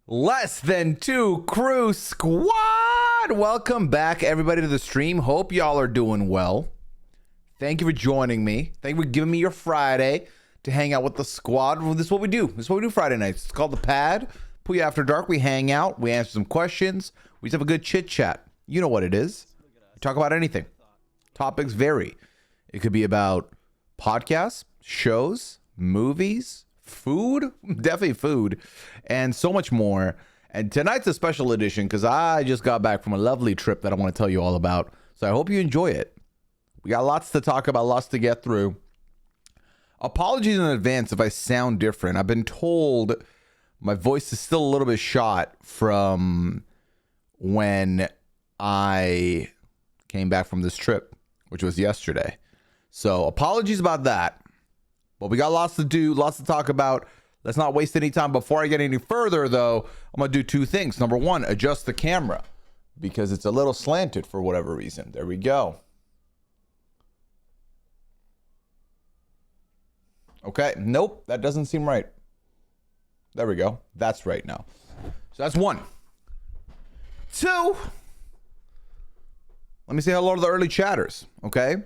Less than two crew squad. Welcome back, everybody, to the stream. Hope y'all are doing well. Thank you for joining me. Thank you for giving me your Friday to hang out with the squad. Well, this is what we do. This is what we do Friday nights. It's called The Pad. Pooya After Dark. We hang out. We answer some questions. We just have a good chit chat. You know what it is. We talk about anything. Topics vary. It could be about podcasts, shows, movies, food, definitely food, and so much more. And tonight's a special edition because I just got back from a lovely trip that I want to tell you all about. So I hope you enjoy it. We got lots to talk about, lots to get through. Apologies in advance if I sound different. I've been told my voice is still a little bit shot from when I came back from this trip, which was yesterday. So apologies about that. But we got lots to do, lots to talk about. Let's not waste any time. Before I get any further, though, I'm going to do two things. Number one, adjust the camera because it's a little slanted for whatever reason. There we go. Okay. Nope. That doesn't seem right. There we go. That's right now. So that's one. Two. Let me say hello to the early chatters. Okay.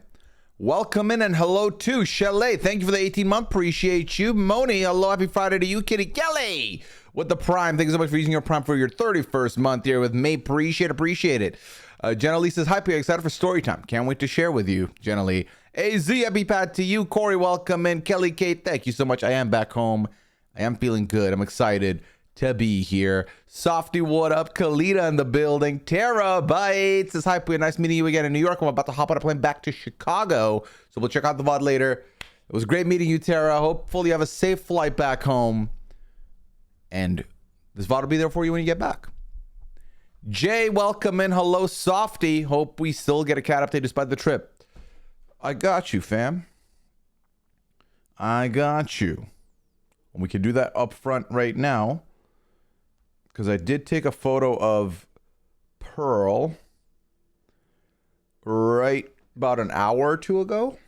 Welcome in and hello to Chalet. Thank you for the 18-month. Appreciate you. Moni, hello. Happy Friday to you. Kitty Kelly with the Prime. Thank you so much for using your Prime for your 31st month here with me. Appreciate it. Jenna Lee says, hi, Pooya. Excited for story time. Can't wait to share with you, Jenna Lee. AZ, happy Pat to you. Corey, welcome in. Kelly Kate, thank you so much. I am back home. I am feeling good. I'm excited to be here. Softy, what up? Kalita in the building. Terabyte says, hi, Pooya. Nice meeting you again in New York. I'm about to hop on a plane back to Chicago, so we'll check out the VOD later. It was great meeting you, Tara. Hopefully you have a safe flight back home, and this VOD will be there for you when you get back. Jay, welcome in. Hello, Softy. Hope we still get a cat update despite the trip. I got you, fam. I got you. We can do that up front right now, because I did take a photo of Pearl right about an hour or two ago. Look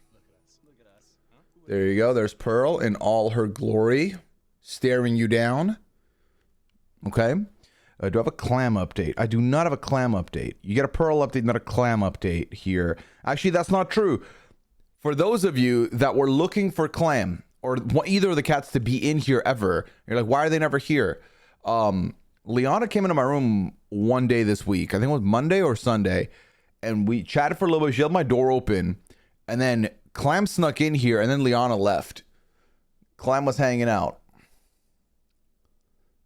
at us. Huh? There you go. There's Pearl in all her glory, staring you down. Okay. Do I have a clam update? I do not have a clam update. You get a Pearl update, not a clam update here. Actually, that's not true. For those of you that were looking for clam or either of the cats to be in here ever, you're like, why are they never here? Liana came into my room one day this week. I think it was Monday or Sunday. And we chatted for a little bit. She held my door open. And then Clam snuck in here. And then Liana left. Clam was hanging out.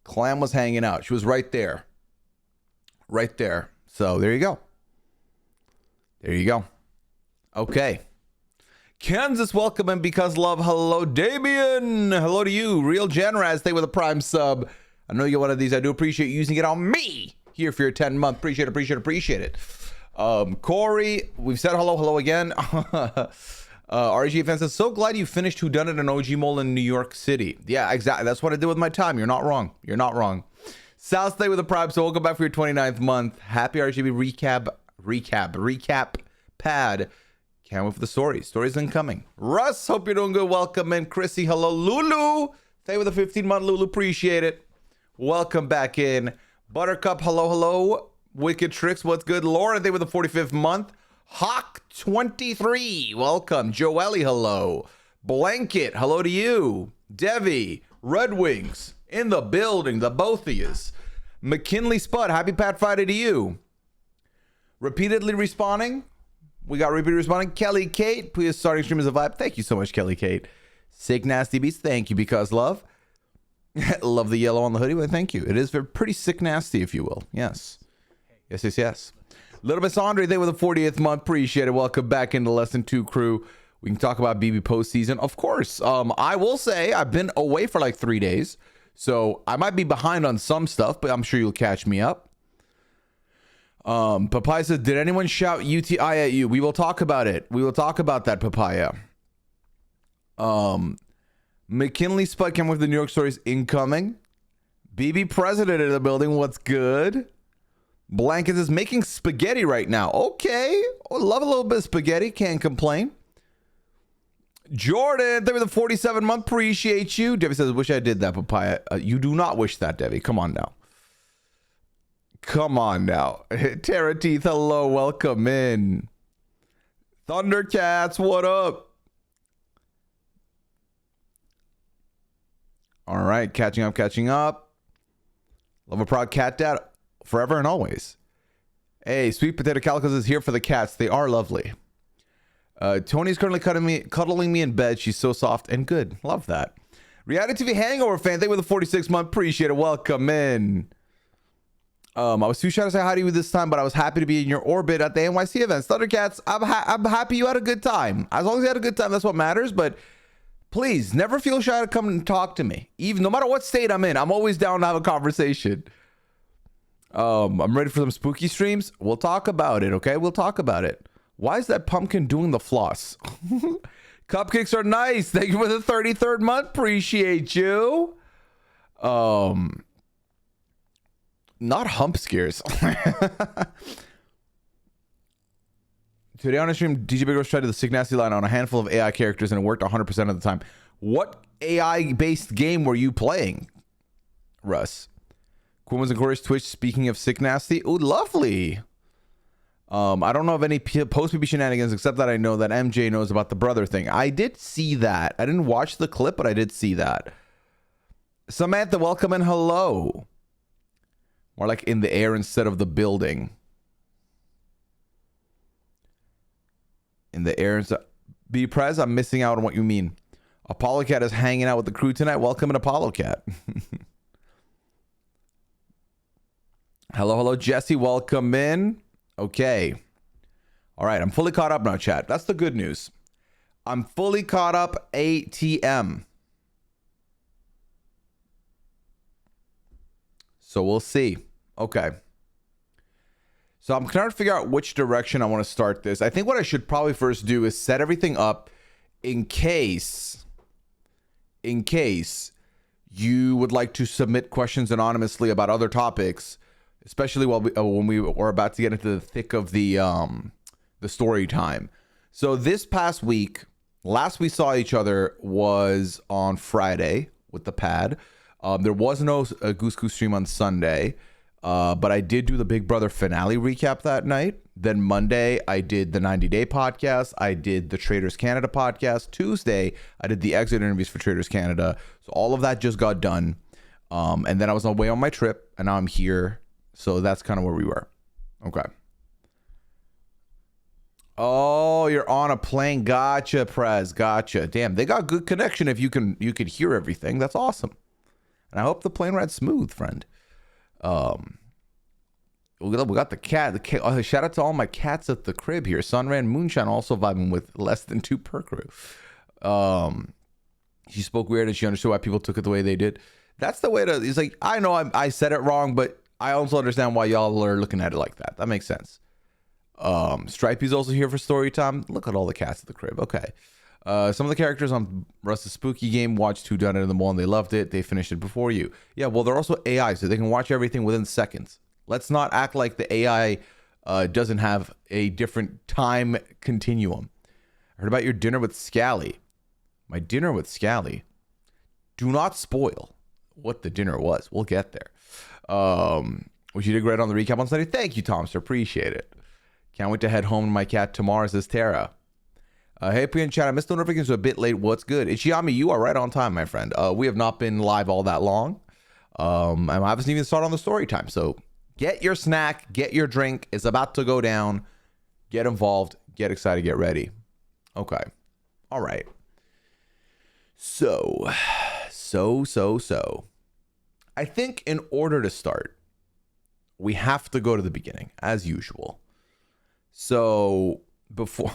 Clam was hanging out. She was right there. Right there. So there you go. There you go. Okay. Kansas, welcome and because love. Hello, Damien. Hello to you. Real Generaz, stay with a Prime sub. I know you're one of these. I do appreciate you using it on me here for your 10-month. Appreciate it. Corey, we've said hello again. RG fan says, so glad you finished Whodunit and OG Mole in New York City. Yeah, exactly. That's what I did with my time. You're not wrong. South stay with a Prime, so welcome back for your 29th month. Happy RGB recap pad. Can't wait for the stories incoming. Russ, hope you're doing good. Welcome in. Chrissy, hello. Lulu, stay with a 15-month. Lulu, appreciate it. Welcome back in. Buttercup, hello. Wicked Tricks, what's good? Laura, they with the 45th month. Hawk23, welcome. Joelle, hello. Blanket, hello to you. Devi, Red Wings, in the building, the both of yous. McKinley Spud, happy Pat Friday to you. Repeatedly responding. We got repeatedly responding. Kelly Kate, please starting stream as a vibe. Thank you so much, Kelly Kate. Sick Nasty Beats, thank you because love. Love the yellow on the hoodie, but thank you. It is very pretty sick nasty, if you will. Yes. Little Miss Andre, they were the 40th month. Appreciate it. Welcome back into Less Than Two crew. We can talk about BB postseason. Of course. I will say I've been away for like 3 days, so I might be behind on some stuff, but I'm sure you'll catch me up. Papaya says, did anyone shout UTI at you? We will talk about it. We will talk about that, Papaya. McKinley Spud came with the New York stories incoming. BB President in the building. What's good? Blankets is making spaghetti right now. Okay. Love a little bit of spaghetti. Can't complain. Jordan, there was a 47-month. Appreciate you. Debbie says, wish I did that, Papaya. You do not wish that, Debbie. Come on now. Come on now. Terra Teeth, hello, welcome in. Thundercats, what up? All right, catching up. Love a proud cat dad forever and always. Hey, Sweet Potato Calicos is here for the cats. They are lovely. Tony's currently cuddling me in bed. She's so soft and good. Love that. Reality TV Hangover fan, thank you for the 46-month. Appreciate it. Welcome in. I was too shy to say hi to you this time, but I was happy to be in your orbit at the NYC events. Thundercats, I'm happy you had a good time. As long as you had a good time, that's what matters. But please, never feel shy to come and talk to me. Even no matter what state I'm in, I'm always down to have a conversation. I'm ready for some spooky streams. We'll talk about it, okay? We'll talk about it. Why is that pumpkin doing the floss? Cupcakes are nice. Thank you for the 33rd month. Appreciate you. Not hump scares. Today on a stream, DJ Big Rose tried to the Sick Nasty line on a handful of AI characters and it worked 100% of the time. What AI-based game were you playing, Russ? Quinn was encouraged Twitch. Speaking of Sick Nasty, ooh, lovely. I don't know of any post-PB shenanigans except that I know that MJ knows about the brother thing. I did see that. I didn't watch the clip, but I did see that. Samantha, welcome and hello. More like in the air instead of the building. In the air instead. Be Prez, I'm missing out on what you mean. Apollo Cat is hanging out with the crew tonight. Welcome in, Apollo Cat. Hello, Jesse. Welcome in. Okay. All right. I'm fully caught up now, chat. That's the good news. I'm fully caught up ATM. So we'll see. Okay. So I'm trying to figure out which direction I want to start this. I think what I should probably first do is set everything up in case you would like to submit questions anonymously about other topics. Especially when we were about to get into the thick of the story time. So this past week, last we saw each other was on Friday with the pad. There was no Goose Goose stream on Sunday, but I did do the Big Brother finale recap that night. Then Monday, I did the 90-day podcast. I did the Traders Canada podcast. Tuesday, I did the exit interviews for Traders Canada. So all of that just got done. And then I was away on my trip, and now I'm here. So that's kind of where we were. Okay. Oh, you're on a plane. Gotcha, Prez. Gotcha. Damn, they got good connection if you could hear everything. That's awesome. And I hope the plane ride's smooth, friend. We got the cat. Oh, shout out to all my cats at the crib here. Sunran Moonshine also vibing with less than 2 per crew. She spoke weird and she understood why people took it the way they did. That's the way to. It's like, I know I said it wrong, but I also understand why y'all are looking at it like that. That makes sense. Stripey's also here for story time. Look at all the cats at the crib. Okay. Some of the characters on Russ's Spooky game watched Who Done It in the Mall and they loved it. They finished it before you. Yeah, well, they're also AI, so they can watch everything within seconds. Let's not act like the AI doesn't have a different time continuum. I heard about your dinner with Scally. My dinner with Scally. Do not spoil what the dinner was. We'll get there. Which you did great on the recap on Sunday. Thank you, Tomster. Appreciate it. Can't wait to head home to my cat tomorrow, says Tara. Hey, Pooya and chat. I missed the notifications a bit late. What's good? Ichiyami, you are right on time, my friend. We have not been live all that long. And I haven't even started on the story time. So get your snack, get your drink. It's about to go down. Get involved. Get excited. Get ready. Okay. All right. So. I think in order to start, we have to go to the beginning, as usual. So before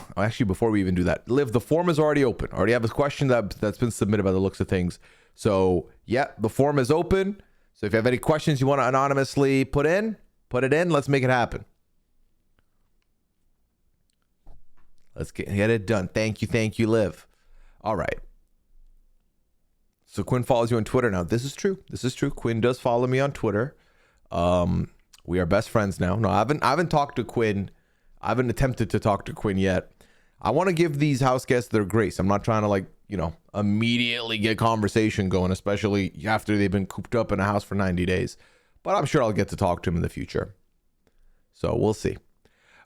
we even do that, Liv, the form is already open. I already have a question that's been submitted by the looks of things. So yeah, the form is open. So if you have any questions you want to anonymously put it in. Let's make it happen. Let's get it done. Thank you, Liv. All right. So Quinn follows you on Twitter now. This is true. Quinn does follow me on Twitter. We are best friends now. No, I haven't talked to Quinn. I haven't attempted to talk to Quinn yet. I want to give these house guests their grace. I'm not trying to immediately get conversation going, especially after they've been cooped up in a house for 90 days. But I'm sure I'll get to talk to him in the future. So we'll see.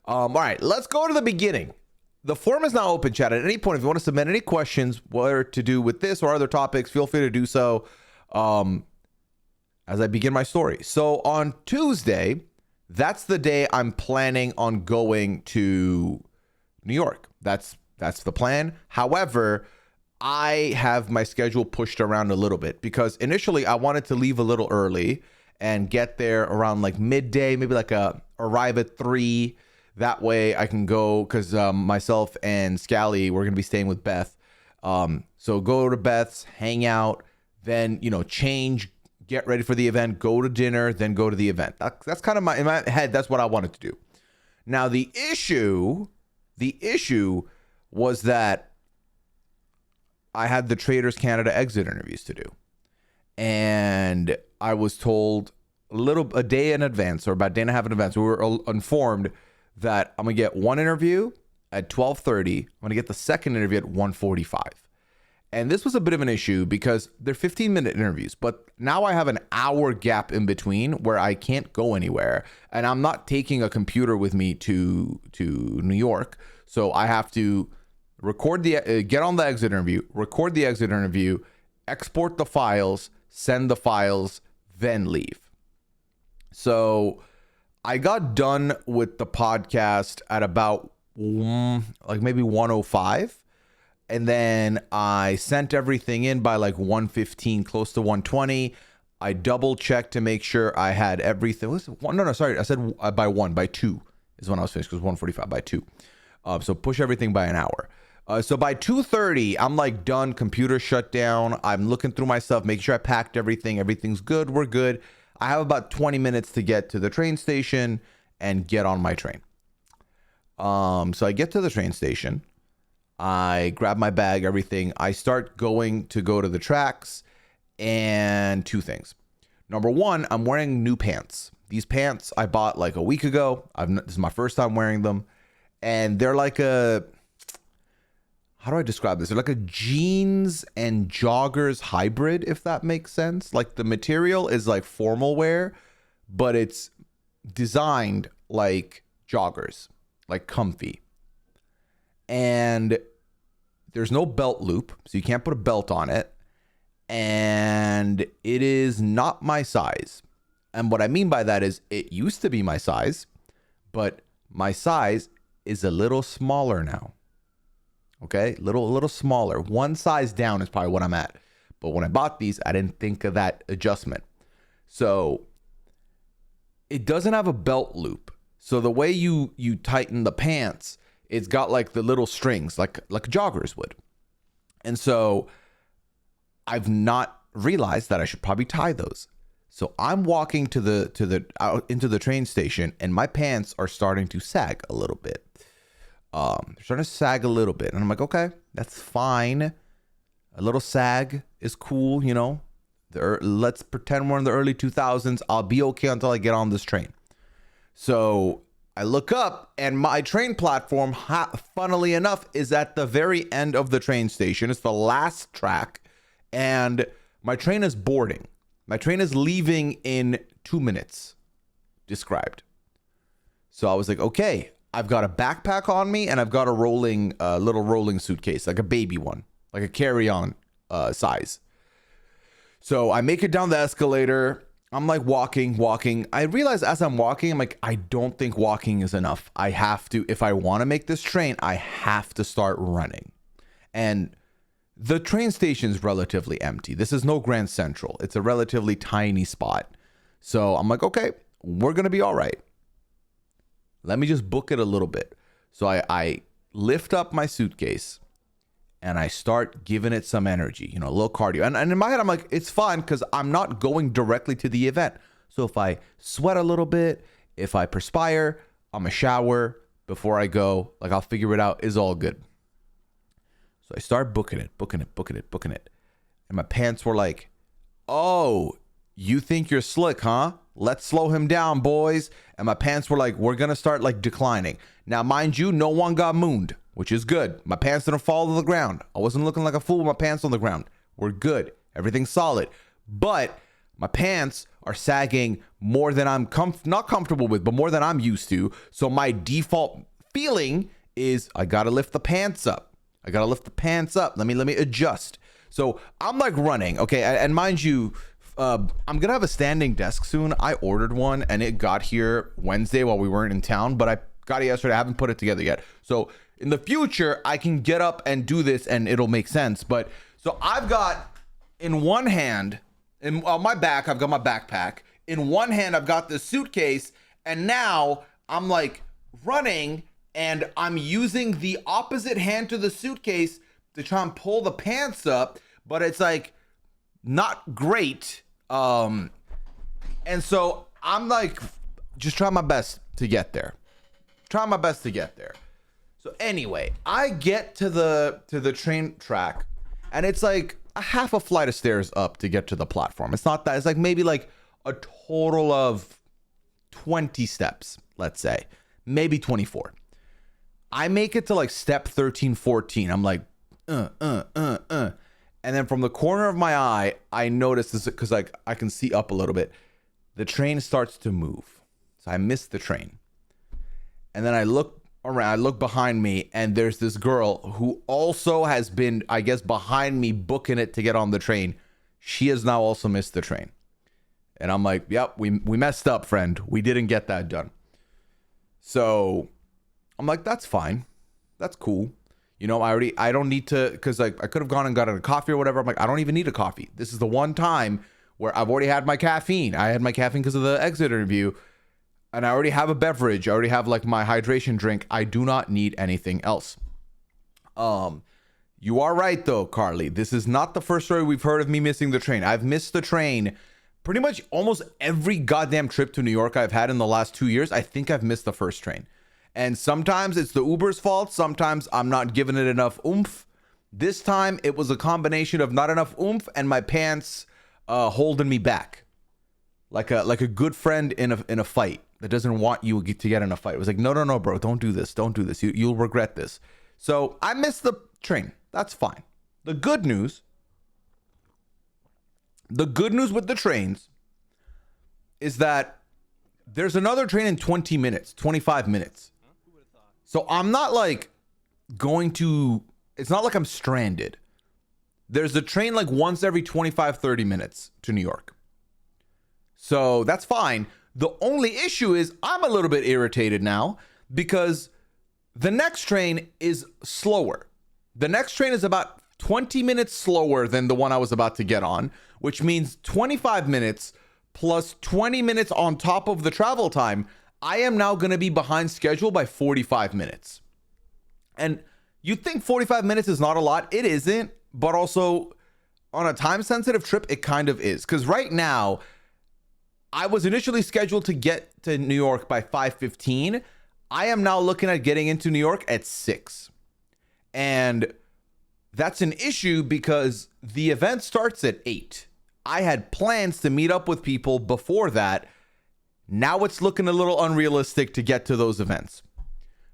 All right, let's go to the beginning. The forum is now open, chat. At any point, if you want to submit any questions, whether to do with this or other topics, feel free to do so as I begin my story. So on Tuesday, that's the day I'm planning on going to New York. That's the plan. However, I have my schedule pushed around a little bit because initially I wanted to leave a little early and get there around like midday, maybe like arrive at 3. That way I can go because myself and Scally, we're going to be staying with Beth. So go to Beth's, hang out, then, change, get ready for the event, go to dinner, then go to the event. That's kind of in my head, that's what I wanted to do. Now, the issue was that I had the Traders Canada exit interviews to do. And I was told a day in advance, or about a day and a half in advance, we were informed that I'm going to get one interview at 12:30. I'm going to get the second interview at 1:45. And this was a bit of an issue because they're 15-minute interviews, but now I have an hour gap in between where I can't go anywhere. And I'm not taking a computer with me to New York. So I have to get on the exit interview, record the exit interview, export the files, send the files, then leave. So I got done with the podcast at about maybe 1:05. And then I sent everything in by like 1:15, close to 1:20. I double checked to make sure I had everything. Sorry. I said by 2 is when I was finished because 1:45 by 2. So push everything by an hour. So by 2:30, I'm like done. Computer shut down. I'm looking through my stuff, making sure I packed everything. Everything's good. We're good. I have about 20 minutes to get to the train station and get on my train. So I get to the train station. I grab my bag, everything. I start go to the tracks, and 2 things. Number 1, I'm wearing new pants. These pants I bought like a week ago. This is my first time wearing them. And they're like how do I describe this? They're like a jeans and joggers hybrid, if that makes sense. Like the material is like formal wear, but it's designed like joggers, like comfy. And there's no belt loop, so you can't put a belt on it. And it is not my size. And what I mean by that is it used to be my size, but my size is a little smaller now. Okay, a little smaller. One size down is probably what I'm at. But when I bought these, I didn't think of that adjustment. So it doesn't have a belt loop. So the way you tighten the pants, it's got like the little strings, like joggers would. And so I've not realized that I should probably tie those. So I'm walking out into the train station, and my pants are starting to sag a little bit. They're starting to sag a little bit, and I'm like, okay, that's fine. A little sag is cool, Let's pretend we're in the early 2000s. I'll be okay until I get on this train. So I look up, and my train platform, funnily enough, is at the very end of the train station. It's the last track, and my train is boarding. My train is leaving in 2 minutes, described. So I was like, okay, I've got a backpack on me, and I've got a little rolling suitcase, like a baby one, like a carry-on size. So I make it down the escalator. I'm like walking. I realize as I'm walking, I'm like, I don't think walking is enough. I have to, if I want to make this train, I have to start running. And the train station is relatively empty. This is no Grand Central. It's a relatively tiny spot. So I'm like, okay, we're going to be all right. Let me just book it a little bit. So I lift up my suitcase and I start giving it some energy, a little cardio. And in my head, I'm like, it's fine because I'm not going directly to the event. So if I sweat a little bit, if I perspire, I'm going to shower before I go. Like, I'll figure it out. It's all good. So I start booking it. And my pants were like, oh, you think you're slick, huh? Let's slow him down, boys. And my pants were like, we're going to start like declining. Now, mind you, no one got mooned, which is good. My pants didn't fall to the ground. I wasn't looking like a fool with my pants on the ground. We're good. Everything's solid. But My pants are sagging more than I'm not comfortable with, but more than I'm used to. So my default feeling is I gotta lift the pants up. Let me adjust. So I'm like running, okay? And mind you, I'm gonna have a standing desk soon. I ordered one and it got here Wednesday while we weren't in town, but I got it yesterday. I haven't put it together yet. So in the future, I can get up and do this and it'll make sense. But so I've got in one hand, on my back, I've got my backpack. In one hand, I've got the suitcase, and now I'm like running and I'm using the opposite hand to the suitcase to try and pull the pants up, but it's like not great. And so I'm like just trying my best to get there. So anyway, I get to the train track and it's like a half a flight of stairs up to get to the platform. It's not that, it's like maybe like a total of 20 steps, let's say, maybe 24. I make it to like step 13, 14. I'm like, And then from the corner of my eye, I notice this because like I can see up a little bit. The train starts to move. So I miss the train. And then I look around, I look behind me, and there's this girl who also has been, I guess, behind me booking it to get on the train. She has now also missed the train. And I'm like, yep, we messed up, friend. We didn't get that done. So I'm like, that's fine. That's cool. You know, I don't need to, because like I could have gone and gotten a coffee or whatever. I'm like, I don't even need a coffee. This is the one time where I've already had my caffeine. I had my caffeine because of the exit interview. And I already have a beverage. I already have like my hydration drink. I do not need anything else. You are right though, Carly. This is not the first story we've heard of me missing the train. I've missed the train pretty much almost every goddamn trip to New York I've had in the last 2 years. I think I've missed the first train. And sometimes it's the Uber's fault. Sometimes I'm not giving it enough oomph. This time it was a combination of not enough oomph and my pants holding me back. Like a good friend in a fight that doesn't want you to get in a fight. It was like, no, bro, don't do this. Don't do this. You'll regret this. So I missed the train. That's fine. The good news with the trains is that there's another train in 20 minutes, 25 minutes. So I'm not like it's not like I'm stranded. There's a train like once every 25, 30 minutes to New York. So that's fine. The only issue is I'm a little bit irritated now because the next train is slower. The next train is about 20 minutes slower than the one I was about to get on, which means 25 minutes plus 20 minutes on top of the travel time. I am now going to be behind schedule by 45 minutes. And you think 45 minutes is not a lot. It isn't, but also on a time sensitive trip, it kind of is. Because right now, I was initially scheduled to get to New York by 5:15. I am now looking at getting into New York at 6. And that's an issue because the event starts at 8. I had plans to meet up with people before that. Now it's looking a little unrealistic to get to those events.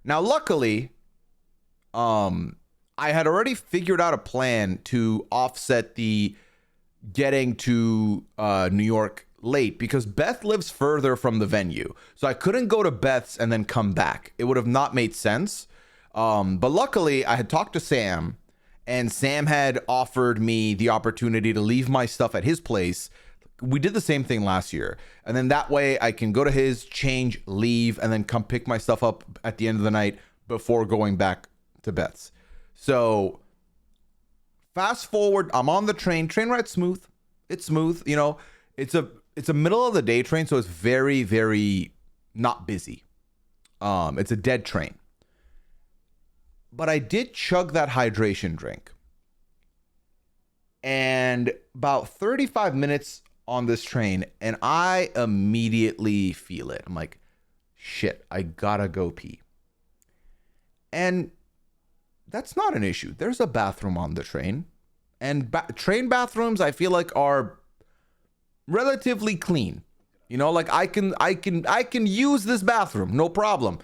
Now, luckily, I had already figured out a plan to offset the getting to New York late because Beth lives further from the venue. So I couldn't go to Beth's and then come back. It would have not made sense. But luckily, I had talked to Sam, and Sam had offered me the opportunity to leave my stuff at his place. We did the same thing last year. And then that way I can go to his, change, leave, and then come pick my stuff up at the end of the night before going back to Beth's. So fast forward, I'm on the train. Train ride's smooth. It's smooth. You know, it's a middle of the day train, so it's very, very not busy. It's a dead train. But I did chug that hydration drink. And about 35 minutes on this train, and I immediately feel it. I'm like, shit, I gotta go pee. And that's not an issue. There's a bathroom on the train. And train bathrooms, I feel like, are relatively clean. You know, like I can use this bathroom, no problem.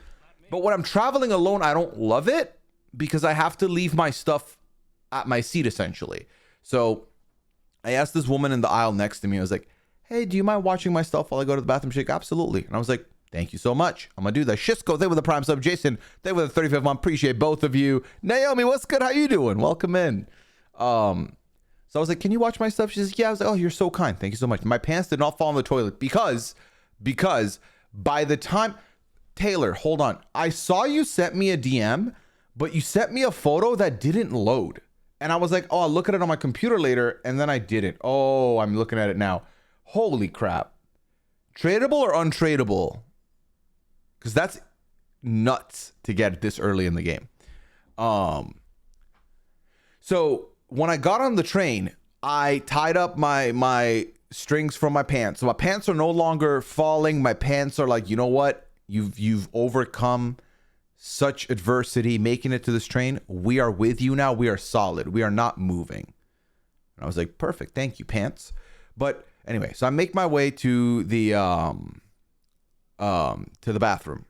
But when I'm traveling alone, I don't love it because I have to leave my stuff at my seat essentially. So I asked this woman in the aisle next to me, I was like, hey, do you mind watching my stuff while I go to the bathroom? She's like, absolutely. And I was like, thank you so much. I'm going to do that. Shisco, they were the prime sub. Jason, they were the 35th month. Appreciate both of you. Naomi, what's good? How you doing? Welcome in. So I was like, can you watch my stuff? She's like, yeah. I was like, oh, you're so kind. Thank you so much. My pants did not fall in the toilet because by the time, Taylor, hold on. I saw you sent me a DM, but you sent me a photo that didn't load. And I was like, oh, I'll look at it on my computer later. And then I didn't. Oh, I'm looking at it now. Holy crap. Tradable or untradeable? Because that's nuts to get this early in the game. So when I got on the train, I tied up my strings from my pants. So my pants are no longer falling. My pants are like, you know what? You've overcome such adversity, making it to this train. We are with you now. We are solid. We are not moving. And I was like, perfect. Thank you, pants. But anyway, so I make my way to the bathroom.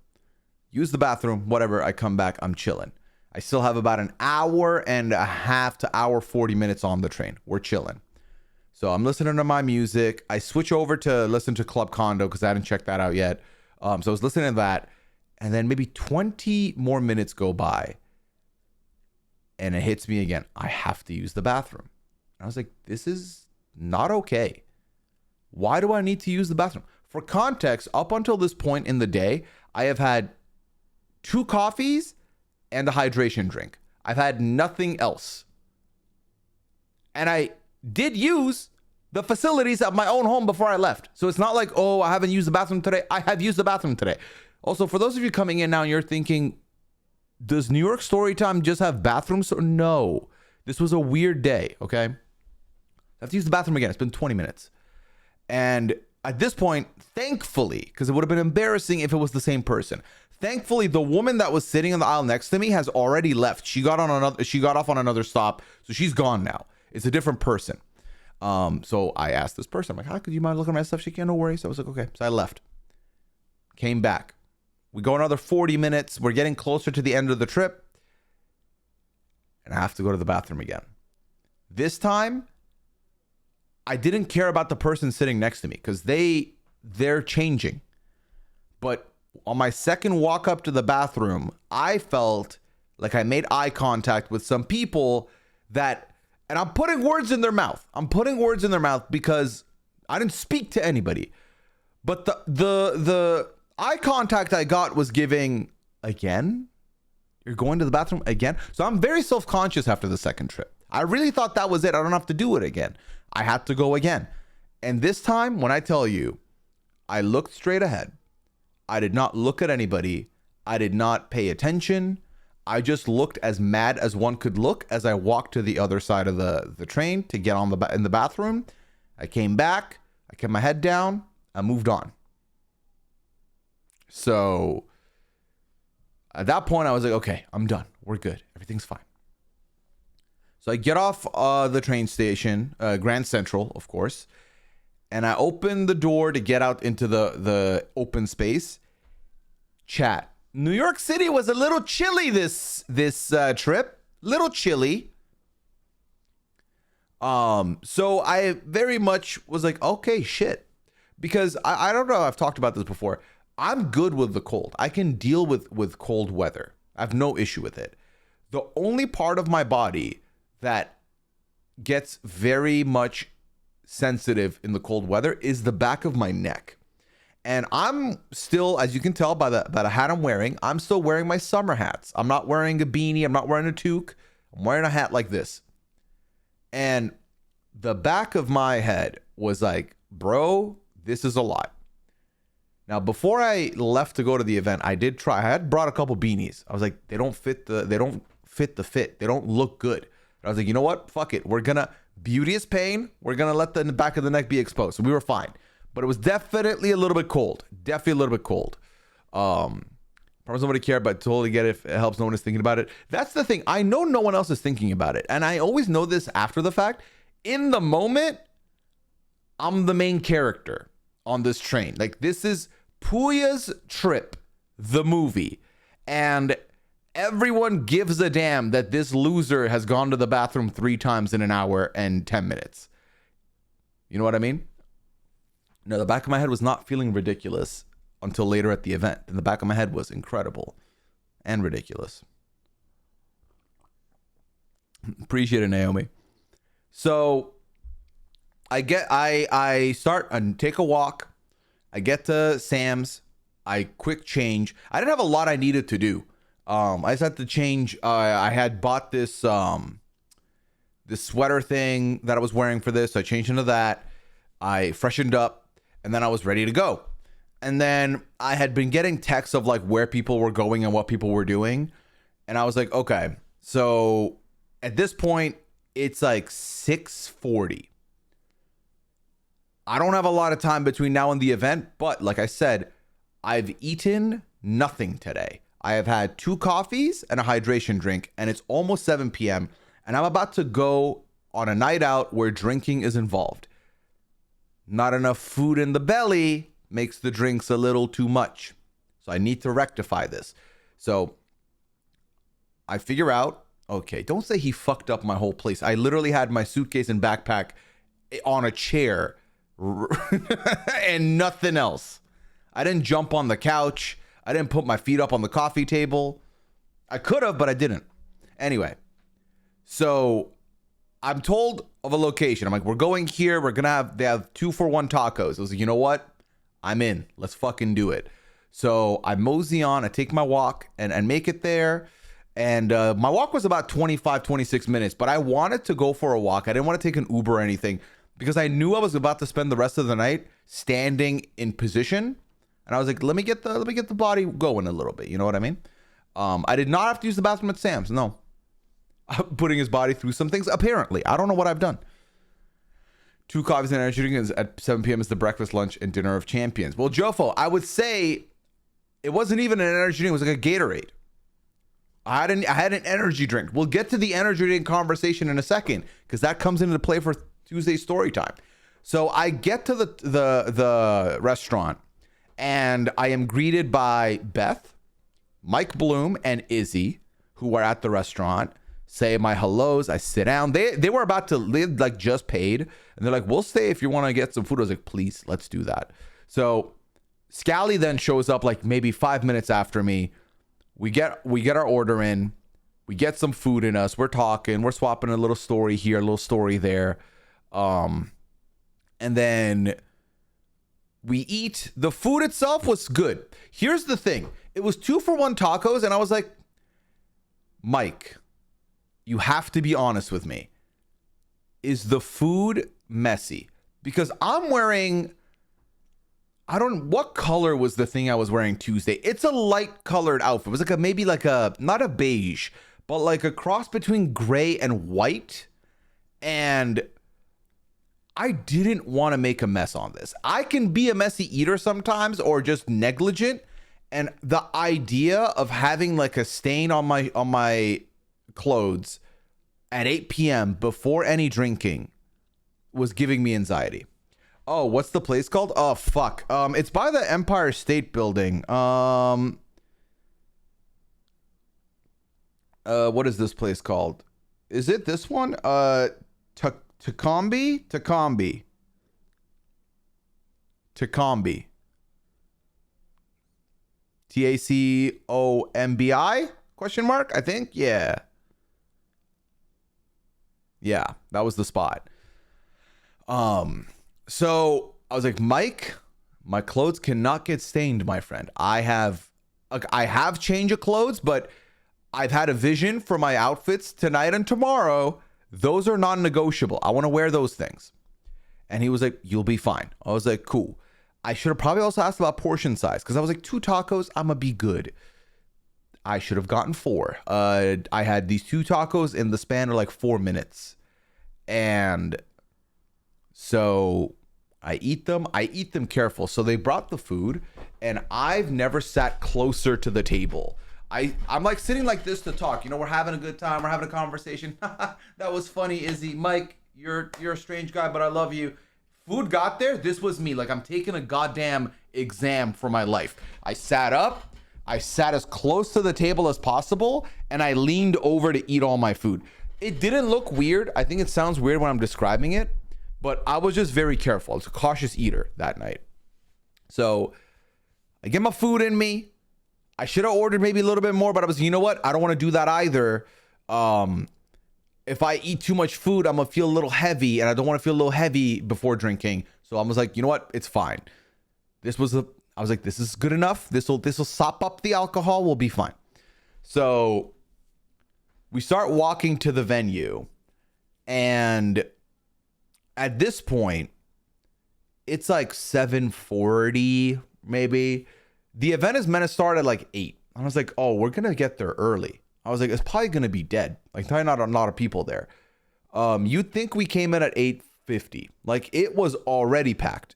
Use the bathroom, whatever. I come back. I'm chilling. I still have about an hour and a half to hour 40 minutes on the train. We're chilling. So I'm listening to my music. I switch over to listen to Club Condo because I hadn't checked that out yet. So I was listening to that. And then maybe 20 more minutes go by. And it hits me again. I have to use the bathroom. I was like, this is not okay. Why do I need to use the bathroom? For context, up until this point in the day, I have had 2 coffees and a hydration drink. I've had nothing else. And I did use the facilities of my own home before I left. So it's not like, oh, I haven't used the bathroom today. I have used the bathroom today. Also, for those of you coming in now and you're thinking, does New York Storytime just have bathrooms? No. This was a weird day, okay? I have to use the bathroom again. It's been 20 minutes. And at this point, thankfully, because it would have been embarrassing if it was the same person. Thankfully, the woman that was sitting in the aisle next to me has already left. She got off on another stop, so she's gone now. It's a different person. So I asked this person, I'm like, how could you mind looking at my stuff? She can't, no worries. So I was like, okay. So I left. Came back. We go another 40 minutes. We're getting closer to the end of the trip. And I have to go to the bathroom again. This time, I didn't care about the person sitting next to me because they're changing. But on my second walk up to the bathroom, I felt like I made eye contact with some people that, and I'm putting words in their mouth. I'm putting words in their mouth because I didn't speak to anybody. But the eye contact I got was giving, again? You're going to the bathroom again? So I'm very self-conscious after the second trip. I really thought that was it. I don't have to do it again. I had to go again. And this time, when I tell you, I looked straight ahead. I did not look at anybody. I did not pay attention. I just looked as mad as one could look as I walked to the other side of the train to get on in the bathroom. I came back. I kept my head down. I moved on. So at that point, I was like, okay, I'm done. We're good. Everything's fine. So I get off the train station, Grand Central, of course, and I open the door to get out into the open space. Chat. New York City was a little chilly this trip. Little chilly. So I very much was like, okay, shit. Because I don't know, I've talked about this before. I'm good with the cold. I can deal with cold weather. I have no issue with it. The only part of my body that gets very much sensitive in the cold weather is the back of my neck. And I'm still, as you can tell by the hat I'm wearing, I'm still wearing my summer hats. I'm not wearing a beanie. I'm not wearing a toque. I'm wearing a hat like this. And the back of my head was like, bro, this is a lot. Now, before I left to go to the event, I had brought a couple beanies. I was like, they don't fit the fit. They don't look good. I was like, you know what? Fuck it. Beauty is pain. We're going to let the back of the neck be exposed. So we were fine. But it was definitely a little bit cold. Definitely a little bit cold. Promise nobody care, but totally get it if it helps no one is thinking about it. That's the thing. I know no one else is thinking about it. And I always know this after the fact. In the moment, I'm the main character on this train. Like, this is Pooya's Trip, the movie. And everyone gives a damn that this loser has gone to the bathroom 3 times in an hour and 10 minutes. You know what I mean? No, the back of my head was not feeling ridiculous until later at the event. And the back of my head was incredible and ridiculous. Appreciate it, Naomi. So I start and take a walk. I get to Sam's. I quick change. I didn't have a lot I needed to do. I just had to change. I had bought this this sweater thing that I was wearing for this. So I changed into that. I freshened up, and then I was ready to go. And then I had been getting texts of like where people were going and what people were doing. And I was like, okay, so at this point, it's like 6:40. I don't have a lot of time between now and the event, but like I said, I've eaten nothing today. I have had 2 coffees and a hydration drink, and it's almost 7 p.m. And I'm about to go on a night out where drinking is involved. Not enough food in the belly makes the drinks a little too much. So I need to rectify this. So I figure out, okay, don't say he fucked up my whole place. I literally had my suitcase and backpack on a chair and nothing else. I didn't jump on the couch. I didn't put my feet up on the coffee table. I could have, but I didn't. Anyway, so I'm told of a location. I'm like, we're going here. They have 2-for-1 tacos. I was like, you know what? I'm in. Let's fucking do it. So I mosey on. I take my walk and make it there. And my walk was about 25, 26 minutes, but I wanted to go for a walk. I didn't want to take an Uber or anything because I knew I was about to spend the rest of the night standing in position. And I was like, let me get the body going a little bit. You know what I mean? I did not have to use the bathroom at Sam's. No. I'm putting his body through some things, apparently. I don't know what I've done. 2 coffees and energy drinks at 7 p.m. is the breakfast, lunch, and dinner of champions. Well, Jofo, I would say it wasn't even an energy drink. It was like a Gatorade. I had an energy drink. We'll get to the energy drink conversation in a second because that comes into play for Tuesday story time. So I get to the restaurant and I am greeted by Beth, Mike Bloom, and Izzy, who are at the restaurant. Say my hellos. I sit down. They were about to live, like just paid, and they're like, "We'll stay if you want to get some food." I was like, "Please, let's do that." So Scally then shows up like maybe 5 minutes after me. We get our order in. We get some food in us. We're talking. We're swapping a little story here, a little story there, and then we eat. The food itself was good. Here's the thing: it was 2-for-1 tacos, and I was like, Mike, you have to be honest with me. Is the food messy? Because I'm wearing, what color was the thing I was wearing Tuesday? It's a light colored outfit. It was maybe not a beige, but like a cross between gray and white. And I didn't want to make a mess on this. I can be a messy eater sometimes or just negligent. And the idea of having like a stain on my clothes at 8 p.m. before any drinking was giving me anxiety. Oh, what's the place called? Oh, fuck. It's by the Empire State Building. What is this place called? Is it this one? Tacombi? TACOMBI? Question mark? I think. Yeah. Yeah, that was the spot. So I was like, Mike, my clothes cannot get stained, my friend. I have change of clothes, but I've had a vision for my outfits tonight and tomorrow. Those are non-negotiable. I want to wear those things. And he was like, you'll be fine. I was like, cool. I should have probably also asked about portion size because I was like, 2 tacos, I'm going to be good. I should have gotten 4. I had these 2 tacos in the span of like 4 minutes. And so I eat them careful. So they brought the food and I've never sat closer to the table. I'm like sitting like this to talk. You know, we're having a good time. We're having a conversation. That was funny, Izzy. Mike, you're a strange guy, but I love you. Food got there. This was me. Like I'm taking a goddamn exam for my life. I sat up. I sat as close to the table as possible and I leaned over to eat all my food. It didn't look weird. I think it sounds weird when I'm describing it, But I was just very careful. I was a cautious eater that night. So I get my food in me. I should have ordered maybe a little bit more, but I was, you know what? I don't want to do that either. If I eat too much food, I'm gonna feel a little heavy, and I don't want to feel a little heavy before drinking. So I was like, you know what? It's fine. I was like, this is good enough. This will sop up the alcohol. We'll be fine. So we start walking to the venue, and at this point, it's like 7:40 maybe. The event is meant to start at like 8. I was like, oh, we're gonna get there early. I was like, it's probably gonna be dead. Like, probably not a lot of people there. You'd think we came in at 8:50. Like, it was already packed.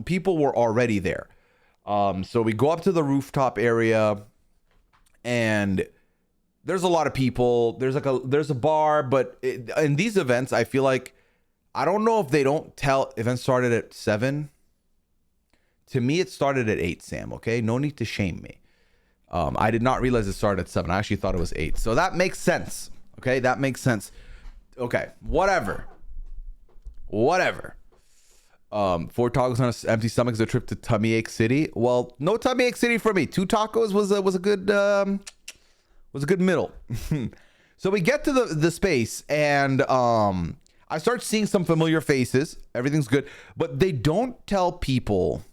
People were already there. So we go up to the rooftop area, and there's a lot of people. There's a bar, but in these events, I feel like, I don't know if they don't tell events started at 7. To me, it started at 8, Sam. Okay, no need to shame me. I did not realize it started at 7. I actually thought it was 8. So that makes sense. Okay, that makes sense. Okay, whatever. 4 tacos on an empty stomach is a trip to tummy ache city. Well, no tummy ache city for me. 2 tacos was a good middle. So we get to the space, and I start seeing some familiar faces. Everything's good, but they don't tell people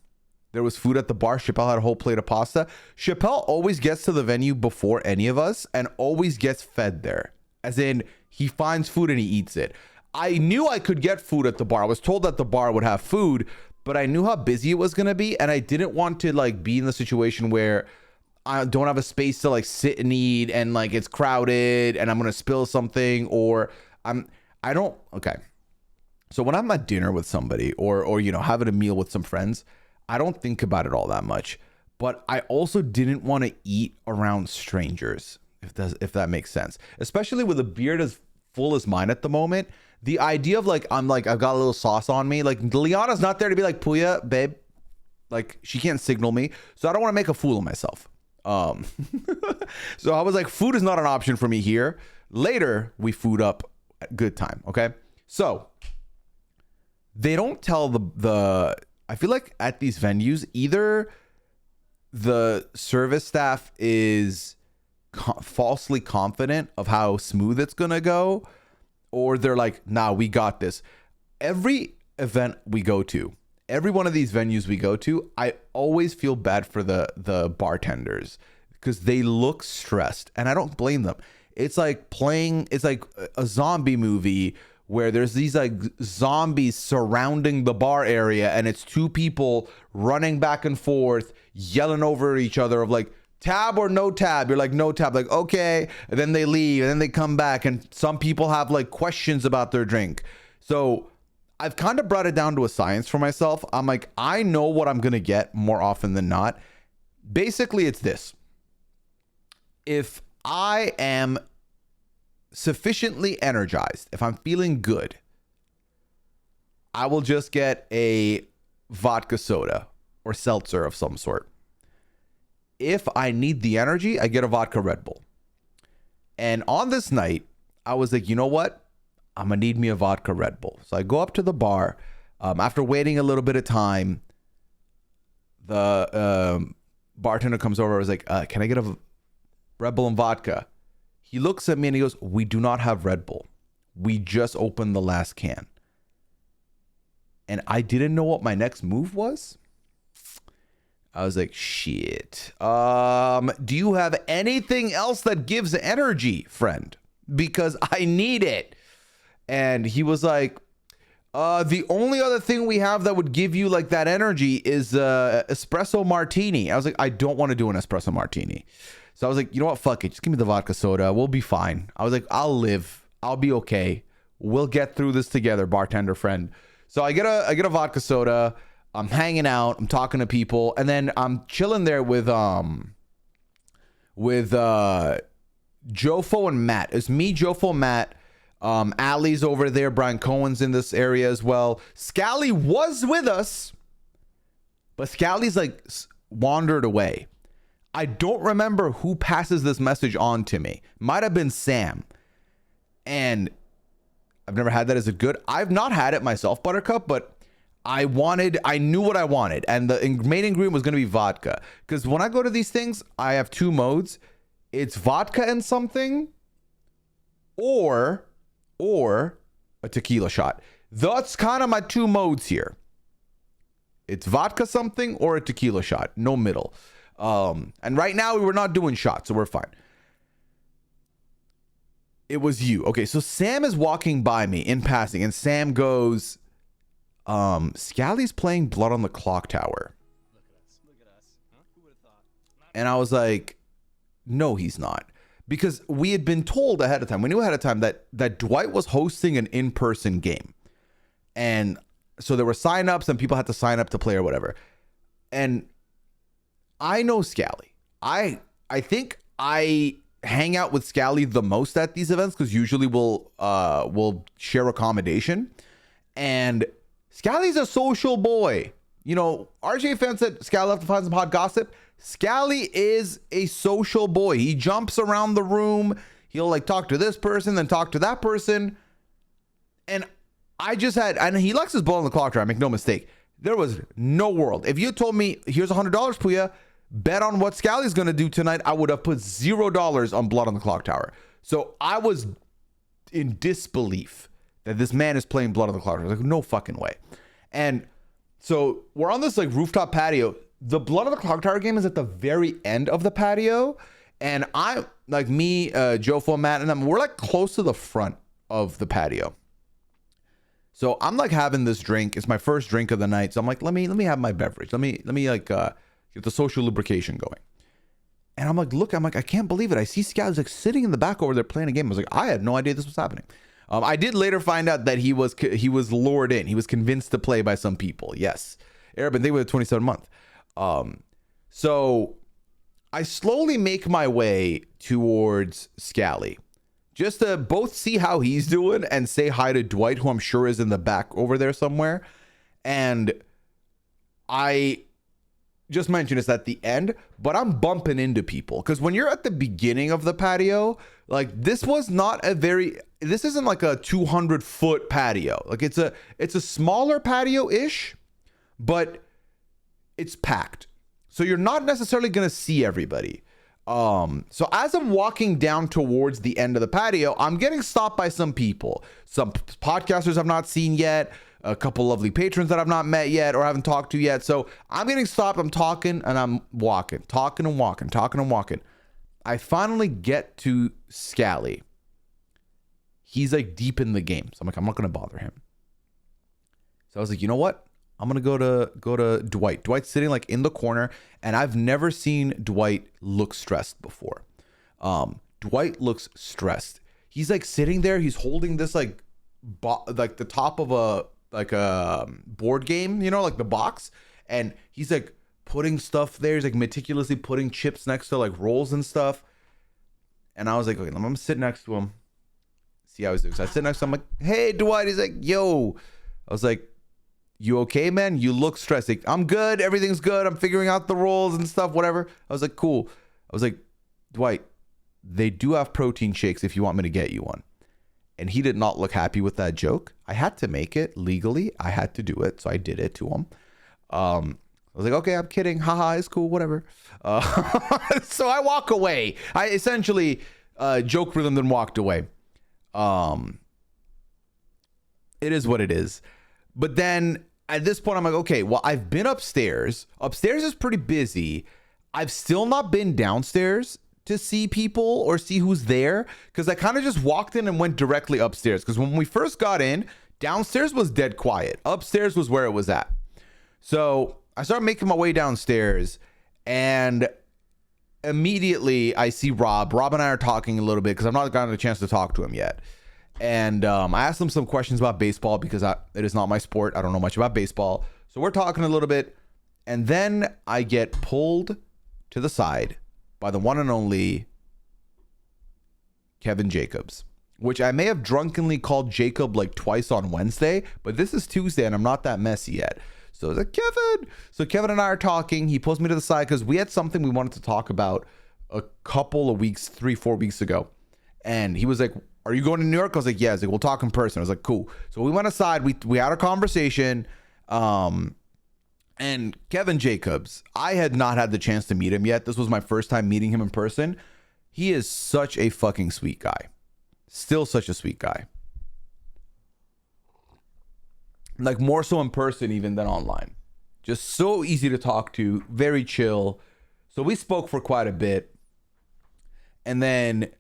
there was food at the bar. Chappelle had a whole plate of pasta. Chappelle always gets to the venue before any of us and always gets fed there. As in, he finds food and he eats it. I knew I could get food at the bar. I was told that the bar would have food, but I knew how busy it was going to be, and I didn't want to like be in the situation where I don't have a space to like sit and eat, and like it's crowded and I'm going to spill something, or okay. So when I'm at dinner with somebody or you know, having a meal with some friends, I don't think about it all that much, but I also didn't want to eat around strangers, if that makes sense, especially with a beard as full as mine at the moment. The idea of like, I've got a little sauce on me. Like, Liana's not there to be like, Pooya, babe. Like, she can't signal me. So I don't want to make a fool of myself. So I was like, food is not an option for me here. Later, we food up at good time. Okay. So they don't tell I feel like at these venues, either the service staff is falsely confident of how smooth it's going to go, or they're like, nah, we got this. Every event we go to, every one of these venues we go to, I always feel bad for the bartenders because they look stressed, and I don't blame them. It's like a zombie movie where there's these like zombies surrounding the bar area, and it's 2 people running back and forth, yelling over each other of like, tab or no tab. You're like, no tab. Like, okay. And then they leave, and then they come back, and some people have like questions about their drink. So I've kind of brought it down to a science for myself. I'm like, I know what I'm going to get more often than not. Basically, it's this. If I am sufficiently energized, if I'm feeling good, I will just get a vodka soda or seltzer of some sort. If I need the energy, I get a vodka Red Bull. And on this night, I was like, you know what? I'm going to need me a vodka Red Bull. So I go up to the bar. After waiting a little bit of time, the bartender comes over. I was like, can I get a Red Bull and vodka? He looks at me and he goes, we do not have Red Bull. We just opened the last can. And I didn't know what my next move was. I was like, shit. Do you have anything else that gives energy, friend? Because I need it. And he was like, the only other thing we have that would give you like that energy is espresso martini. I was like, I don't want to do an espresso martini. So I was like, you know what? Fuck it. Just give me the vodka soda. We'll be fine. I was like, I'll live. I'll be okay. We'll get through this together, bartender friend. So I get a vodka soda. I'm hanging out, I'm talking to people, and then I'm chilling there with Jofo and Matt. It's me, Jofo, Matt. Ali's over there. Brian Cohen's in this area as well. Scally was with us, but Scally's like wandered away. I don't remember who passes this message on to me. Might have been Sam. And I've never had that. Is it good? I've not had it myself, Buttercup, but I knew what I wanted. And the main ingredient was going to be vodka. Because when I go to these things, I have two modes. It's vodka and something or a tequila shot. That's kind of my two modes here. It's vodka something or a tequila shot. No middle. And right now we're not doing shots, so we're fine. It was you. Okay, so Sam is walking by me in passing, and Sam goes, Scally's playing Blood on the Clock Tower. Look at us. Huh? Who would have thought? And I was like, no, he's not. Because we had been told ahead of time, we knew ahead of time that Dwight was hosting an in-person game. And so there were sign-ups and people had to sign up to play or whatever. And I know Scally. I think I hang out with Scally the most at these events because usually we'll share accommodation. And Scally's a social boy. You know, RJ fans said Scally left to find some hot gossip. Scally is a social boy. He jumps around the room. He'll like talk to this person, then talk to that person. And and he likes his ball on the clock tower, make no mistake. There was no world. If you told me, here's $100, Pooya, bet on what Scally's going to do tonight, I would have put $0 on Blood on the Clock Tower. So I was in disbelief that this man is playing Blood on the Clock Tower. Like, no fucking way. And so we're on this like rooftop patio. The Blood on the Clock Tower game is at the very end of the patio. And I, like me, Joe, Phil, Matt, and them, we're like close to the front of the patio. So I'm like having this drink. It's my first drink of the night. So I'm like, let me have my beverage. Let me like get the social lubrication going. And I'm like, I can't believe it. I see Scally's like sitting in the back over there playing a game. I was like, I had no idea this was happening. I did later find out that he was lured in. He was convinced to play by some people. Yes. Arab, they were 27 month. So I slowly make my way towards Scally just to both see how he's doing and say hi to Dwight, who I'm sure is in the back over there somewhere. And I just mentioned it's at the end, but I'm bumping into people because when you're at the beginning of the patio, like this isn't like a 200-foot patio. Like it's a smaller patio-ish, but it's packed. So you're not necessarily going to see everybody. So as I'm walking down towards the end of the patio, I'm getting stopped by some people, some podcasters I've not seen yet, a couple lovely patrons that I've not met yet or haven't talked to yet. So I'm getting stopped. I'm talking and I'm walking, talking and walking. I finally get to Scally. He's like deep in the game. So I'm like, I'm not going to bother him. So I was like, you know what? I'm going to go to Dwight. Dwight's sitting like in the corner, and I've never seen Dwight look stressed before. Dwight looks stressed. He's like sitting there. He's holding this like the top of a board game, you know, like the box. And he's like putting stuff there. He's like meticulously putting chips next to like rolls and stuff. And I was like, okay, I'm going to sit next to him. See how he's doing. So I sit next to him. I'm like, hey, Dwight. He's like, yo. I was like, you okay, man? You look stressed. Like, I'm good. Everything's good. I'm figuring out the rolls and stuff, whatever. I was like, cool. I was like, Dwight, they do have protein shakes if you want me to get you one. And he did not look happy with that joke. I had to make it legally. I had to do it. So I did it to him. I was like, okay, I'm kidding. Haha, it's cool. Whatever. So I walk away. I essentially joked with him, then walked away. It is what it is. But then at this point, I'm like, okay, well, I've been upstairs. Upstairs is pretty busy. I've still not been downstairs to see people or see who's there because I kind of just walked in and went directly upstairs because when we first got in, downstairs was dead quiet. Upstairs was where it was at. So I started making my way downstairs and immediately I see Rob. Rob and I are talking a little bit because I've not gotten a chance to talk to him yet. And I asked him some questions about baseball because it is not my sport. I don't know much about baseball. So we're talking a little bit. And then I get pulled to the side by the one and only Kevin Jacobs, which I may have drunkenly called Jacob like twice on Wednesday. But this is Tuesday and I'm not that messy yet. So I was like, Kevin. So Kevin and I are talking. He pulls me to the side because we had something we wanted to talk about a couple of weeks, 3-4 weeks ago. And he was like, are you going to New York? I was like, yeah. He's like, we'll talk in person. I was like, cool. So we went aside. We had a conversation. And Kevin Jacobs, I had not had the chance to meet him yet. This was my first time meeting him in person. He is such a fucking sweet guy. Still such a sweet guy. Like more so in person even than online. Just so easy to talk to. Very chill. So we spoke for quite a bit. And then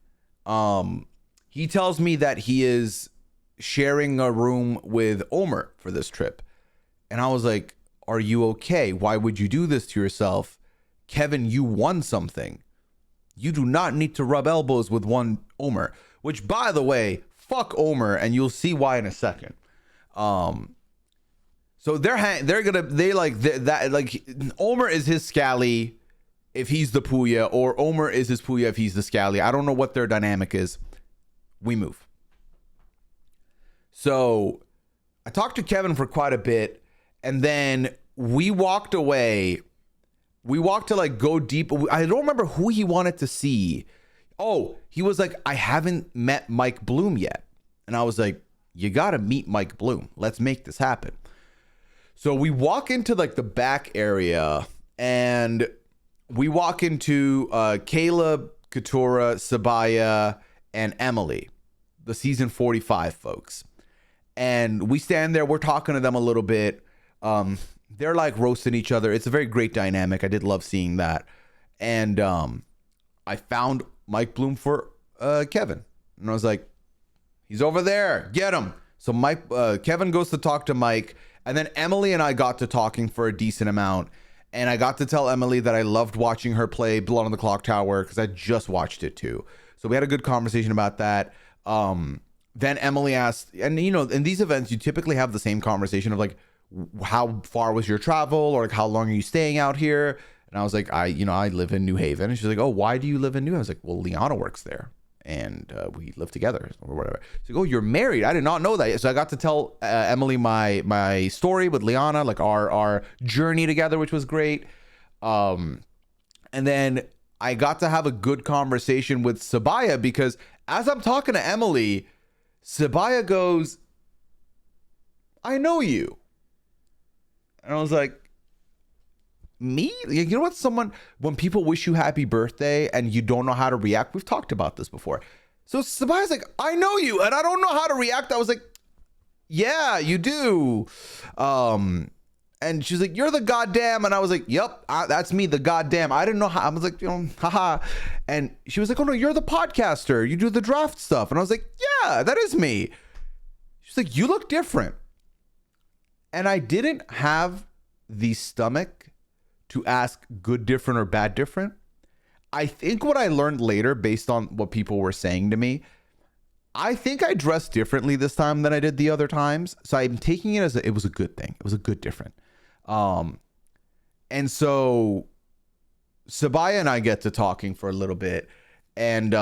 he tells me that he is sharing a room with Omer for this trip. And I was like, are you okay? Why would you do this to yourself? Kevin, you won something. You do not need to rub elbows with one Omer. Which, by the way, fuck Omer, and you'll see why in a second. So Omer is his Scally if he's the Pooya, or Omer is his Pooya if he's the Scally. I don't know what their dynamic is. We move. So I talked to Kevin for quite a bit, and then we walked away. We walked to like go deep. I don't remember who he wanted to see. Oh, he was like, I haven't met Mike Bloom yet. And I was like, you got to meet Mike Bloom. Let's make this happen. So we walk into like the back area, and we walk into Caleb, Katura, Sabaya, and Emily, the season 45 folks. And we stand there. We're talking to them a little bit. They're like roasting each other. It's a very great dynamic. I did love seeing that. And I found Mike Bloom for Kevin. And I was like, he's over there. Get him. So Kevin goes to talk to Mike. And then Emily and I got to talking for a decent amount. And I got to tell Emily that I loved watching her play Blood on the Clock Tower because I just watched it too. So we had a good conversation about that. Then Emily asked, and you know, in these events, you typically have the same conversation of like, how far was your travel, or like, how long are you staying out here? And I was like, I live in New Haven. And she's like, oh, why do you live in New Haven? I was like, well, Liana works there, and we live together or whatever. She's like, oh, you're married? I did not know that. So I got to tell Emily my story with Liana, like our journey together, which was great. And then I got to have a good conversation with Sabaya, because as I'm talking to Emily, Sabaya goes, I know you. And I was like, me? You know what? When people wish you happy birthday and you don't know how to react, we've talked about this before. So Sabaya's like, I know you, and I don't know how to react. I was like, yeah, you do. And she's like, you're the goddamn. And I was like, yep, that's me, the goddamn. I didn't know how. I was like, haha. And she was like, oh no, you're the podcaster. You do the draft stuff. And I was like, yeah, that is me. She's like, you look different. And I didn't have the stomach to ask good different or bad different. I think what I learned later, based on what people were saying to me, I think I dressed differently this time than I did the other times. So I'm taking it as it was a good thing. It was a good different. And so Sabaya and I get to talking for a little bit, and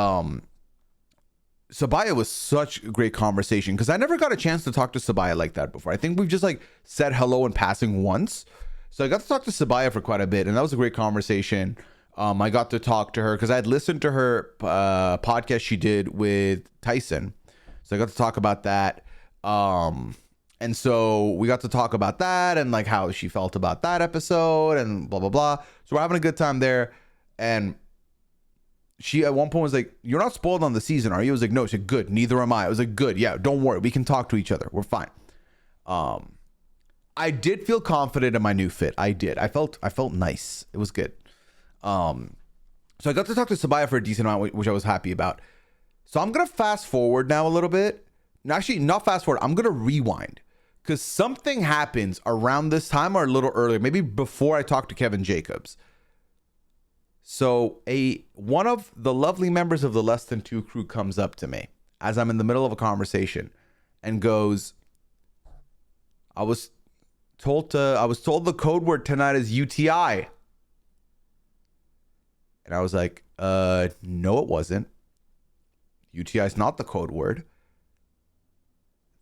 Sabaya was such a great conversation, because I never got a chance to talk to Sabaya like that before. I think we've just like said hello in passing once. So I got to talk to Sabaya for quite a bit, and that was a great conversation. I got to talk to her because I had listened to her podcast she did with Tyson. So I got to talk about that. And so we got to talk about that and like how she felt about that episode and blah, blah, blah. So we're having a good time there. And she at one point was like, you're not spoiled on the season, are you? I was like, no. She said, good. Neither am I. I was like, good. Yeah, don't worry. We can talk to each other. We're fine. I did feel confident in my new fit. I did. I felt nice. It was good. So I got to talk to Sabaya for a decent amount, which I was happy about. So I'm going to fast forward now a little bit. Actually, not fast forward. I'm going to rewind, because something happens around this time or a little earlier, maybe before I talk to Kevin Jacobs. So one of the lovely members of the Less Than Two crew comes up to me as I'm in the middle of a conversation and goes, I was told the code word tonight is UTI. And I was like, no, it wasn't. UTI is not the code word.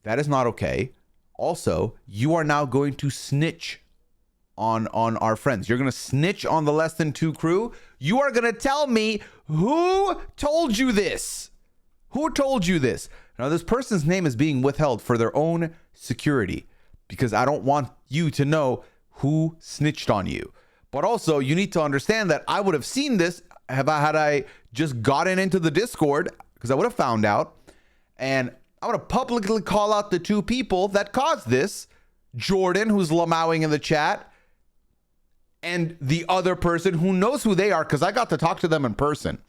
That is not okay. Also, you are now going to snitch on our friends. You're going to snitch on the Less Than Two crew. You are going to tell me who told you this. Who told you this? Now, this person's name is being withheld for their own security because I don't want you to know who snitched on you. But also, you need to understand that I would have seen this had I just gotten into the Discord, because I would have found out, and I would have publicly call out the two people that caused this, Jordan, who's lamowing in the chat, and the other person who knows who they are, because I got to talk to them in person.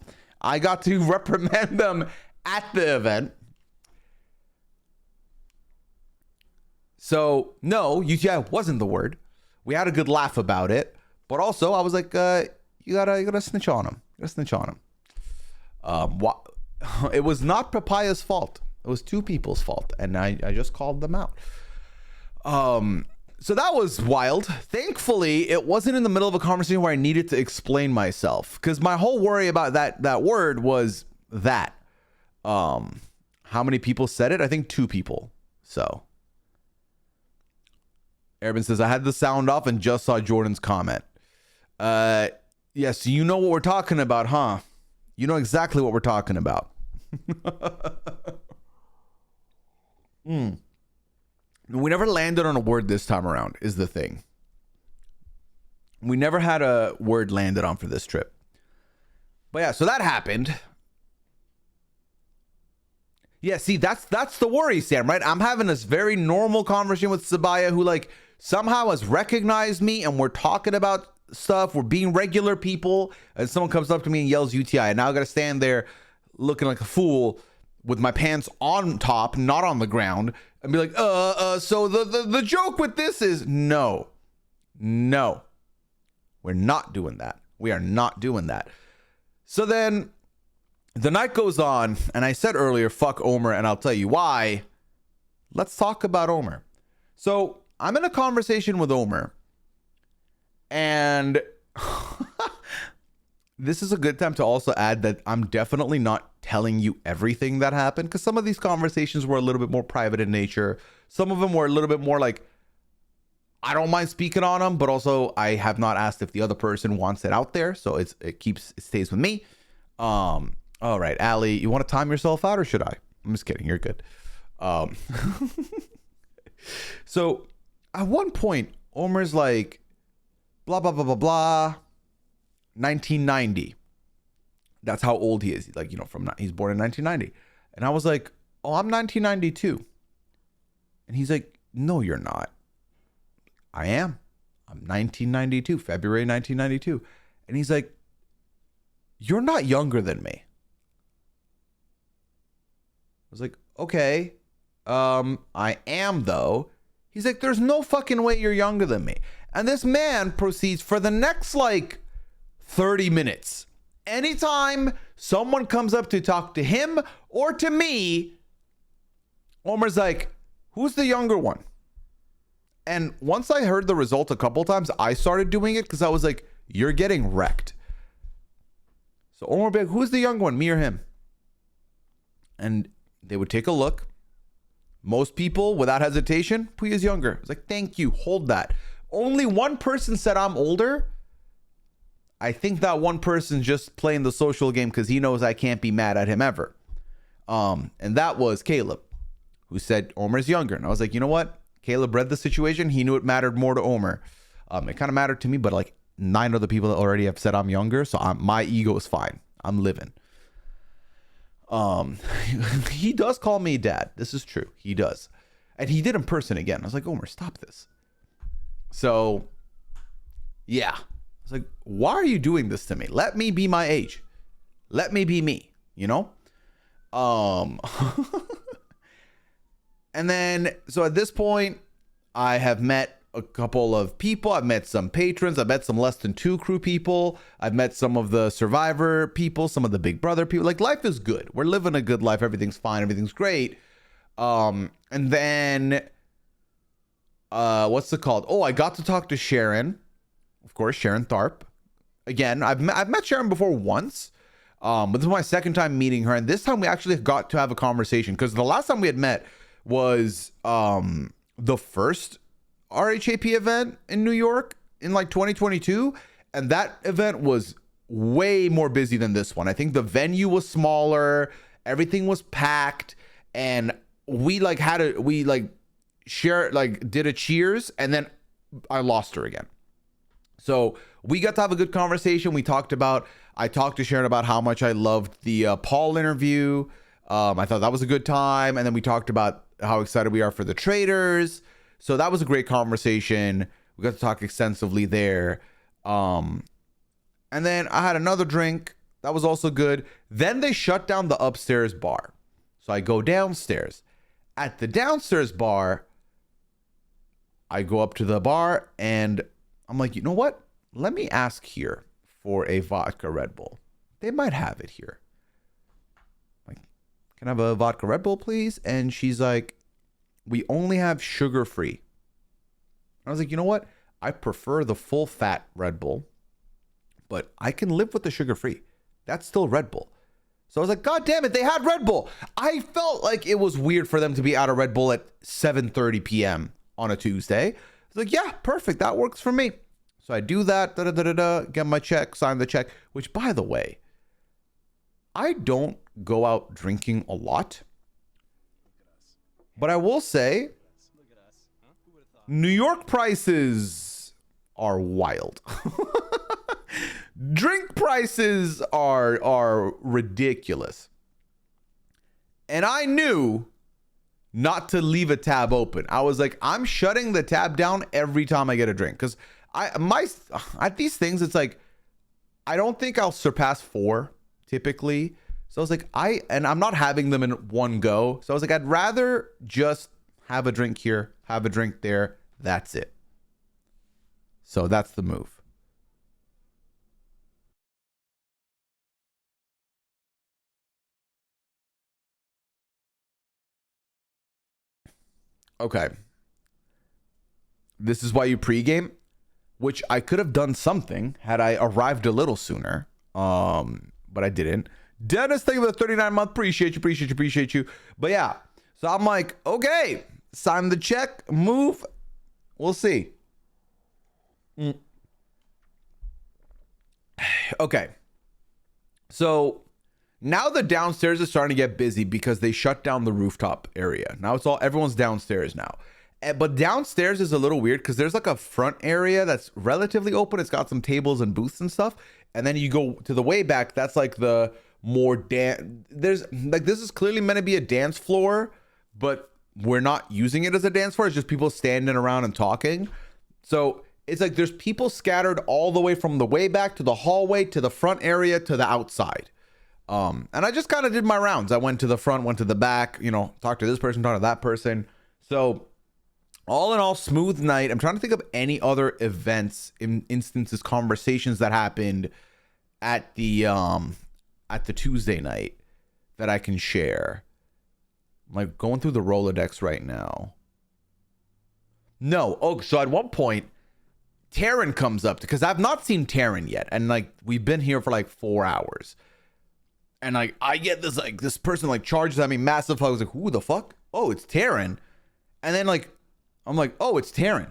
I got to reprimand them at the event. So no, UTI wasn't the word. We had a good laugh about it, but also I was like, you gotta snitch on him. You gotta snitch on him. It was not Papaya's fault. It was two people's fault, and I just called them out. So that was wild. Thankfully, it wasn't in the middle of a conversation where I needed to explain myself, because my whole worry about that word was that. How many people said it? I think 2 people. So Airman says, I had the sound off and just saw Jordan's comment. Yes, you know what we're talking about, huh? You know exactly what we're talking about. We never landed on a word this time around, is the thing. We never had a word landed on for this trip. But yeah, so that happened. Yeah, see, that's the worry, Sam, right? I'm having this very normal conversation with Sabaya, who like somehow has recognized me, and we're talking about stuff. We're being regular people, and someone comes up to me and yells UTI, and now I gotta stand there looking like a fool with my pants on top, not on the ground, and be like, so the joke with this is no, we're not doing that. We are not doing that. So then the night goes on, and I said earlier, fuck Omer, and I'll tell you why. Let's talk about Omer. So I'm in a conversation with Omer, and this is a good time to also add that I'm definitely not telling you everything that happened, because some of these conversations were a little bit more private in nature. Some of them were a little bit more like, I don't mind speaking on them, but also I have not asked if the other person wants it out there, so it stays with me. All right, Ali, you want to time yourself out, or should I? I'm just kidding. You're good. So at one point, Omer's like, blah, blah, blah, blah, blah, 1990. That's how old he is. Like, he's born in 1990. And I was like, oh, I'm 1992. And he's like, no, you're not. I am. I'm 1992, February 1992. And he's like, you're not younger than me. I was like, okay, I am though. He's like, there's no fucking way you're younger than me. And this man proceeds for the next 30 minutes. Anytime someone comes up to talk to him or to me, Omer's like, who's the younger one? And once I heard the result a couple times, I started doing it because I was like, you're getting wrecked. So Omer would be like, who's the younger one, me or him? And they would take a look. Most people, without hesitation, Pooya's younger. I was like, thank you, hold that. Only one person said I'm older. I think that one person's just playing the social game because he knows I can't be mad at him ever. And that was Caleb, who said Omer's younger. And I was like, you know what? Caleb read the situation. He knew it mattered more to Omer. It kind of mattered to me, but 9 other people already have said I'm younger, so my ego is fine. I'm living. He does call me dad. This is true. He does. And he did in person again. I was like, Omer, stop this. So, yeah. I was like, why are you doing this to me? Let me be my age. Let me be me, And then, so at this point, I have met a couple of people. I've met some patrons. I've met some Less Than Two crew people. I've met some of the Survivor people, some of the Big Brother people. Life is good. We're living a good life. Everything's fine. Everything's great. And then, what's it called? Oh, I got to talk to Sharon. Of course, Sharon Tharp. Again, I've met Sharon before once. But this is my second time meeting her. And this time we actually got to have a conversation, because the last time we had met was the first RHAP event in New York in 2022, and that event was way more busy than this one. I think the venue was smaller Everything was packed, and we like share, like did a cheers, and then I lost her again. So we got to have a good conversation. I talked to Sharon about how much I loved the Paul interview. I thought that was a good time. And then we talked about how excited we are for the traders. So that was a great conversation. We got to talk extensively there. And then I had another drink. That was also good. Then they shut down the upstairs bar. So I go downstairs. At the downstairs bar, I go up to the bar and I'm like, you know what? Let me ask here for a vodka Red Bull. They might have it here. Like, can I have a vodka Red Bull, please? And she's like, we only have sugar-free. I was like, you know what? I prefer the full fat Red Bull, but I can live with the sugar-free. That's still Red Bull. So I was like, God damn it, they had Red Bull. I felt like it was weird for them to be out of Red Bull at 7:30 p.m. on a Tuesday. I was like, yeah, perfect. That works for me. So I do that, get my check, sign the check, which, by the way, I don't go out drinking a lot. But I will say, New York prices are wild. Drink prices are ridiculous. And I knew not to leave a tab open. I was like, I'm shutting the tab down every time I get a drink. Because at these things, it's like, I don't think I'll surpass 4 typically. So I was like, I'm not having them in one go. So I was like, I'd rather just have a drink here, have a drink there. That's it. So that's the move. Okay. This is why you pregame, which I could have done something had I arrived a little sooner. But I didn't. Dennis, thank you for the 39-month. Appreciate you. But yeah, so I'm like, okay, sign the check, move. We'll see. Okay. So now the downstairs is starting to get busy because they shut down the rooftop area. Now everyone's downstairs now. But downstairs is a little weird because there's like a front area that's relatively open. It's got some tables and booths and stuff. And then you go to the way back. That's like the more there's like, this is clearly meant to be a dance floor, but we're not using it as a dance floor. It's just people standing around and talking. So it's like there's people scattered all the way from the way back to the hallway to the front area to the outside. And I just kind of did my rounds. I went to the front, went to the back, talked to this person, talked to that person. So all in all, smooth night. I'm trying to think of any other events, instances, conversations that happened at the Tuesday night that I can share. I'm like going through the Rolodex right now. No. Oh, so at one point, Taryn comes up because I've not seen Taryn yet. And like, we've been here for like 4 hours. And like, I get this person like charges at me massive. I was like, who the fuck? Oh, it's Taryn. And then like, I'm like, oh, it's Taryn.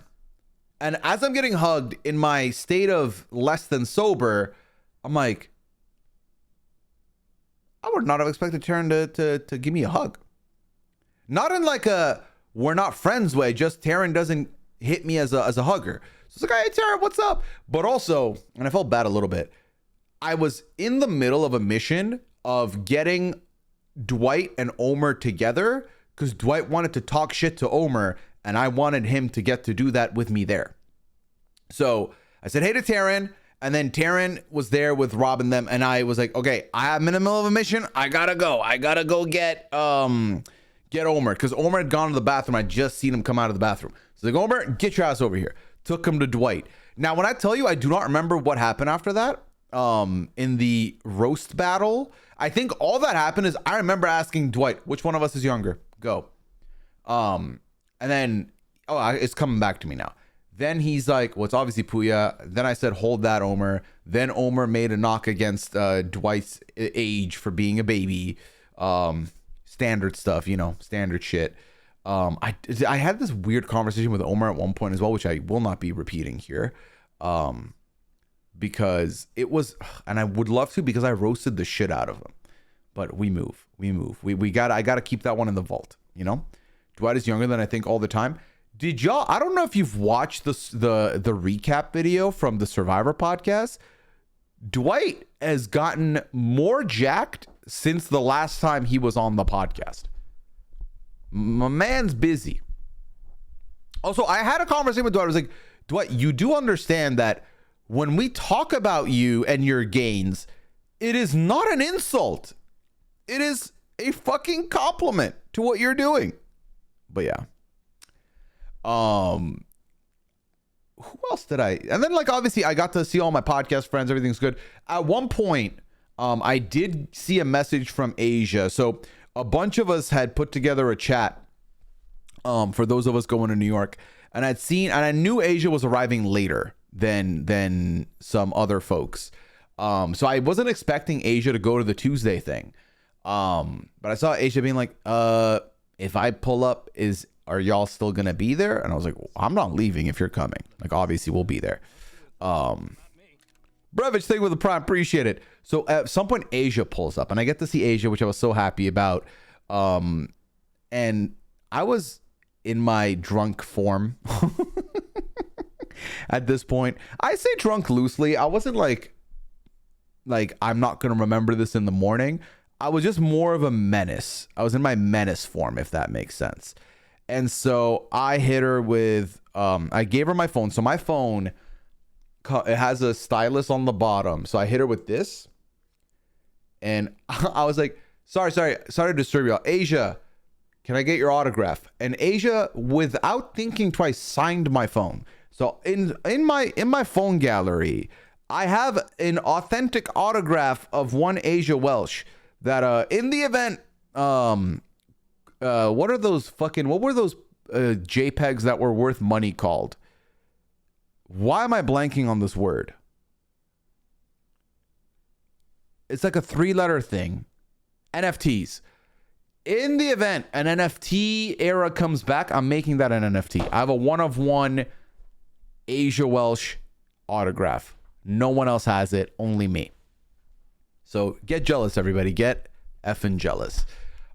And as I'm getting hugged in my state of less than sober, I'm like, I would not have expected Taryn to give me a hug. Not in like a we're not friends way, just Taryn doesn't hit me as a hugger. So it's like, hey Taryn, what's up? But also, and I felt bad a little bit, I was in the middle of a mission of getting Dwight and Omer together because Dwight wanted to talk shit to Omer and I wanted him to get to do that with me there. So I said, hey to Taryn. And then Taryn was there with Rob and them. And I was like, okay, I'm in the middle of a mission. I gotta go get Omer. Because Omer had gone to the bathroom. I just seen him come out of the bathroom. So like, Omer, get your ass over here. Took him to Dwight. Now, when I tell you, I do not remember what happened after that. In the roast battle. I think all that happened is I remember asking Dwight, which one of us is younger? Go. And then, it's coming back to me now. Then he's like, well, it's obviously Pooya. Then I said, hold that, Omer. Then Omer made a knock against Dwight's age for being a baby. Standard stuff, standard shit. I had this weird conversation with Omer at one point as well, which I will not be repeating here. Because it was, and I would love to because I roasted the shit out of him. but we move. I gotta keep that one in the vault. You know, Dwight is younger than I think all the time. Did y'all? I don't know if you've watched the recap video from the Survivor podcast. Dwight has gotten more jacked since the last time he was on the podcast. My man's busy. Also, I had a conversation with Dwight. I was like, Dwight, you do understand that when we talk about you and your gains, it is not an insult. It is a fucking compliment to what you're doing. But yeah. Who else did I? And then, like, obviously I got to see all my podcast friends. Everything's good. At one point, I did see a message from Asia. So a bunch of us had put together a chat for those of us going to New York. And I knew Asia was arriving later than some other folks. So I wasn't expecting Asia to go to the Tuesday thing. But I saw Asia being like, if I pull up, are y'all still gonna be there? And I was like, well, I'm not leaving if you're coming. Like, obviously we'll be there. Brevich, thing with the prime, appreciate it. So at some point Asia pulls up and I get to see Asia, which I was so happy about. And I was in my drunk form at this point. I say drunk loosely. I wasn't like I'm not gonna remember this in the morning. I was just more of a menace. I was in my menace form, if that makes sense. And so I hit her with, I gave her my phone. So my phone, it has a stylus on the bottom. So I hit her with this. And I was like, sorry to disturb y'all. Asia, can I get your autograph? And Asia, without thinking twice, signed my phone. So in my phone gallery, I have an authentic autograph of one Asia Welsh that in the event, what were those JPEGs that were worth money called? Why am I blanking on this word? It's like a 3-letter thing. NFTs. In the event an NFT era comes back, I'm making that an NFT. I have a 1-of-1 Asia Welsh autograph. No one else has it, only me. So get jealous, everybody. Get effing jealous.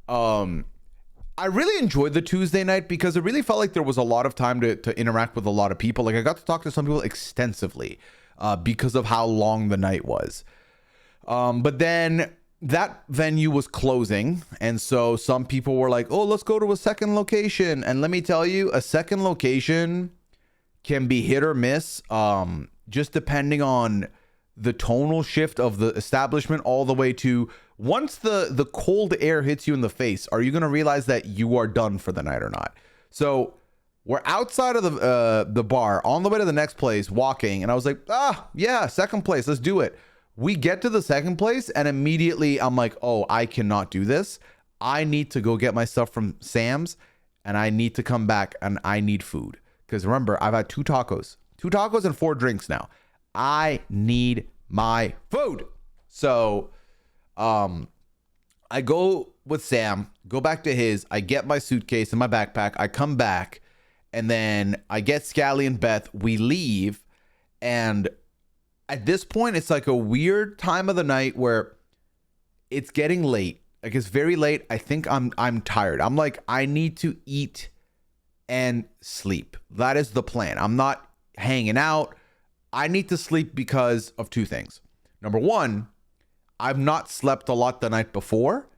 I really enjoyed the Tuesday night because it really felt like there was a lot of time to interact with a lot of people. Like, I got to talk to some people extensively because of how long the night was. But then that venue was closing. And so some people were like, oh, let's go to a second location. And let me tell you, a second location can be hit or miss, just depending on the tonal shift of the establishment all the way to once the cold air hits you in the face, are you going to realize that you are done for the night or not? So we're outside of the bar on the way to the next place walking. And I was like, yeah, second place. Let's do it. We get to the second place and immediately I'm like, oh, I cannot do this. I need to go get my stuff from Sam's and I need to come back and I need food. Because remember, I've had 2 tacos and 4 drinks now. I need my food. So I go with Sam, go back to his, I get my suitcase and my backpack, I come back, and then I get Scally and Beth, we leave, and at this point, it's like a weird time of the night where it's getting late. Like, it's very late. I think I'm tired. I'm like, I need to eat and sleep. That is the plan. I'm not hanging out. I need to sleep because of 2 things. Number 1, I've not slept a lot the night before.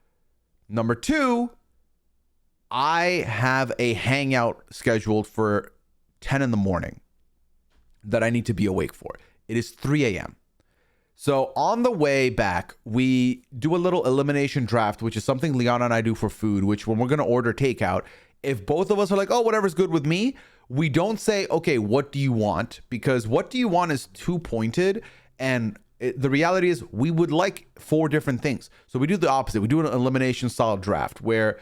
Number 2, I have a hangout scheduled for 10 in the morning that I need to be awake for. It is 3 a.m. So on the way back, we do a little elimination draft, which is something Liana and I do for food, which when we're going to order takeout, if both of us are like, oh, whatever's good with me, we don't say, okay, what do you want? Because what do you want is too pointed. And the reality is we would like 4 different things. So we do the opposite. We do an elimination style draft where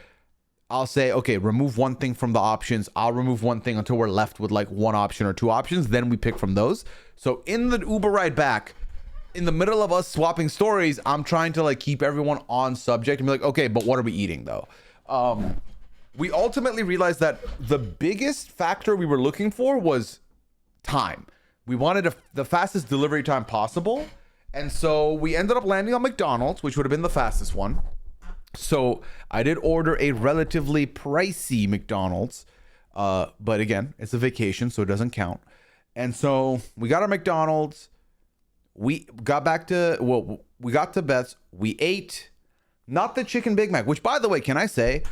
I'll say, okay, remove 1 thing from the options. I'll remove 1 thing until we're left with like 1 option or 2 options. Then we pick from those. So in the Uber ride back, in the middle of us swapping stories, I'm trying to like keep everyone on subject and be like, okay, but what are we eating though? We ultimately realized that the biggest factor we were looking for was time. We wanted the fastest delivery time possible. And so we ended up landing on McDonald's, which would have been the fastest one. So I did order a relatively pricey McDonald's, but again, it's a vacation, so it doesn't count. And so we got our McDonald's. We got we got to Beth's. We ate, not the chicken Big Mac, which, by the way, can I say,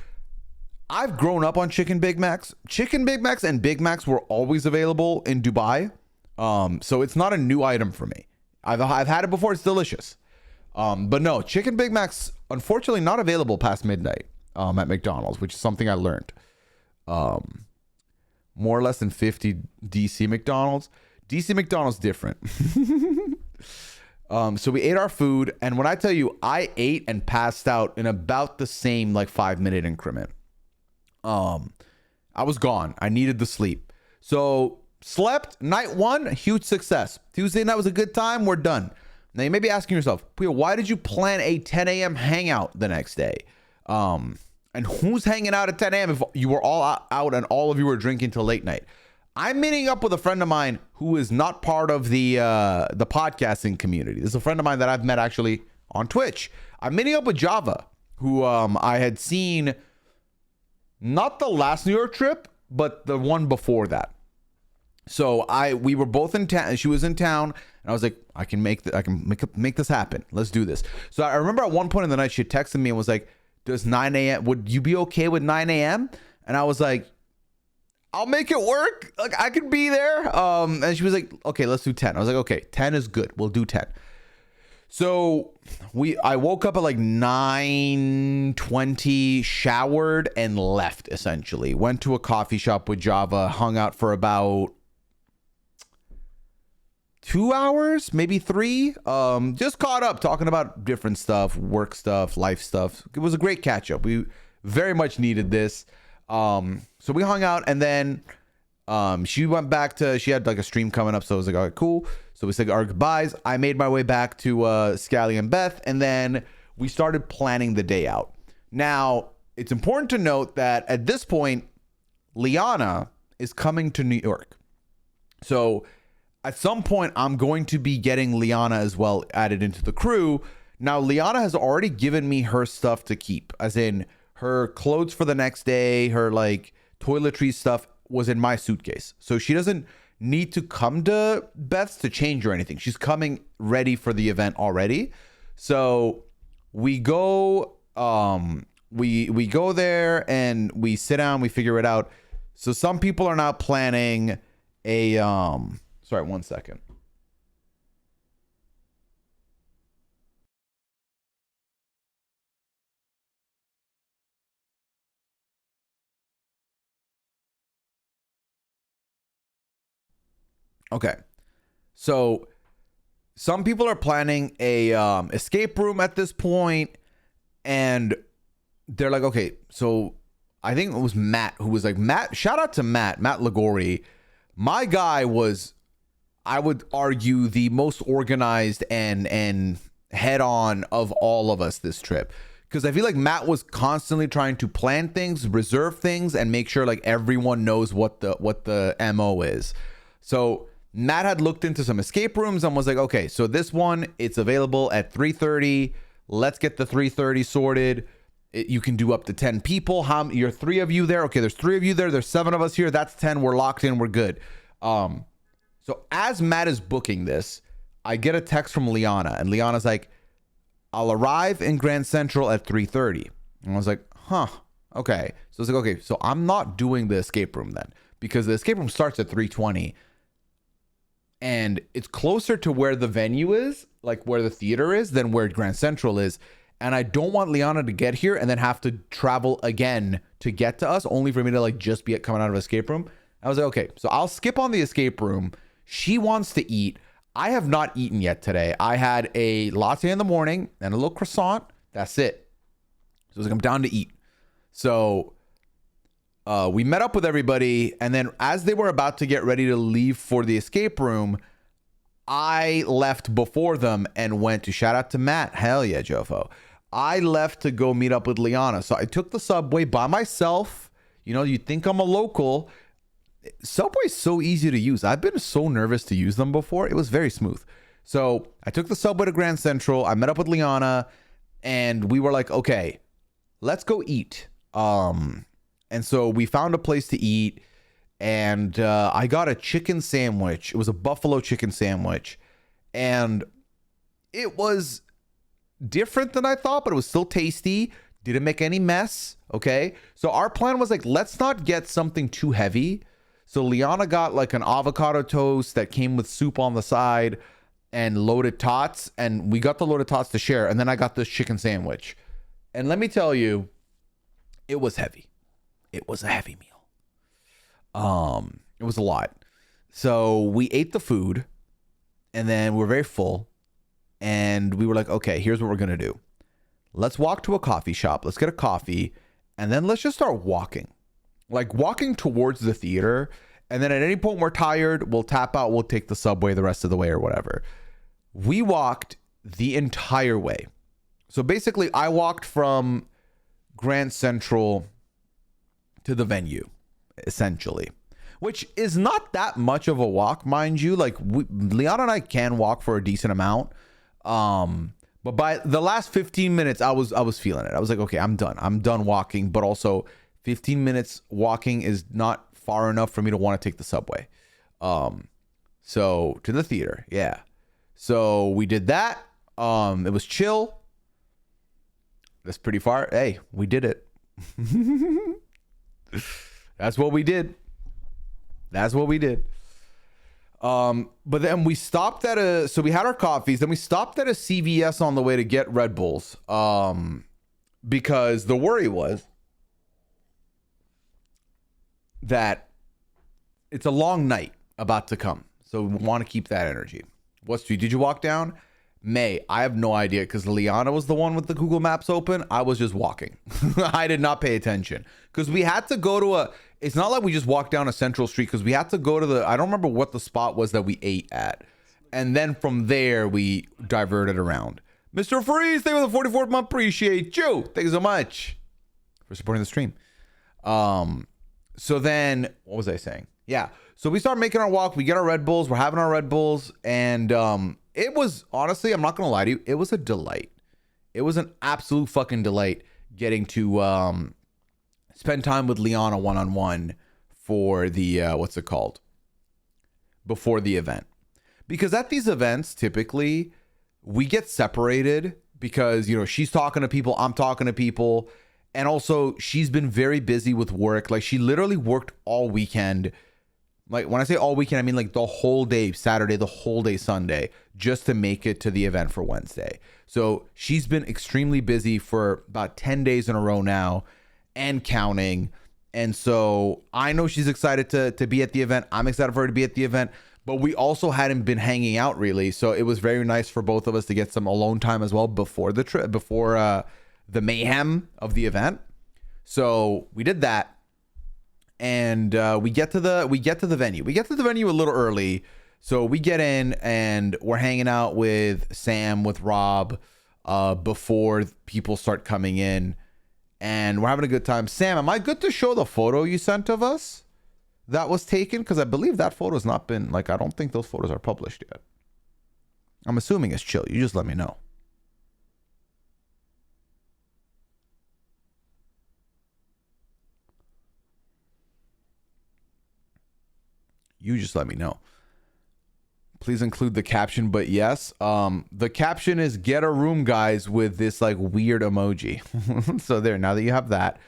I've grown up on chicken Big Macs. Chicken Big Macs and Big Macs were always available in Dubai. So it's not a new item for me. I've had it before. It's delicious. But no, chicken Big Macs, unfortunately, not available past midnight at McDonald's, which is something I learned. More or less than 50 DC McDonald's. DC McDonald's different. So we ate our food, and when I tell you, I ate and passed out in about the same 5-minute increment. I was gone. I needed the sleep. So slept. Night one, huge success. Tuesday night was a good time. We're done. Now you may be asking yourself, Pooya, why did you plan a 10 a.m. hangout the next day? And who's hanging out at 10 a.m. if you were all out and all of you were drinking till late night? I'm meeting up with a friend of mine who is not part of the podcasting community. This is a friend of mine that I've met actually on Twitch. I'm meeting up with Java, who I had seen not the last New York trip, but the one before that. So we were both in town. She was in town, and I was like, I can make this happen. Let's do this. So I remember at one point in the night, she texted me and was like, "Does 9 a.m. Would you be okay with 9 a.m.?" And I was like, I'll make it work. I could be there. And she was like, okay, let's do 10. I was like, okay, 10 is good. We'll do 10. So I woke up at 9:20, showered and left essentially. Went to a coffee shop with Java, hung out for about 2 hours, maybe 3. Just caught up talking about different stuff, work stuff, life stuff. It was a great catch up. We very much needed this. So we hung out, and then she went back to, she had a stream coming up, so I was like, all right, cool. So we said our goodbyes. I made my way back to Scally and Beth, and then we started planning the day out. Now, it's important to note that at this point, Liana is coming to New York. So at some point, I'm going to be getting Liana as well added into the crew. Now, Liana has already given me her stuff to keep, as in her clothes for the next day, her toiletry stuff was in my suitcase. So she doesn't need to come to Beth's to change or anything. She's coming ready for the event already. So we go we go there and we sit down, we figure it out. So some people are now planning a sorry, 1 second. Okay, so some people are planning a escape room at this point, and they're like, okay, so I think it was Matt who was like, shout out to Matt Ligori. My guy was, I would argue, the most organized and head on of all of us this trip, because I feel like Matt was constantly trying to plan things, reserve things, and make sure everyone knows what the MO is. So Matt had looked into some escape rooms and was like, okay, so this one, it's available at 3:30. Let's get the 3:30 sorted. You can do up to 10 people. You're 3 of you there. Okay, there's 3 of you there. There's 7 of us here. That's 10. We're locked in. We're good. So as Matt is booking this, I get a text from Liana, and Liana's like, I'll arrive in Grand Central at 3:30. And I was like, huh, okay. So it's like, okay, so I'm not doing the escape room then, because the escape room starts at 3:20. And it's closer to where the venue is, where the theater is, than where Grand Central is. And I don't want Liana to get here and then have to travel again to get to us, only for me to just be coming out of escape room. I was like, okay, so I'll skip on the escape room. She wants to eat. I have not eaten yet today. I had a latte in the morning and a little croissant. That's it. So I was like, I'm down to eat. So we met up with everybody, and then as they were about to get ready to leave for the escape room, I left before them and went to, shout out to Matt. Hell yeah, Jofo. I left to go meet up with Liana. So I took the subway by myself. You think I'm a local. Subway's so easy to use. I've been so nervous to use them before. It was very smooth. So I took the subway to Grand Central. I met up with Liana, and we were like, okay, let's go eat. And so we found a place to eat, and I got a chicken sandwich. It was a buffalo chicken sandwich, and it was different than I thought, but it was still tasty. Didn't make any mess. Okay. So our plan was like, let's not get something too heavy. So Liana got like an avocado toast that came with soup on the side and loaded tots. And we got the loaded tots to share. And then I got this chicken sandwich. And let me tell you, it was heavy. It was a heavy meal. It was a lot. So we ate the food, and then we were very full. And we were like, okay, here's what we're going to do. Let's walk to a coffee shop. Let's get a coffee. And then let's just start walking. Like walking towards the theater. And then at any point we're tired, we'll tap out. We'll take the subway the rest of the way or whatever. We walked the entire way. So basically, I walked from Grand Central to the venue, essentially. Which is not that much of a walk, mind you. Like, Leon and I can walk for a decent amount. But by the last 15 minutes, I was feeling it. I was like, okay, I'm done walking. But also 15 minutes walking is not far enough for me to want to take the subway. So to the theater. Yeah. So we did that. It was chill. That's pretty far. Hey, we did it. That's what we did. That's what we did. But then we stopped at so we had our coffees, then we stopped at a CVS on the way to get Red Bulls. Because the worry was that it's a long night about to come. So we want to keep that energy. What street did you walk down? May, I have no idea, because Liana was the one with the Google Maps open. I was just walking. I did not pay attention because we had to go to it's not like we just walked down a central street, because we had to go to I don't remember what the spot was that we ate at. And then from there, we diverted around. Mr. Freeze, thank you for the 44th month. Appreciate you. Thank you so much for supporting the stream. So then, what was I saying? Yeah. So we start making our walk. We get our Red Bulls. We're having our Red Bulls. And it was, honestly, I'm not going to lie to you, it was a delight. It was an absolute fucking delight getting to spend time with Liana one-on-one for the, what's it called? Before the event. Because at these events, typically, we get separated because, you know, she's talking to people, I'm talking to people. And also, she's been very busy with work. Like, she literally worked all weekend. Like, when I say all weekend, I mean like the whole day, Saturday, the whole day, Sunday, just to make it to the event for Wednesday. So she's been extremely busy for about 10 days in a row now and counting. And so I know she's excited to be at the event. I'm excited for her to be at the event. But we also hadn't been hanging out really. So it was very nice for both of us to get some alone time as well before the trip, before the mayhem of the event. So we did that. And we get to the venue. We get to the venue a little early. So we get in and we're hanging out with Sam, with Rob, before people start coming in. And we're having a good time. Sam, am I good to show the photo you sent of us that was taken? Because I believe that photo's not been, like, I don't think those photos are published yet. I'm assuming it's chill. You just let me know. You just let me know. Please include the caption, but yes. The caption is "Get a room, guys," with this like weird emoji. So there, now that you have that.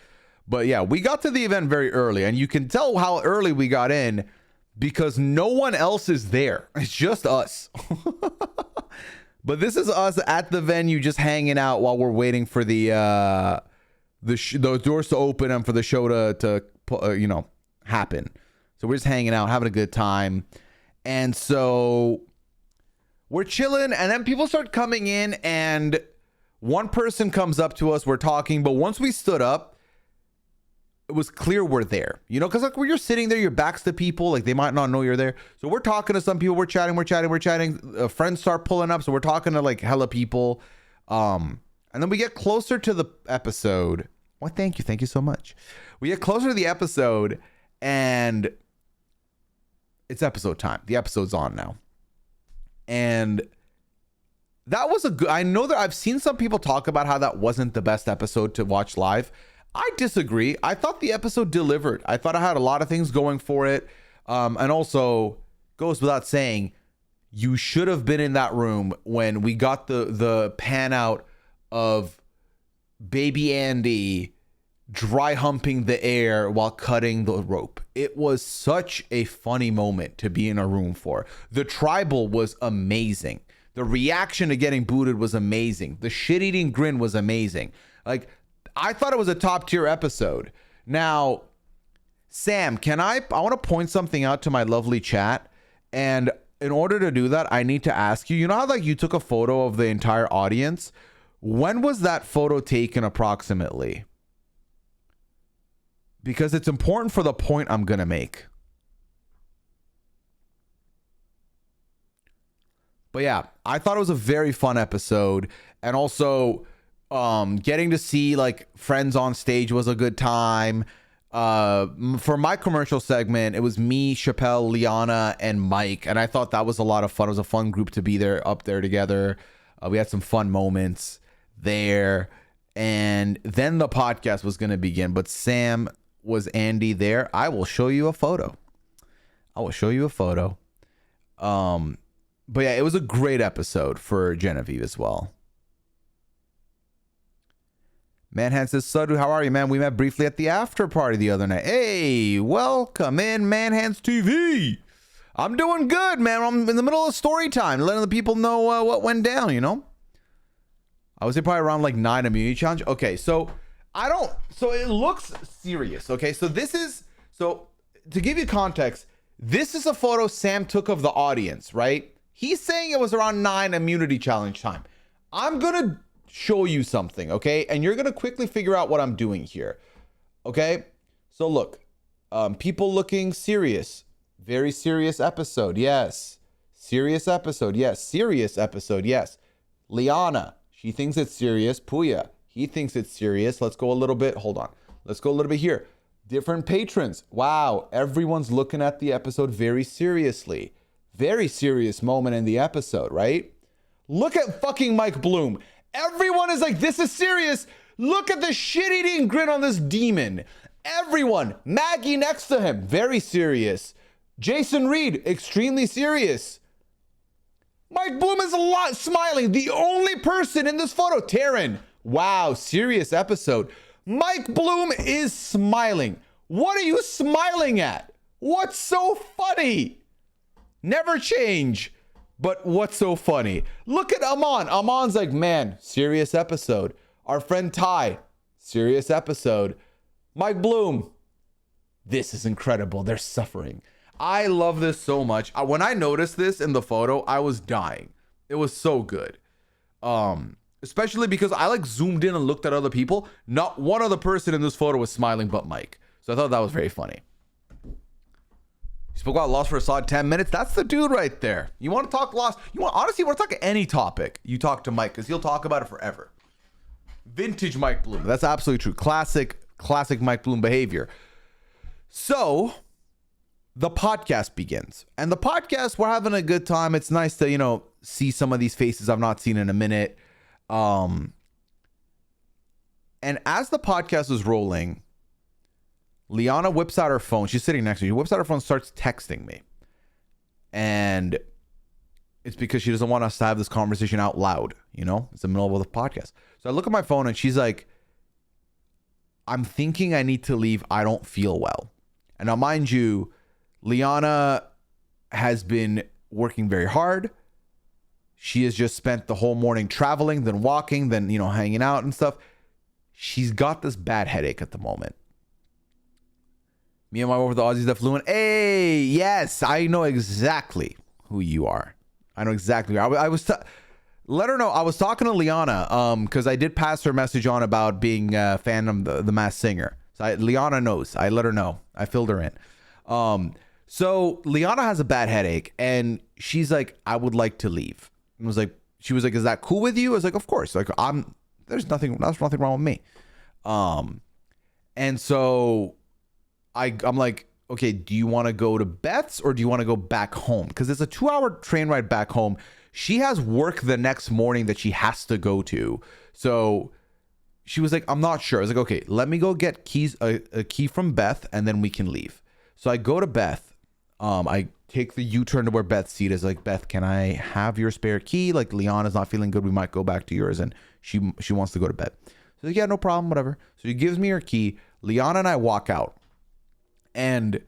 But yeah, we got to the event very early, and you can tell how early we got in because no one else is there. It's just us. But this is us at the venue just hanging out while we're waiting for the doors to open and for the show to happen. So we're just hanging out, having a good time. And so we're chilling, and then people start coming in, and one person comes up to us. We're talking, but once we stood up, it was clear we're there. You know, because like when you're sitting there, your back's to people, like they might not know you're there. So we're talking to some people. We're chatting. Friends start pulling up, so we're talking to like hella people. And then we get closer to the episode. Well, thank you so much. We get closer to the episode, and it's episode time. The episode's on now. And that was a good, I know that I've seen some people talk about how that wasn't the best episode to watch live. I disagree. I thought the episode delivered. I thought it had a lot of things going for it. And also goes without saying, you should have been in that room when we got the pan out of baby Andy dry humping the air while cutting the rope. It was such a funny moment to be in a room for. The tribal was amazing. The reaction to getting booted was amazing. The shit-eating grin was amazing. Like, I thought it was a top-tier episode. Now, Sam, I want to point something out to my lovely chat, and in order to do that, I need to ask you, you know how like you took a photo of the entire audience? When was that photo taken approximately? Because it's important for the point I'm going to make. But yeah, I thought it was a very fun episode. And also getting to see like friends on stage was a good time. For my commercial segment, it was me, Chappelle, Liana, and Mike. And I thought that was a lot of fun. It was a fun group to be there, up there together. We had some fun moments there. And then the podcast was going to begin. But Sam, was Andy there? I will show you a photo. But yeah, it was a great episode for Genevieve as well. Manhan says, Sadu, how are you, man? We met briefly at the after party the other night. Hey, welcome in Manhan's TV. I'm doing good, man. I'm in the middle of story time, letting the people know what went down, you know? I would say probably around like 9 immunity challenge. Okay, so it looks serious. Okay, so to give you context, this is a photo Sam took of the audience, right? He's saying it was around 9 immunity challenge time. I'm gonna show you something, okay? And you're gonna quickly figure out what I'm doing here, okay? So look, people looking serious, very serious episode, yes. Serious episode, yes. Serious episode, yes. Liana, she thinks it's serious. Pooya, he thinks it's serious. Let's go a little bit. Hold on. Let's go a little bit here. Different patrons. Wow. Everyone's looking at the episode very seriously. Very serious moment in the episode, right? Look at fucking Mike Bloom. Everyone is like, this is serious. Look at the shit-eating grin on this demon. Everyone. Maggie next to him. Very serious. Jason Reed. Extremely serious. Mike Bloom is a lot smiling. The only person in this photo, Taryn. Wow, serious episode. Mike Bloom is smiling. What are you smiling at? What's so funny? Never change. But what's so funny? Look at Amon. Amon's like, man, serious episode. Our friend Ty, serious episode. Mike Bloom, this is incredible. They're suffering. I love this so much. When I noticed this in the photo, I was dying. It was so good. Especially because I like zoomed in and looked at other people. Not one other person in this photo was smiling but Mike. So I thought that was very funny. He spoke about Lost for a solid 10 minutes. That's the dude right there. You want to talk Lost? You want to talk any topic, you talk to Mike because he'll talk about it forever. Vintage Mike Bloom. That's absolutely true. Classic Mike Bloom behavior. So the podcast begins. And the podcast, we're having a good time. It's nice to, see some of these faces I've not seen in a minute. And as the podcast is rolling, Liana whips out her phone. She's sitting next to me. She whips out her phone, starts texting me. And it's because she doesn't want us to have this conversation out loud. It's the middle of the podcast. So I look at my phone and she's like, I'm thinking I need to leave. I don't feel well. And now, mind you, Liana has been working very hard. She has just spent the whole morning traveling, then walking, then, hanging out and stuff. She's got this bad headache at the moment. Me and my wife were the Aussies that flew in. Hey, yes, I know exactly who you are. I know exactly. Let her know. I was talking to Liana because I did pass her message on about being a fan of the Masked Singer. So Liana knows. I let her know. I filled her in. So Liana has a bad headache and she's like, I would like to leave. And she was like, is that cool with you? I was like, of course. Like, there's nothing wrong with me. And so I'm like, okay, do you want to go to Beth's or do you want to go back home? Because it's a 2-hour train ride back home. she has work the next morning that she has to go to. So she was like, I'm not sure. I was like, okay, let me go get a key from Beth, and then we can leave. So I go to Beth. I take the U-turn to where Beth's seat is. Like, Beth, can I have your spare key? Like, Liana's not feeling good. We might go back to yours, and she wants to go to bed. So like, yeah, no problem, whatever. So she gives me her key. Liana and I walk out. And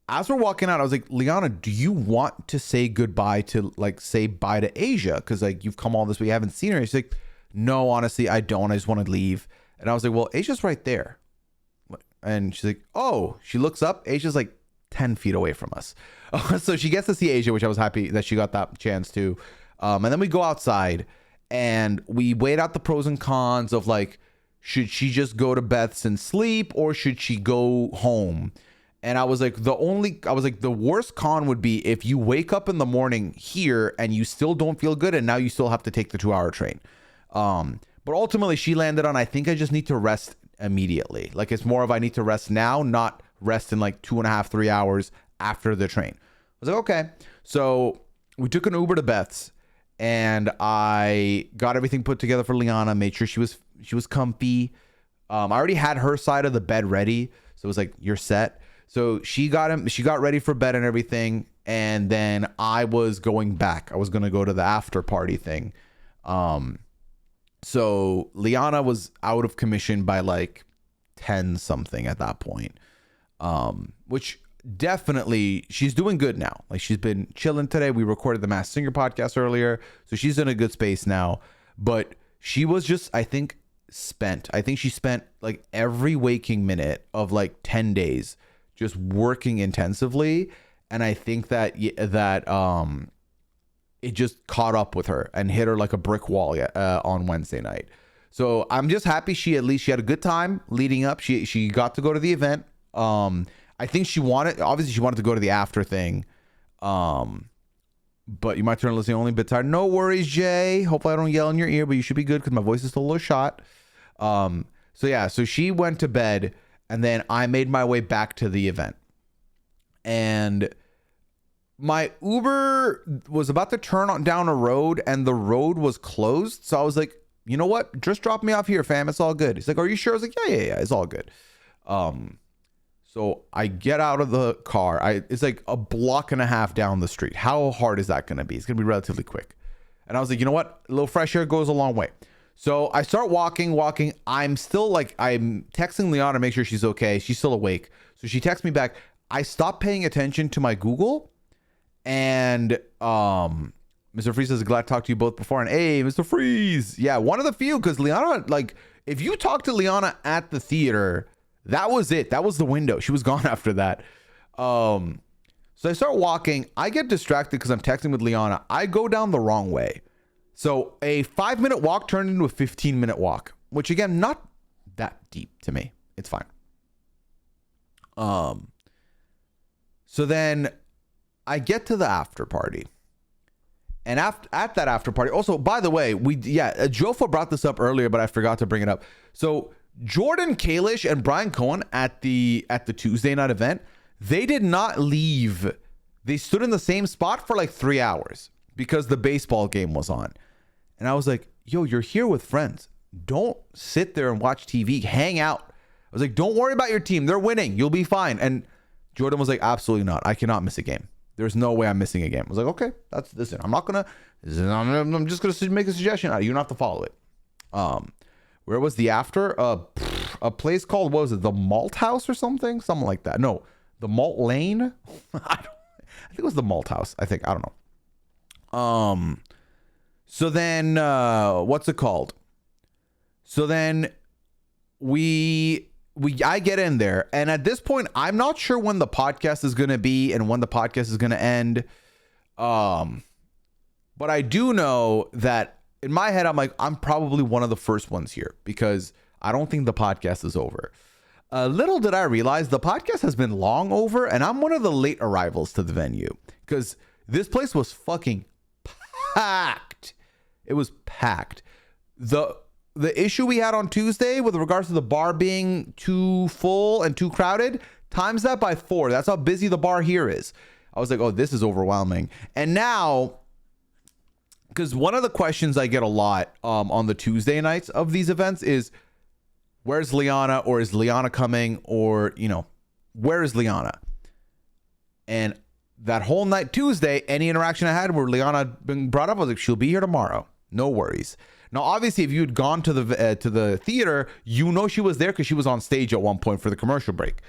as we're walking out, I was like, Liana, do you want to say goodbye to, like, say bye to Asia? Because, like, you've come all this way, you haven't seen her. She's like, no, honestly, I don't. I just want to leave. And I was like, well, Asia's right there. And she's like, oh, she looks up. Asia's like 10 feet away from us. So she gets to see Asia, which I was happy that she got that chance to. And then we go outside and we weighed out the pros and cons of, like, should she just go to Beth's and sleep, or should she go home? And I was like, the worst con would be if you wake up in the morning here and you still don't feel good, and now you still have to take the 2-hour train. But ultimately she landed on, I think I just need to rest immediately. Like, it's more of, I need to rest now, not rest in like 2.5, 3 hours after the train. I was like, okay. So we took an Uber to Beth's, and I got everything put together for Liana, made sure she was comfy. I already had her side of the bed ready. So it was like, you're set. So she got ready for bed and everything. And then I was going back. I was going to go to the after party thing. So Liana was out of commission by like 10 something at that point. Which definitely, she's doing good now. Like, she's been chilling today. We recorded the Masked Singer podcast earlier. So she's in a good space now. But she was just, I think she spent like every waking minute of like 10 days just working intensively. And I think that it just caught up with her and hit her like a brick wall on Wednesday night. So I'm just happy she had a good time leading up. She got to go to the event. I think she wanted to go to the after thing. But you might turn listening only a bit tired. No worries, Jay. Hopefully I don't yell in your ear, but you should be good because my voice is still a little shot. So she went to bed, and then I made my way back to the event. And my Uber was about to turn down a road, and the road was closed. So I was like, you know what? Just drop me off here, fam. It's all good. He's like, are you sure? I was like, yeah. It's all good. So I get out of the car. It's like a block and a half down the street. How hard is that going to be? It's going to be relatively quick. And I was like, you know what? A little fresh air goes a long way. So I start walking. I'm texting Liana to make sure she's okay. She's still awake. So she texts me back. I stopped paying attention to my Google, and Mr. Freeze says, glad to talk to you both before. And hey, Mr. Freeze. Yeah, one of the few, because Liana, like, if you talk to Liana at the theater, that was it. That was the window. She was gone after that. So I start walking. I get distracted because I'm texting with Liana. I go down the wrong way. So a 5-minute walk turned into a 15-minute walk, which again, not that deep to me. It's fine. So then I get to the after party. And at that after party, also, by the way, Jofa brought this up earlier, but I forgot to bring it up. So Jordan Kalish and Brian Cohen at the Tuesday night event, they did not leave. They stood in the same spot for like 3 hours because the baseball game was on. And I was like, yo, you're here with friends. Don't sit there and watch TV. Hang out. I was like, don't worry about your team. They're winning. You'll be fine. And Jordan was like, absolutely not. I cannot miss a game. There's no way I'm missing a game. I was like, okay, listen, I'm just going to make a suggestion. You don't have to follow it. Where was the after? A place called, what was it? The Malt House or something? Something like that. No, the Malt Lane. I think it was the Malt House. I don't know. So then, what's it called? So then I get in there, and at this point, I'm not sure when the podcast is going to be and when the podcast is going to end. But I do know that in my head, I'm like, I'm probably one of the first ones here because I don't think the podcast is over. Little did I realize the podcast has been long over, and I'm one of the late arrivals to the venue because this place was fucking packed. It was packed. The issue we had on Tuesday with regards to the bar being too full and too crowded, times that by 4. That's how busy the bar here is. I was like, oh, this is overwhelming. And now because one of the questions I get a lot on the Tuesday nights of these events is, where's Liana, or is Liana coming, or, you know, where is Liana? And that whole night Tuesday, any interaction I had where Liana been brought up, I was like, she'll be here tomorrow. No worries. Now, obviously, if you'd gone to the theater, you know she was there because she was on stage at one point for the commercial break.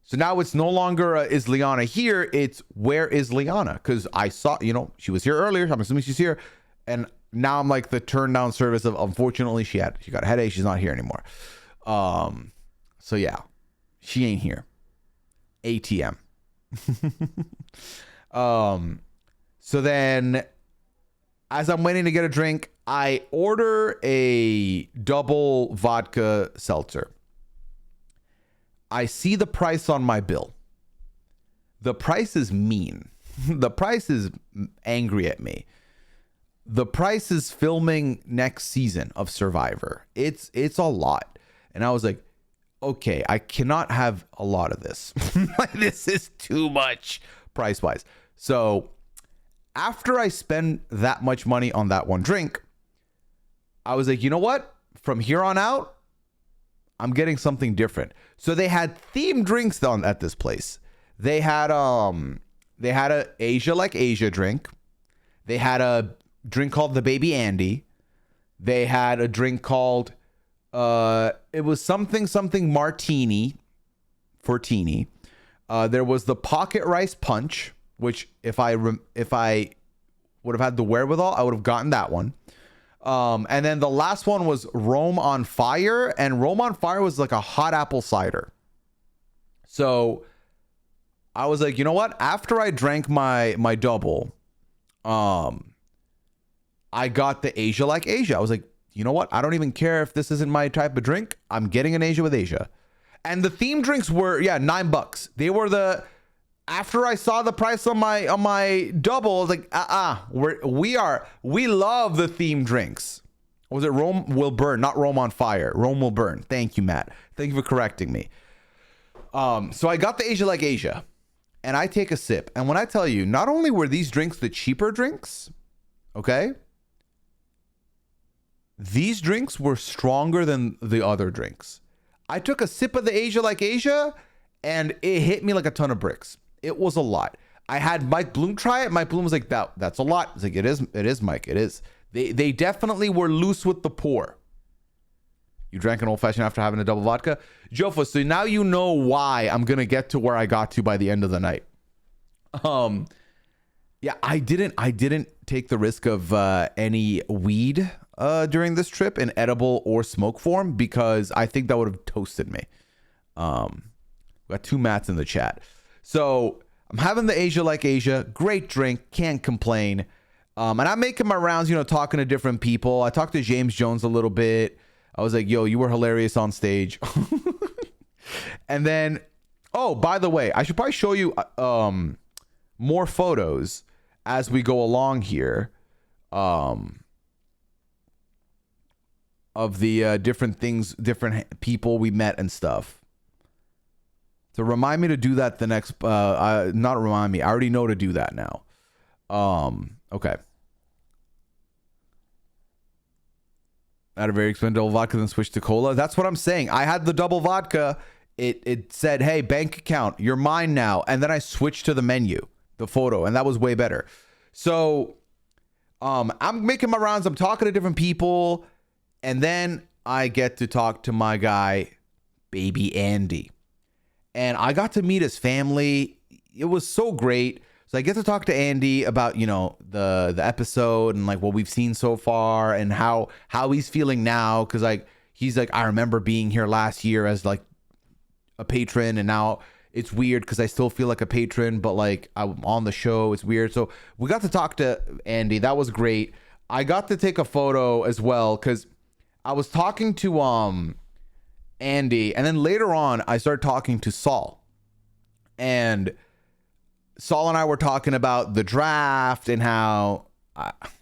So now it's no longer is Liana here? It's where is Liana? Because I saw, you know, she was here earlier. I'm assuming she's here, and now I'm like the turn down service of, unfortunately, she got a headache. She's not here anymore. So yeah, she ain't here. ATM. So then, as I'm waiting to get a drink, I order a double vodka seltzer. I see the price on my bill. The price is mean. The price is angry at me. The price is filming next season of Survivor. It's a lot. And I was like, okay, I cannot have a lot of this. Like, this is too much price wise. So after I spend that much money on that one drink, I was like, you know what? From here on out, I'm getting something different. So they had themed drinks on at this place. They had a Asia like Asia drink. They had a drink called the Baby Andy. They had a drink called it was something martini for teeny. There was the pocket rice punch, which if I would have had the wherewithal, I would have gotten that one. And then the last one was Rome on Fire, and Rome on Fire was like a hot apple cider. So I was like, you know what? After I drank my double, I got the Asia like Asia. I was like, you know what? I don't even care if this isn't my type of drink. I'm getting an Asia with Asia. And the theme drinks were, $9. They were after I saw the price on my double, I was like, we love the theme drinks. Was it Rome Will Burn, not Rome on Fire? Rome Will Burn. Thank you, Matt. Thank you for correcting me. So I got the Asia like Asia, and I take a sip. And when I tell you, not only were these drinks the cheaper drinks, okay, these drinks were stronger than the other drinks. I took a sip of the Asia like Asia, and it hit me like a ton of bricks. It was a lot. I had Mike Bloom try it. Mike Bloom was like, that's a lot. It's like, it is, Mike. It is. They definitely were loose with the pour. You drank an old fashioned after having a double vodka? Jofa, so now you know why I'm going to get to where I got to by the end of the night. Yeah, I didn't take the risk of any weed during this trip in edible or smoke form, because I think that would have toasted me. We got two Matts in the chat. So I'm having the Asia like Asia. Great drink. Can't complain. And I'm making my rounds, talking to different people. I talked to James Jones a little bit. I was like, yo, you were hilarious on stage. And then, oh, by the way, I should probably show you more photos as we go along here of the different things, different people we met and stuff. So remind me to do that the next, not remind me. I already know to do that now. Okay. I had a very expensive double vodka, then switched to cola. That's what I'm saying. I had the double vodka. It said, hey, bank account, you're mine now. And then I switched to the menu, the photo, and that was way better. So I'm making my rounds. I'm talking to different people. And then I get to talk to my guy, Baby Andy. And I got to meet his family. It was so great. So I get to talk to Andy about, the episode and like what we've seen so far and how he's feeling now. Cause he's like, I remember being here last year as like a patron, and now it's weird because I still feel like a patron, but like I'm on the show. It's weird. So we got to talk to Andy. That was great. I got to take a photo as well because I was talking to Andy, and then later on I started talking to Saul, and Saul and I were talking about the draft and how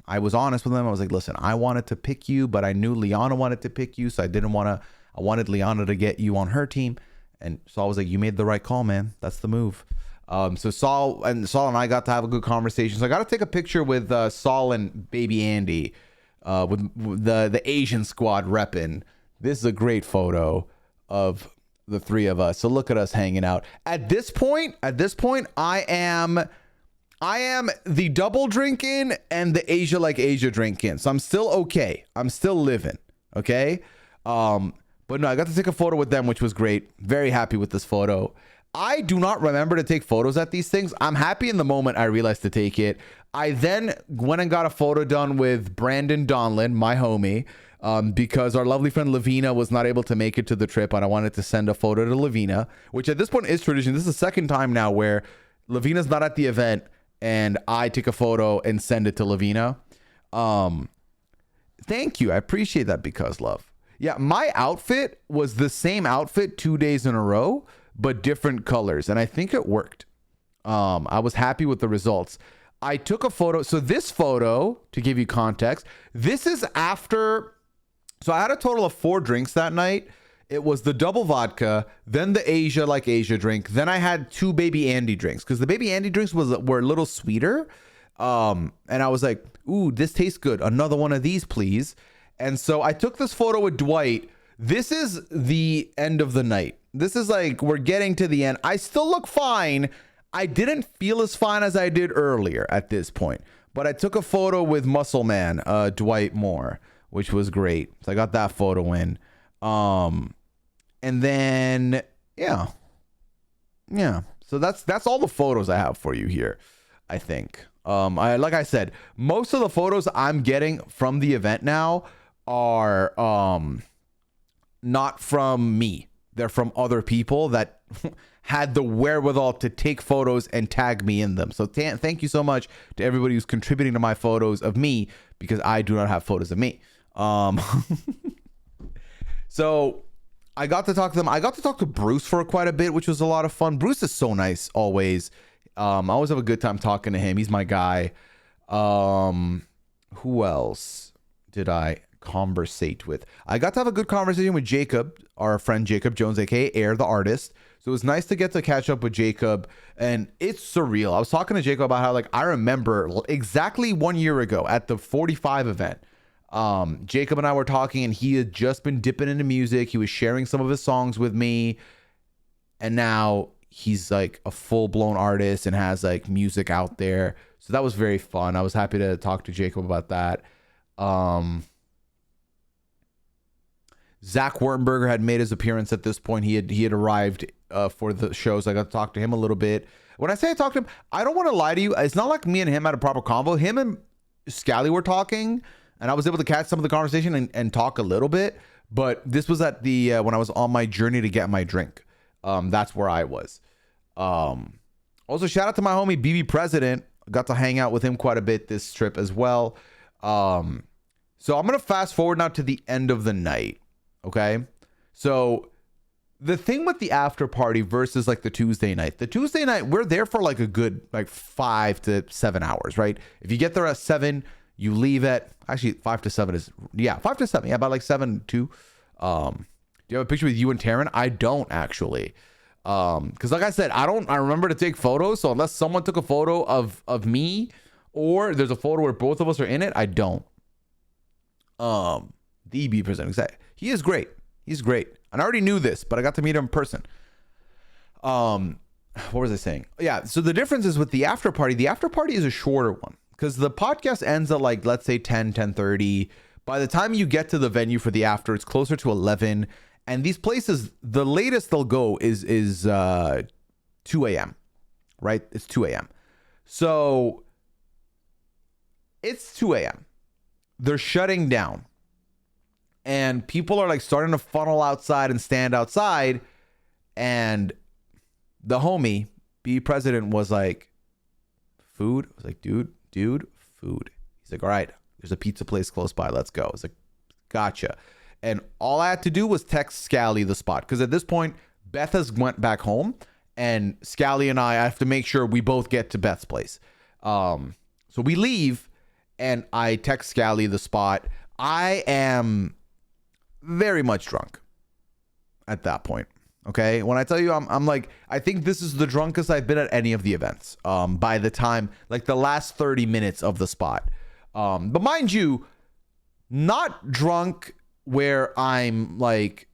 I was honest with him. I was like, listen, I wanted to pick you, but I knew Liana wanted to pick you, so I wanted Liana to get you on her team. And Saul was like, you made the right call, man. That's the move. So Saul and I got to have a good conversation. So I got to take a picture with Saul and baby Andy, with the Asian squad repping. This is a great photo of the three of us. So look at us hanging out. At this point, I am the double drinking and the Asia like Asia drinking. So I'm still okay. I'm still living. Okay. But no, I got to take a photo with them, which was great. Very happy with this photo. I do not remember to take photos at these things. I'm happy in the moment I realized to take it. I then went and got a photo done with Brandon Donlin, my homie, because our lovely friend Lavina was not able to make it to the trip, and I wanted to send a photo to Lavina, which at this point is tradition. This is the second time now where Lavina's not at the event and I take a photo and send it to Lavina. Thank you. I appreciate that, because love. Yeah, my outfit was the same outfit 2 days in a row, but different colors, and I think it worked. I was happy with the results. I took a photo. So this photo, to give you context, this is after. So I had a total of 4 drinks that night. It was the double vodka, then the Asia like Asia drink. Then I had 2 baby Andy drinks, because the baby Andy drinks were a little sweeter. And I was like, ooh, this tastes good. Another one of these, please. And so I took this photo with Dwight. This is the end of the night. This is like, we're getting to the end. I still look fine. I didn't feel as fine as I did earlier at this point, but I took a photo with Muscle Man, Dwight Moore, which was great. So I got that photo in. And then, yeah. So that's all the photos I have for you here, I think. Like I said, most of the photos I'm getting from the event now are not from me. They're from other people that had the wherewithal to take photos and tag me in them. So thank you so much to everybody who's contributing to my photos of me, because I do not have photos of me. So I got to talk to them. I got to talk to Bruce for quite a bit, which was a lot of fun. Bruce is so nice always. I always have a good time talking to him. He's my guy. Who else did I conversate with? I got to have a good conversation with Jacob, our friend Jacob Jones, aka Air the artist. So it was nice to get to catch up with Jacob, and it's surreal. I was talking to Jacob about how, like, I remember exactly 1 year ago at the 45 event, Jacob and I were talking, and he had just been dipping into music. He was sharing some of his songs with me, and now he's like a full-blown artist and has like music out there. So that was very fun. I was happy to talk to Jacob about that. Zach Wurtenberger had made his appearance at this point. He had arrived for the shows. I got to talk to him a little bit. When I say I talked to him, I don't want to lie to you. It's not like me and him had a proper convo. Him and Scally were talking, and I was able to catch some of the conversation and talk a little bit. But this was at the when I was on my journey to get my drink. That's where I was. Also, shout out to my homie BB President. Got to hang out with him quite a bit this trip as well. So I'm gonna fast forward now to the end of the night. Okay, so the thing with the after party versus like the Tuesday night, we're there for like a good like 5 to 7 hours, right? If you get there at 7, you leave at actually 5 to 7 is 5 to 7, about like 7 to. Do you have a picture with you and Taryn? I don't actually, because like I said, I remember to take photos. So unless someone took a photo of me, or there's a photo where both of us are in it, I don't. The EB president, exactly. He is great. He's great. And I already knew this, but I got to meet him in person. What was I saying? Yeah. So the difference is with the after party is a shorter one, because the podcast ends at like, let's say 10:30. By the time you get to the venue for the after, it's closer to 11. And these places, the latest they'll go is 2 a.m. Right? It's 2 a.m. So it's 2 a.m. They're shutting down. And people are like starting to funnel outside and stand outside. And the homie, B president, was like, food? I was like, dude, food. He's like, all right, there's a pizza place close by. Let's go. I was like, gotcha. And all I had to do was text Scally the spot. Because at this point, Beth has went back home. And Scally and I have to make sure we both get to Beth's place. So we leave. And I text Scally the spot. I am very much drunk at that point. Okay. When I tell you I'm like, I think this is the drunkest I've been at any of the events. By the time, like the last 30 minutes of the spot. But mind you, not drunk where I'm like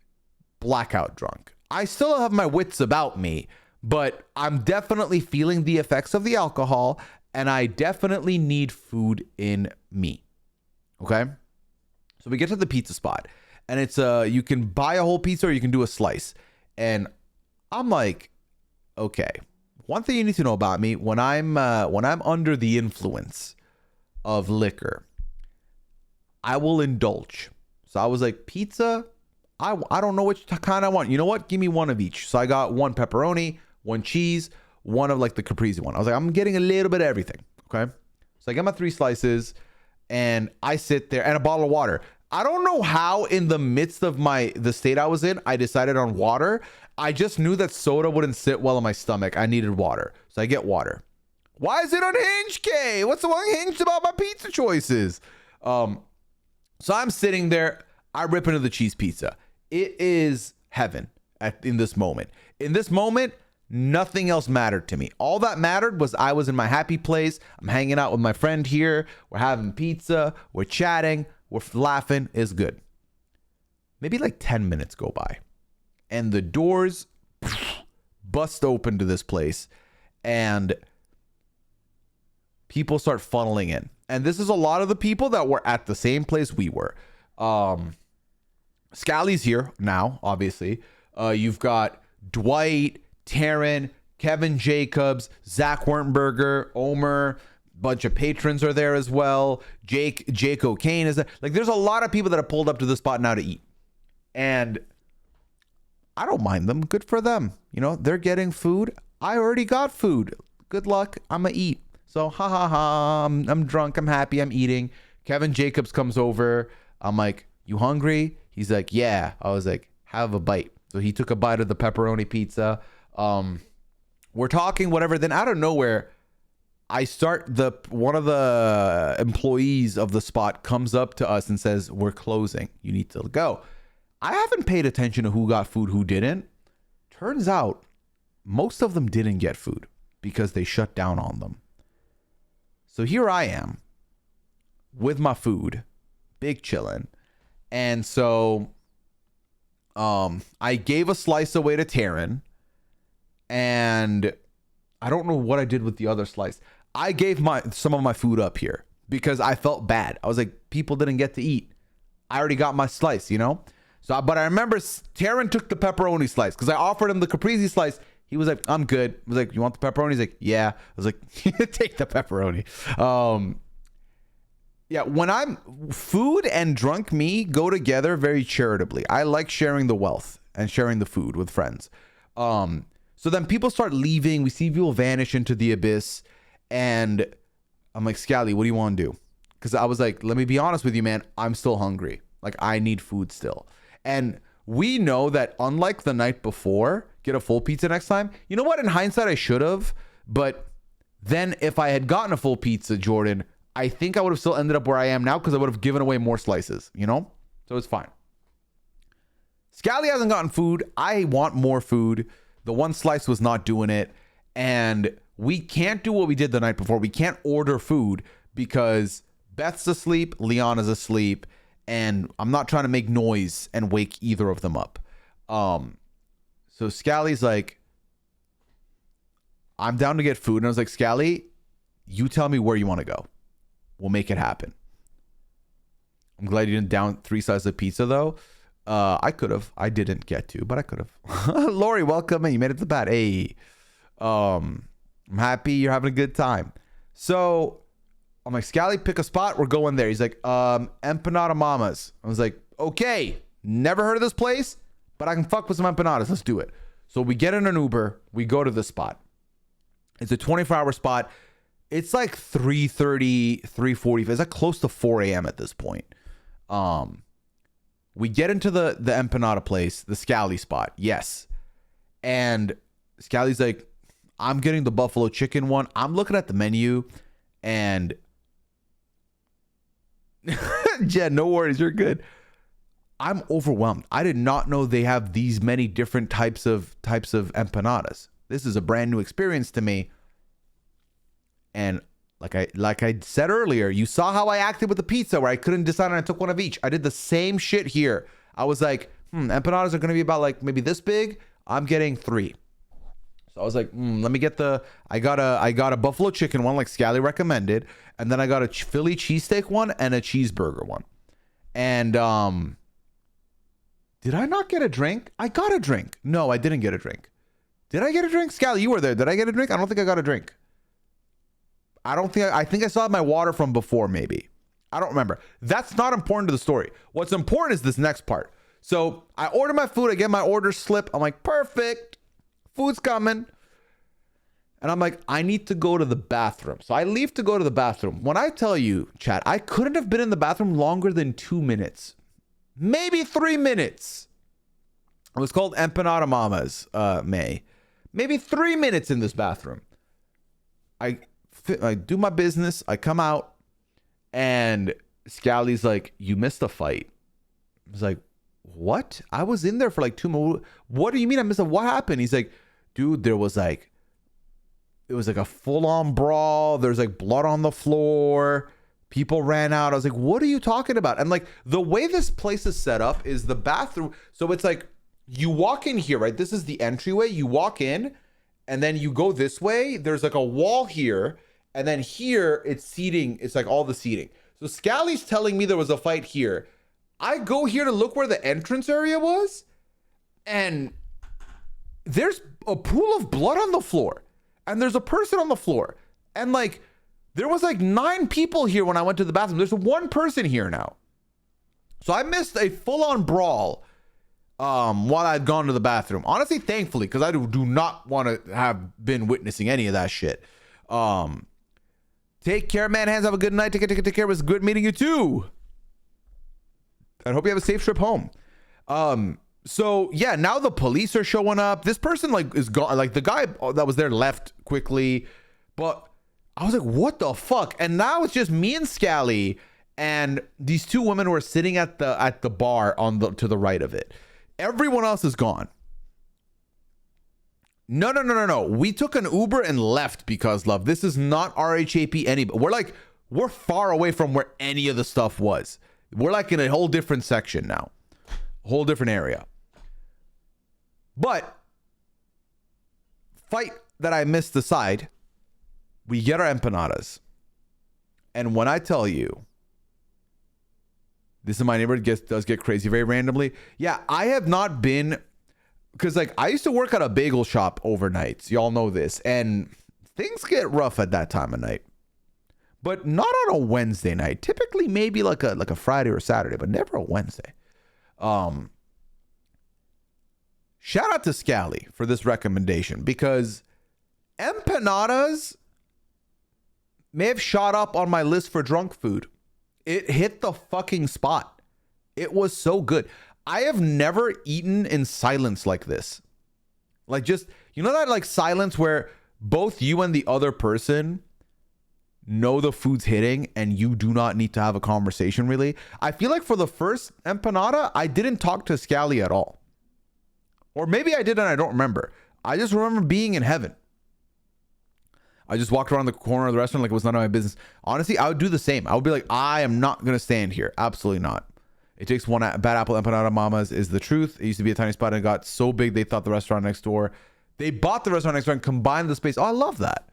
blackout drunk. I still have my wits about me, but I'm definitely feeling the effects of the alcohol, and I definitely need food in me. Okay. So we get to the pizza spot, and it's you can buy a whole pizza or you can do a slice. And I'm like, okay, one thing you need to know about me, when I'm under the influence of liquor, I will indulge. So I was like, pizza, I don't know which kind I want. You know what? Give me one of each. So I got one pepperoni, one cheese, one of like the caprese one. I was like, I'm getting a little bit of everything. Okay. So I get my 3 slices and I sit there, and a bottle of water. I don't know how in the midst of the state I was in, I decided on water. I just knew that soda wouldn't sit well in my stomach. I needed water. So I get water. Why is it unhinged, Kay? What's so unhinged about my pizza choices? So I'm sitting there. I rip into the cheese pizza. It is heaven in this moment. In this moment, nothing else mattered to me. All that mattered was I was in my happy place. I'm hanging out with my friend here. We're having pizza. We're chatting. We're laughing. It's good. Maybe like 10 minutes go by, and the doors bust open to this place, and people start funneling in. And this is a lot of the people that were at the same place we were. Scally's here now, obviously. You've got Dwight, Taryn, Kevin Jacobs, Zach Wernberger, Omer. Bunch of patrons are there as well. Jake O'Kane is there. Like, there's a lot of people that have pulled up to the spot now to eat. And I don't mind them. Good for them. You know, they're getting food. I already got food. Good luck. I'm going to eat. So, ha ha ha. I'm drunk. I'm happy. I'm eating. Kevin Jacobs comes over. I'm like, you hungry? He's like, yeah. I was like, have a bite. So he took a bite of the pepperoni pizza. We're talking, whatever. Then out of nowhere, one of the employees of the spot comes up to us and says, we're closing. You need to go. I haven't paid attention to who got food, who didn't. Turns out most of them didn't get food because they shut down on them. So here I am with my food, big chillin'. And so I gave a slice away to Taryn, and I don't know what I did with the other slice. I gave some of my food up here because I felt bad. I was like, people didn't get to eat. I already got my slice, you know? But I remember Taryn took the pepperoni slice because I offered him the caprese slice. He was like, I'm good. I was like, you want the pepperoni? He's like, yeah. I was like, take the pepperoni. Yeah, when food and drunk me go together very charitably. I like sharing the wealth and sharing the food with friends. So then people start leaving. We see people vanish into the abyss. And I'm like, Scally, what do you want to do? Because I was like, let me be honest with you, man. I'm still hungry. Like, I need food still. And we know that unlike the night before, get a full pizza next time. You know what? In hindsight, I should have. But then if I had gotten a full pizza, Jordan, I think I would have still ended up where I am now because I would have given away more slices, you know? So it's fine. Scally hasn't gotten food. I want more food. The one slice was not doing it. And we can't do what we did the night before. We can't order food because Beth's asleep, Leon is asleep, and I'm not trying to make noise and wake either of them up. So Scally's like, I'm down to get food. And I was like, Scally, you tell me where you want to go. We'll make it happen. I'm glad you didn't down 3 slices of pizza, though. I could have. I didn't get to, but I could have. Lori, welcome. You made it to the bat. Hey. I'm happy you're having a good time. So I'm like, Scally, pick a spot. We're going there. He's like, Empanada Mamas. I was like, okay. Never heard of this place, but I can fuck with some empanadas. Let's do it. So we get in an Uber. We go to this spot. It's a 24-hour spot. It's like 3:30, 3:40. It's like close to 4 a.m. at this point. We get into the empanada place, the Scally spot. Yes. And Scally's like, I'm getting the buffalo chicken one. I'm looking at the menu and yeah, no worries. You're good. I'm overwhelmed. I did not know they have these many different types of empanadas. This is a brand new experience to me. And like I said earlier, you saw how I acted with the pizza where I couldn't decide and I took one of each. I did the same shit here. I was like, empanadas are going to be about like maybe this big. I'm getting 3. So I was like, let me get I got a buffalo chicken one like Scally recommended. And then I got a Philly cheesesteak one and a cheeseburger one. And did I not get a drink? I got a drink. No, I didn't get a drink. Did I get a drink? Scally, you were there. Did I get a drink? I don't think I got a drink. I think I still have my water from before, maybe. I don't remember. That's not important to the story. What's important is this next part. So I order my food. I get my order slip. I'm like, perfect. Food's coming. And I'm like, I need to go to the bathroom. So I leave to go to the bathroom. When I tell you, chat, I couldn't have been in the bathroom longer than 2 minutes. Maybe 3 minutes. It was called Empanada Mamas, May. Maybe 3 minutes in this bathroom. I do my business. I come out. And Scally's like, you missed a fight. I was like, what? I was in there for like 2 minutes. What do you mean I missed a... What happened? He's like, dude, there was like... It was like a full-on brawl. There's like blood on the floor. People ran out. I was like, what are you talking about? And like the way this place is set up is the bathroom. So it's like you walk in here, right? This is the entryway. You walk in and then you go this way. There's like a wall here. And then here it's seating. It's like all the seating. So Scally's telling me there was a fight here. I go here to look where the entrance area was. And there's a pool of blood on the floor. And there's a person on the floor. And like, there was like 9 people here when I went to the bathroom. There's 1 person here now. So I missed a full-on brawl while I'd gone to the bathroom. Honestly, thankfully, because I do not want to have been witnessing any of that shit. Take care, man. Hands, have a good night. Take care. It was good meeting you too. I hope you have a safe trip home. So yeah, now the police are showing up. This person like is gone. Like the guy that was there left quickly, but I was like, what the fuck? And now it's just me and Scally and these 2 women who are sitting at the bar to the right of it. Everyone else is gone. No. We took an Uber and left because, love, this is not RHAP anybody. We're far away from where any of the stuff was. We're like in a whole different section now. A whole different area. But fight that I missed aside, we get our empanadas. And when I tell you, this in my neighborhood does get crazy very randomly. Yeah, I have not been, because like I used to work at a bagel shop overnights. Y'all know this. And things get rough at that time of night. But not on a Wednesday night. Typically maybe like a Friday or Saturday, but never a Wednesday. Shout out to Scally for this recommendation because empanadas may have shot up on my list for drunk food. It hit the fucking spot. It was so good. I have never eaten in silence like this. Like just, you know that like silence where both you and the other person know the food's hitting and you do not need to have a conversation really. I feel like for the first empanada, I didn't talk to Scally at all. Or maybe I did and I don't remember. I just remember being in heaven. I just walked around the corner of the restaurant like it was none of my business. Honestly, I would do the same. I would be like, I am not going to stand here. Absolutely not. It takes one bad apple empanada mamas is the truth. It used to be a tiny spot and it got so big they thought the restaurant next door. They bought the restaurant next door and combined the space. Oh, I love that.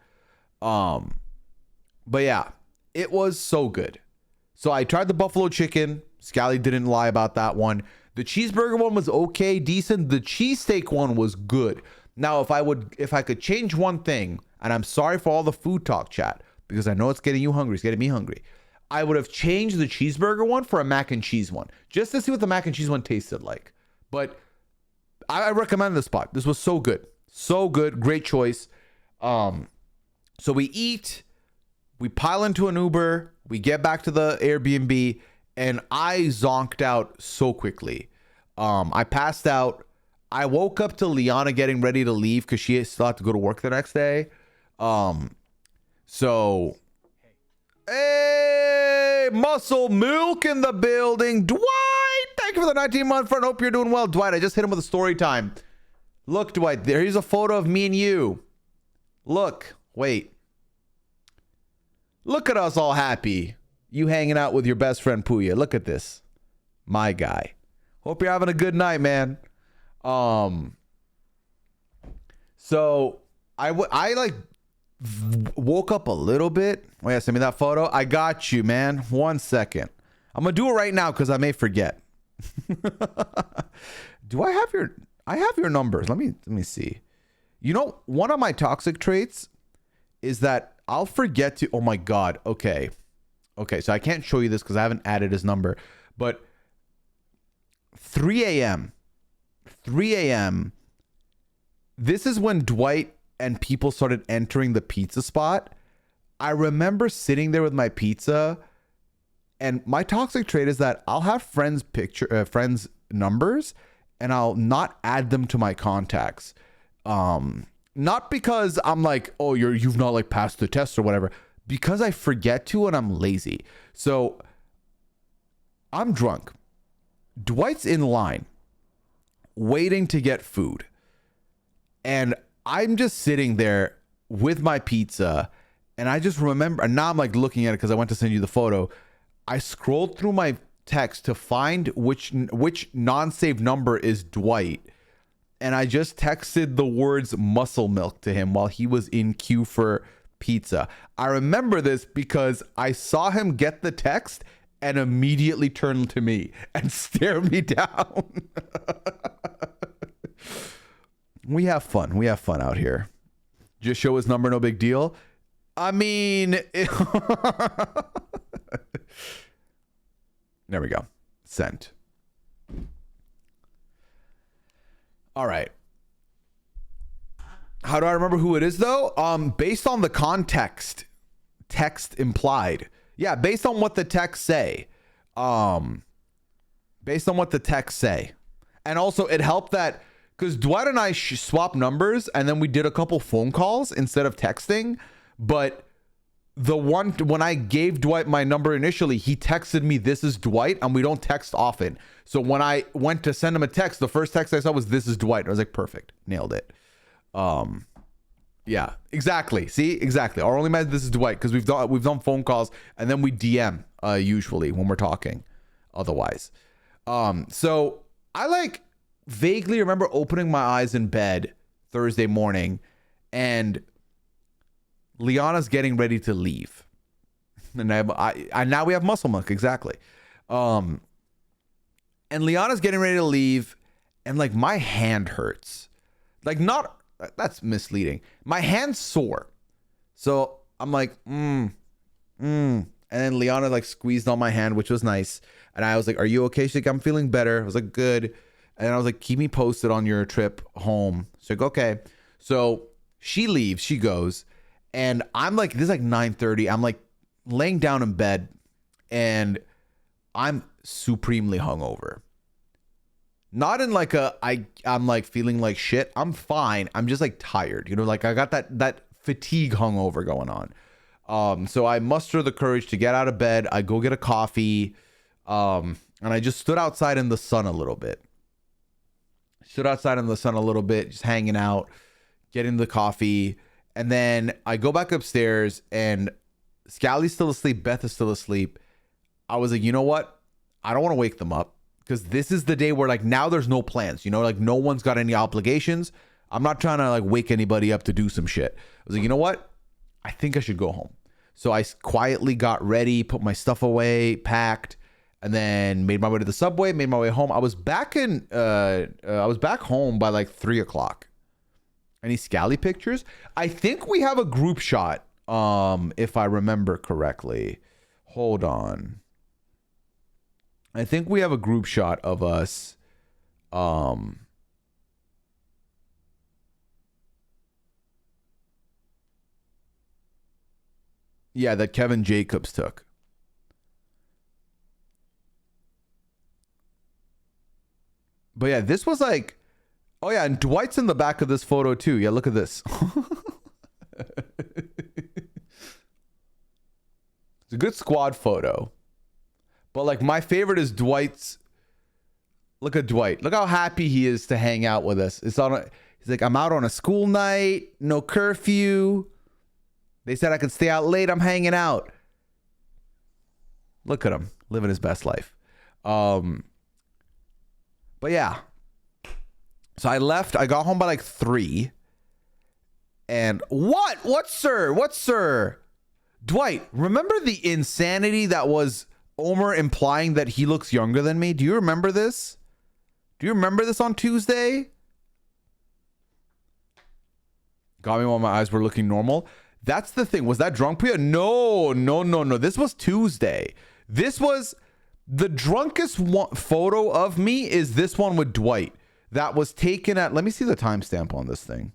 But yeah, it was so good. So I tried the buffalo chicken. Scally didn't lie about that one. The cheeseburger one was okay, decent. The cheesesteak one was good. Now, if I could change one thing, and I'm sorry for all the food talk chat, because I know it's getting you hungry, it's getting me hungry. I would have changed the cheeseburger one for a mac and cheese one, just to see what the mac and cheese one tasted like. But I recommend this spot. This was so good. So good. Great choice. So we eat, we pile into an Uber, we get back to the Airbnb, and I zonked out so quickly. I passed out. I woke up to Liana getting ready to leave because she still had to go to work the next day. So, hey, Muscle Milk in the building. Dwight, thank Thank you for the 19-month friend. Hope you're doing well, Dwight. I just hit him with a story time. Look, Dwight, here's a photo of me and you. Look, wait. Look at us all happy. You hanging out with your best friend Pooya. Look at this. My guy. Hope you're having a good night, man. So I like woke up a little bit. Oh yeah, send me that photo. I got you, man. 1 second. I'm gonna do it right now because I may forget. Do I have your numbers? Let me see. You know, one of my toxic traits is that I'll forget to. Oh my god. Okay. So I can't show you this because I haven't added his number. But 3 a.m. This is when Dwight and people started entering the pizza spot. I remember sitting there with my pizza, and my toxic trait is that I'll have friends numbers and I'll not add them to my contacts. Not because I'm like, oh, you've not like passed the test or whatever, because I forget to and I'm lazy. So I'm drunk. Dwight's in line waiting to get food. And I'm just sitting there with my pizza, and I just remember, and now I'm like looking at it because I went to send you the photo. I scrolled through my text to find which non-saved number is Dwight, and I just texted the words muscle milk to him while he was in queue for pizza. I remember this because I saw him get the text and immediately turn to me and stare me down. We have fun. We have fun out here. Just show his number, no big deal. I mean, there we go. Sent. All right. How do I remember who it is though? Based on the context, text implied. Yeah, based on what the text say. Based on what the text say. And also it helped that because Dwight and I swapped numbers and then we did a couple phone calls instead of texting. But the one when I gave Dwight my number initially, he texted me, "This is Dwight," and we don't text often. So when I went to send him a text, the first text I saw was, "This is Dwight." I was like, perfect. Nailed it. Yeah, exactly. See, exactly. Our only method, this is Dwight, because we've done phone calls and then we DM usually when we're talking. Otherwise, so I like vaguely remember opening my eyes in bed Thursday morning, and Liana's getting ready to leave, and I now we have muscle milk exactly, and Liana's getting ready to leave, and like my hand hurts, like not. That's misleading. My hand's sore. So I'm like, And then Liana like squeezed on my hand, which was nice. And I was like, "Are you okay?" She's like, "I'm feeling better." I was like, "Good." And then I was like, "Keep me posted on your trip home." She's like, "Okay." So she leaves, she goes. And I'm like, this is like 9:30. I'm like laying down in bed and I'm supremely hungover. Not in like I'm like feeling like shit. I'm fine. I'm just like tired. You know, like I got that fatigue hungover going on. So I muster the courage to get out of bed. I go get a coffee. And I just stood outside in the sun a little bit. Just hanging out, getting the coffee. And then I go back upstairs and Scally's still asleep. Beth is still asleep. I was like, you know what? I don't want to wake them up. Because this is the day where like now there's no plans, you know, like no one's got any obligations. I'm not trying to like wake anybody up to do some shit. I was like, you know what? I think I should go home. So I quietly got ready, put my stuff away, packed, and then made my way to the subway, made my way home. I was back home by like 3:00. Any Scally pictures? I think we have a group shot. If I remember correctly. Hold on. I think we have a group shot of us. Yeah, that Kevin Jacobs took. But yeah, this was like, oh yeah, and Dwight's in the back of this photo too. Yeah, look at this. It's a good squad photo. But like my favorite is Dwight's Look at Dwight. Look how happy he is to hang out with us. He's like, I'm out on a school night, no curfew. They said I could stay out late. I'm hanging out. Look at him living his best life. But yeah. So I left. I got home by like 3. And what, sir? Dwight, remember the insanity that was Omer implying that he looks younger than me? Do you remember this? Do you remember this on Tuesday? Got me while my eyes were looking normal. That's the thing. Was that drunk Pooya? No. This was Tuesday. This was the drunkest photo of me is this one with Dwight. That was taken at, let me see the timestamp on this thing.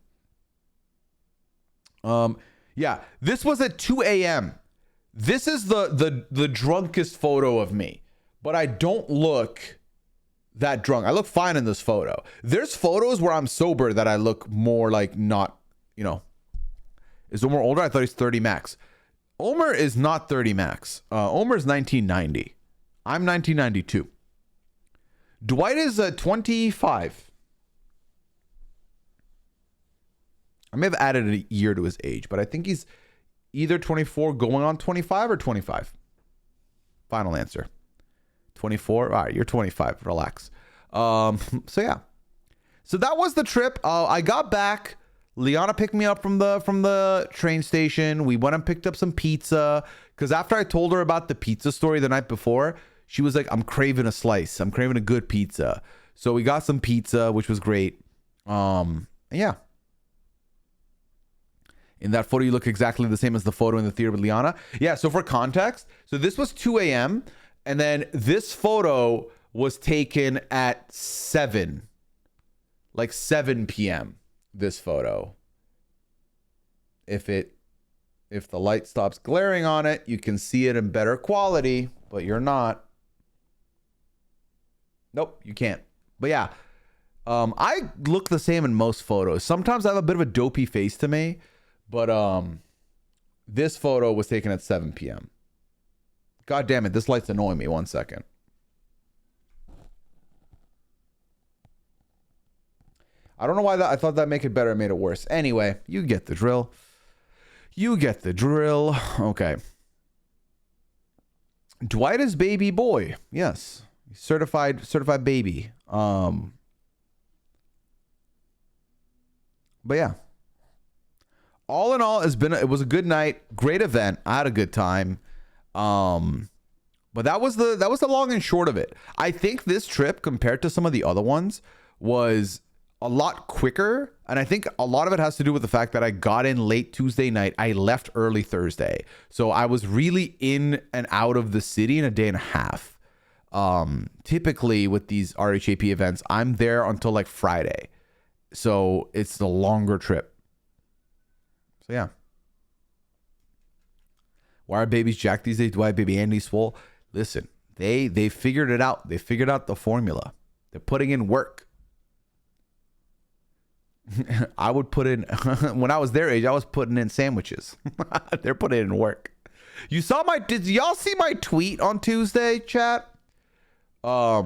Yeah, this was at 2 a.m. This is the drunkest photo of me, but I don't look that drunk. I look fine in this photo. There's photos where I'm sober that I look more like not, you know. Is Omer older? I thought he's 30 max. Omer is not 30 max. Omer is 1990. I'm 1992. Dwight is 25. I may have added a year to his age, but I think he's either 24 going on 25 or 25. Final answer. 24. All right, you're 25. Relax. So yeah. So that was the trip. I got back. Liana picked me up from the train station. We went and picked up some pizza because after I told her about the pizza story the night before, she was like, I'm craving a slice. I'm craving a good pizza. So we got some pizza, which was great. Yeah. In that photo, you look exactly the same as the photo in the theater with Liana. Yeah, so for context, so this was 2 a.m. and then this photo was taken at 7 p.m. This photo. If the light stops glaring on it, you can see it in better quality, but you're not. Nope, you can't. But yeah, I look the same in most photos. Sometimes I have a bit of a dopey face to me. But this photo was taken at 7 p.m. God damn it, this light's annoying me. 1 second. I don't know why I thought that make it better. It made it worse. Anyway, you get the drill. Okay. Dwight is baby boy. Yes. Certified baby. But yeah. All in all, it was a good night, great event. I had a good time. But that was the long and short of it. I think this trip compared to some of the other ones was a lot quicker, and I think a lot of it has to do with the fact that I got in late Tuesday night. I left early Thursday. So I was really in and out of the city in a day and a half. Typically with these RHAP events, I'm there until like Friday. So it's the longer trip. So yeah. Why are babies jacked these days? Why baby Andy swole? Listen, they figured it out. They figured out the formula. They're putting in work. I would put in when I was their age, I was putting in sandwiches. They're putting in work. Did y'all see my tweet on Tuesday, chat? I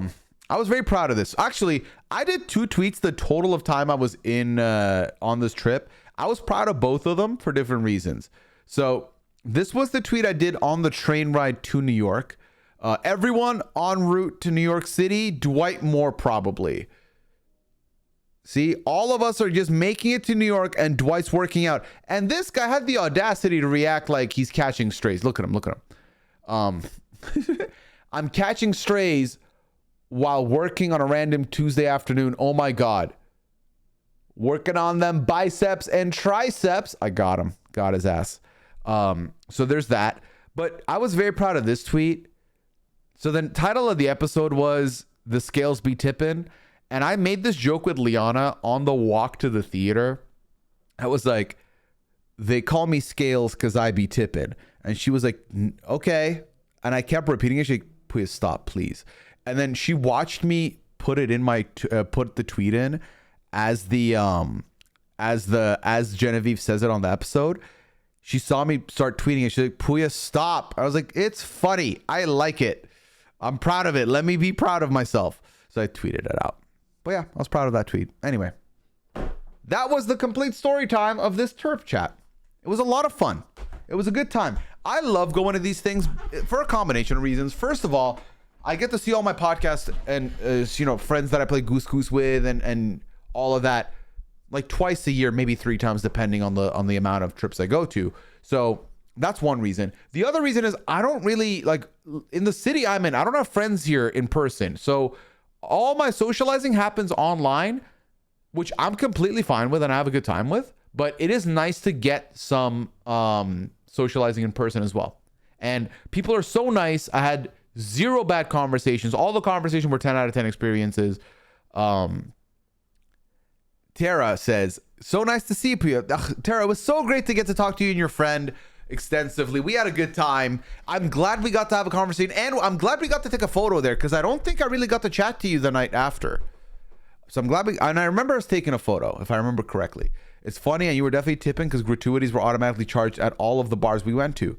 was very proud of this. Actually, I did 2 tweets the total of time I was in on this trip. I was proud of both of them for different reasons. So this was the tweet I did on the train ride to New York. Everyone en route to New York City, Dwight Moore probably. See, all of us are just making it to New York and Dwight's working out. And this guy had the audacity to react like he's catching strays. Look at him. I'm catching strays while working on a random Tuesday afternoon. Oh my God. Working on them biceps and triceps. I got him. Got his ass. So there's that. But I was very proud of this tweet. So the title of the episode was The Scales Be Tippin'. And I made this joke with Liana on the walk to the theater. I was like, they call me Scales because I be tipping. And she was like, okay. And I kept repeating it. She's like, please stop, please. And then she watched me put it in my, put the tweet in as as Genevieve says it on the episode. She saw me start tweeting it. She's like, Pooya, stop. I was like, it's funny. I like it. I'm proud of it. Let me be proud of myself. So I tweeted it out. But yeah, I was proud of that tweet. Anyway, that was the complete story time of this turf chat. It was a lot of fun. It was a good time. I love going to these things for a combination of reasons. First of all, I get to see all my podcasts and friends that I play Goose Goose with and all of that like twice a year, maybe 3 times, depending on the amount of trips I go to. So that's one reason. The other reason is I don't really like in the city I'm in. I don't have friends here in person. So all my socializing happens online, which I'm completely fine with and I have a good time with. But it is nice to get some socializing in person as well. And people are so nice. I had 0 bad conversations. All the conversations were 10 out of 10 experiences. Tara says, so nice to see you, Pooya. Ugh, Tara, it was so great to get to talk to you and your friend extensively. We had a good time. I'm glad we got to have a conversation. And I'm glad we got to take a photo there because I don't think I really got to chat to you the night after. So I'm glad and I remember us taking a photo, if I remember correctly. It's funny, and you were definitely tipping because gratuities were automatically charged at all of the bars we went to.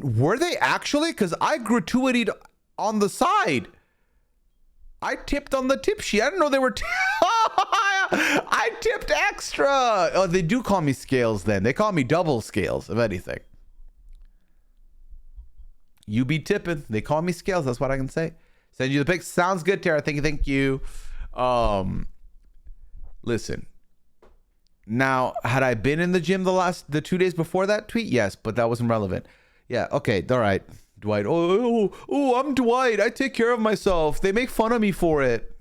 Were they actually? Because I gratuitied on the side. I tipped on the tip sheet. I didn't know they were... I tipped extra. Oh, they do call me scales then. They call me double scales, if anything. You be tipping. They call me scales. That's what I can say. Send you the pics. Sounds good, Tara. Thank you. Listen. Now, had I been in the gym the 2 days before that tweet? Yes, but that wasn't relevant. Yeah, okay, all right. Dwight. Oh, I'm Dwight. I take care of myself. They make fun of me for it.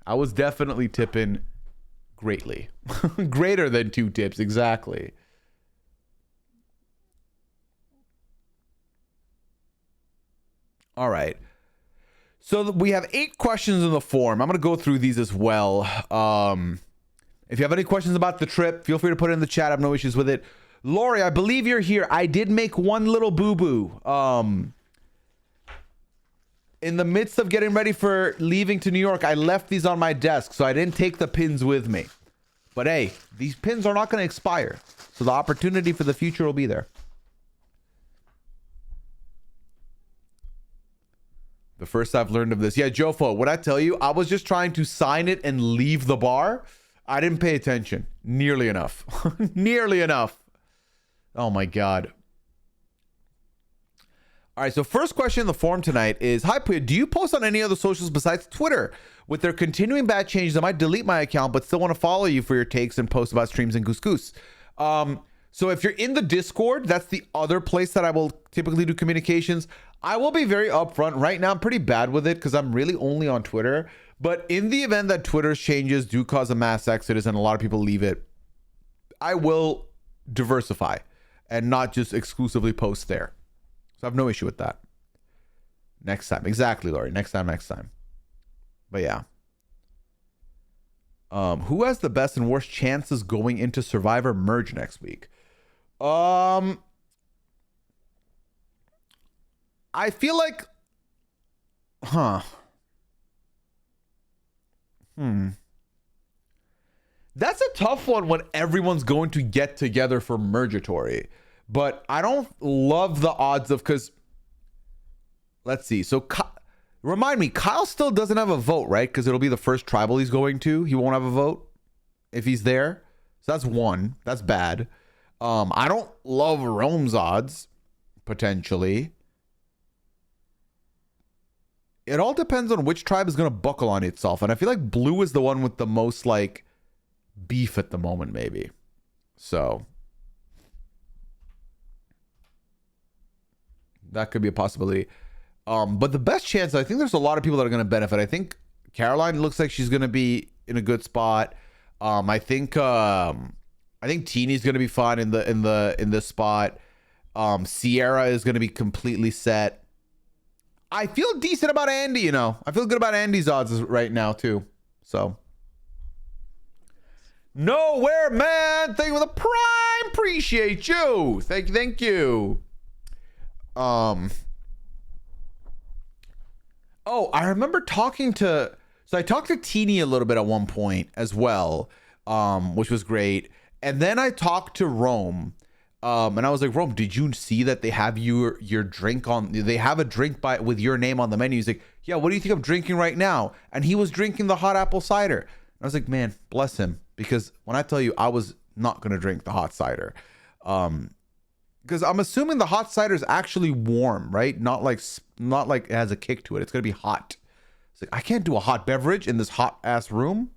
I was definitely tipping greatly. Greater than 2 tips, exactly. All right. So we have 8 questions in the form. I'm going to go through these as well. If you have any questions about the trip, feel free to put it in the chat. I have no issues with it. Lori, I believe you're here. I did make one little boo-boo. In the midst of getting ready for leaving to New York, I left these on my desk, so I didn't take the pins with me. But hey, these pins are not going to expire. So the opportunity for the future will be there. The first I've learned of this. Yeah, Jofo, what I tell you, I was just trying to sign it and leave the bar. I didn't pay attention nearly enough. Nearly enough. Oh my God. All right, so first question in the forum tonight is, hi Pooya, do you post on any other socials besides Twitter? With their continuing bad changes, I might delete my account, but still want to follow you for your takes and posts about streams and Goose Goose. So if you're in the Discord, that's the other place that I will typically do communications. I will be very upfront. Right now, I'm pretty bad with it because I'm really only on Twitter. But in the event that Twitter's changes do cause a mass exodus and a lot of people leave it, I will diversify and not just exclusively post there. So I have no issue with that. Next time. Exactly, Lori. Next time. But yeah. Who has the best and worst chances going into Survivor Merge next week? I feel like... That's a tough one when everyone's going to get together for Mergatory. But I don't love the odds of... Because... Let's see. So... Remind me, Kyle still doesn't have a vote, right? Because it'll be the first tribal he's going to. He won't have a vote if he's there. So that's one. That's bad. I don't love Rome's odds, potentially. It all depends on which tribe is going to buckle on itself. And I feel like Blue is the one with the most, like, beef at the moment, maybe. So that could be a possibility. But the best chance, I think there's a lot of people that are going to benefit. I think Caroline looks like she's going to be in a good spot. I think Teeny's going to be fine in this spot. Sierra is going to be completely set. I feel decent about Andy, you know. I feel good about Andy's odds right now too. So Nowhere Man, thank you for the prime. Appreciate you. Thank you. Oh, I remember talking to... So I talked to Teeny a little bit at one point as well, which was great. And then I talked to Rome. And I was like, Rome, did you see that they have your drink on? They have a drink with your name on the menu. He's like, yeah, what do you think I'm drinking right now? And he was drinking the hot apple cider. And I was like, man, bless him, because when I tell you, I was not gonna drink the hot cider, because I'm assuming the hot cider is actually warm, right? Not like it has a kick to it. It's gonna be hot. It's like, I can't do a hot beverage in this hot ass room.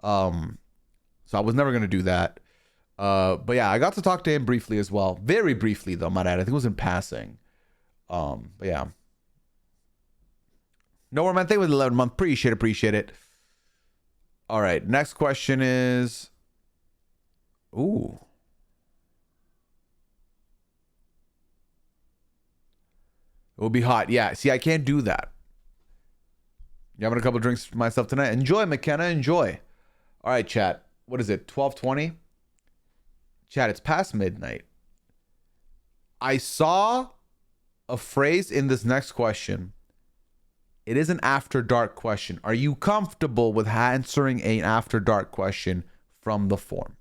So I was never gonna do that. But yeah, I got to talk to him briefly as well. Very briefly though, might add. I think it was in passing. But yeah. No more, man. Thank you for the 11 month. Appreciate it. All right. Next question is. Ooh. It will be hot. Yeah. See, I can't do that. You having a couple drinks for myself tonight? Enjoy, McKenna. Enjoy. All right, chat. What is it? 12:20? Chat, it's past midnight. I saw a phrase in this next question. It is an after dark question. Are you comfortable with answering an after dark question from the form?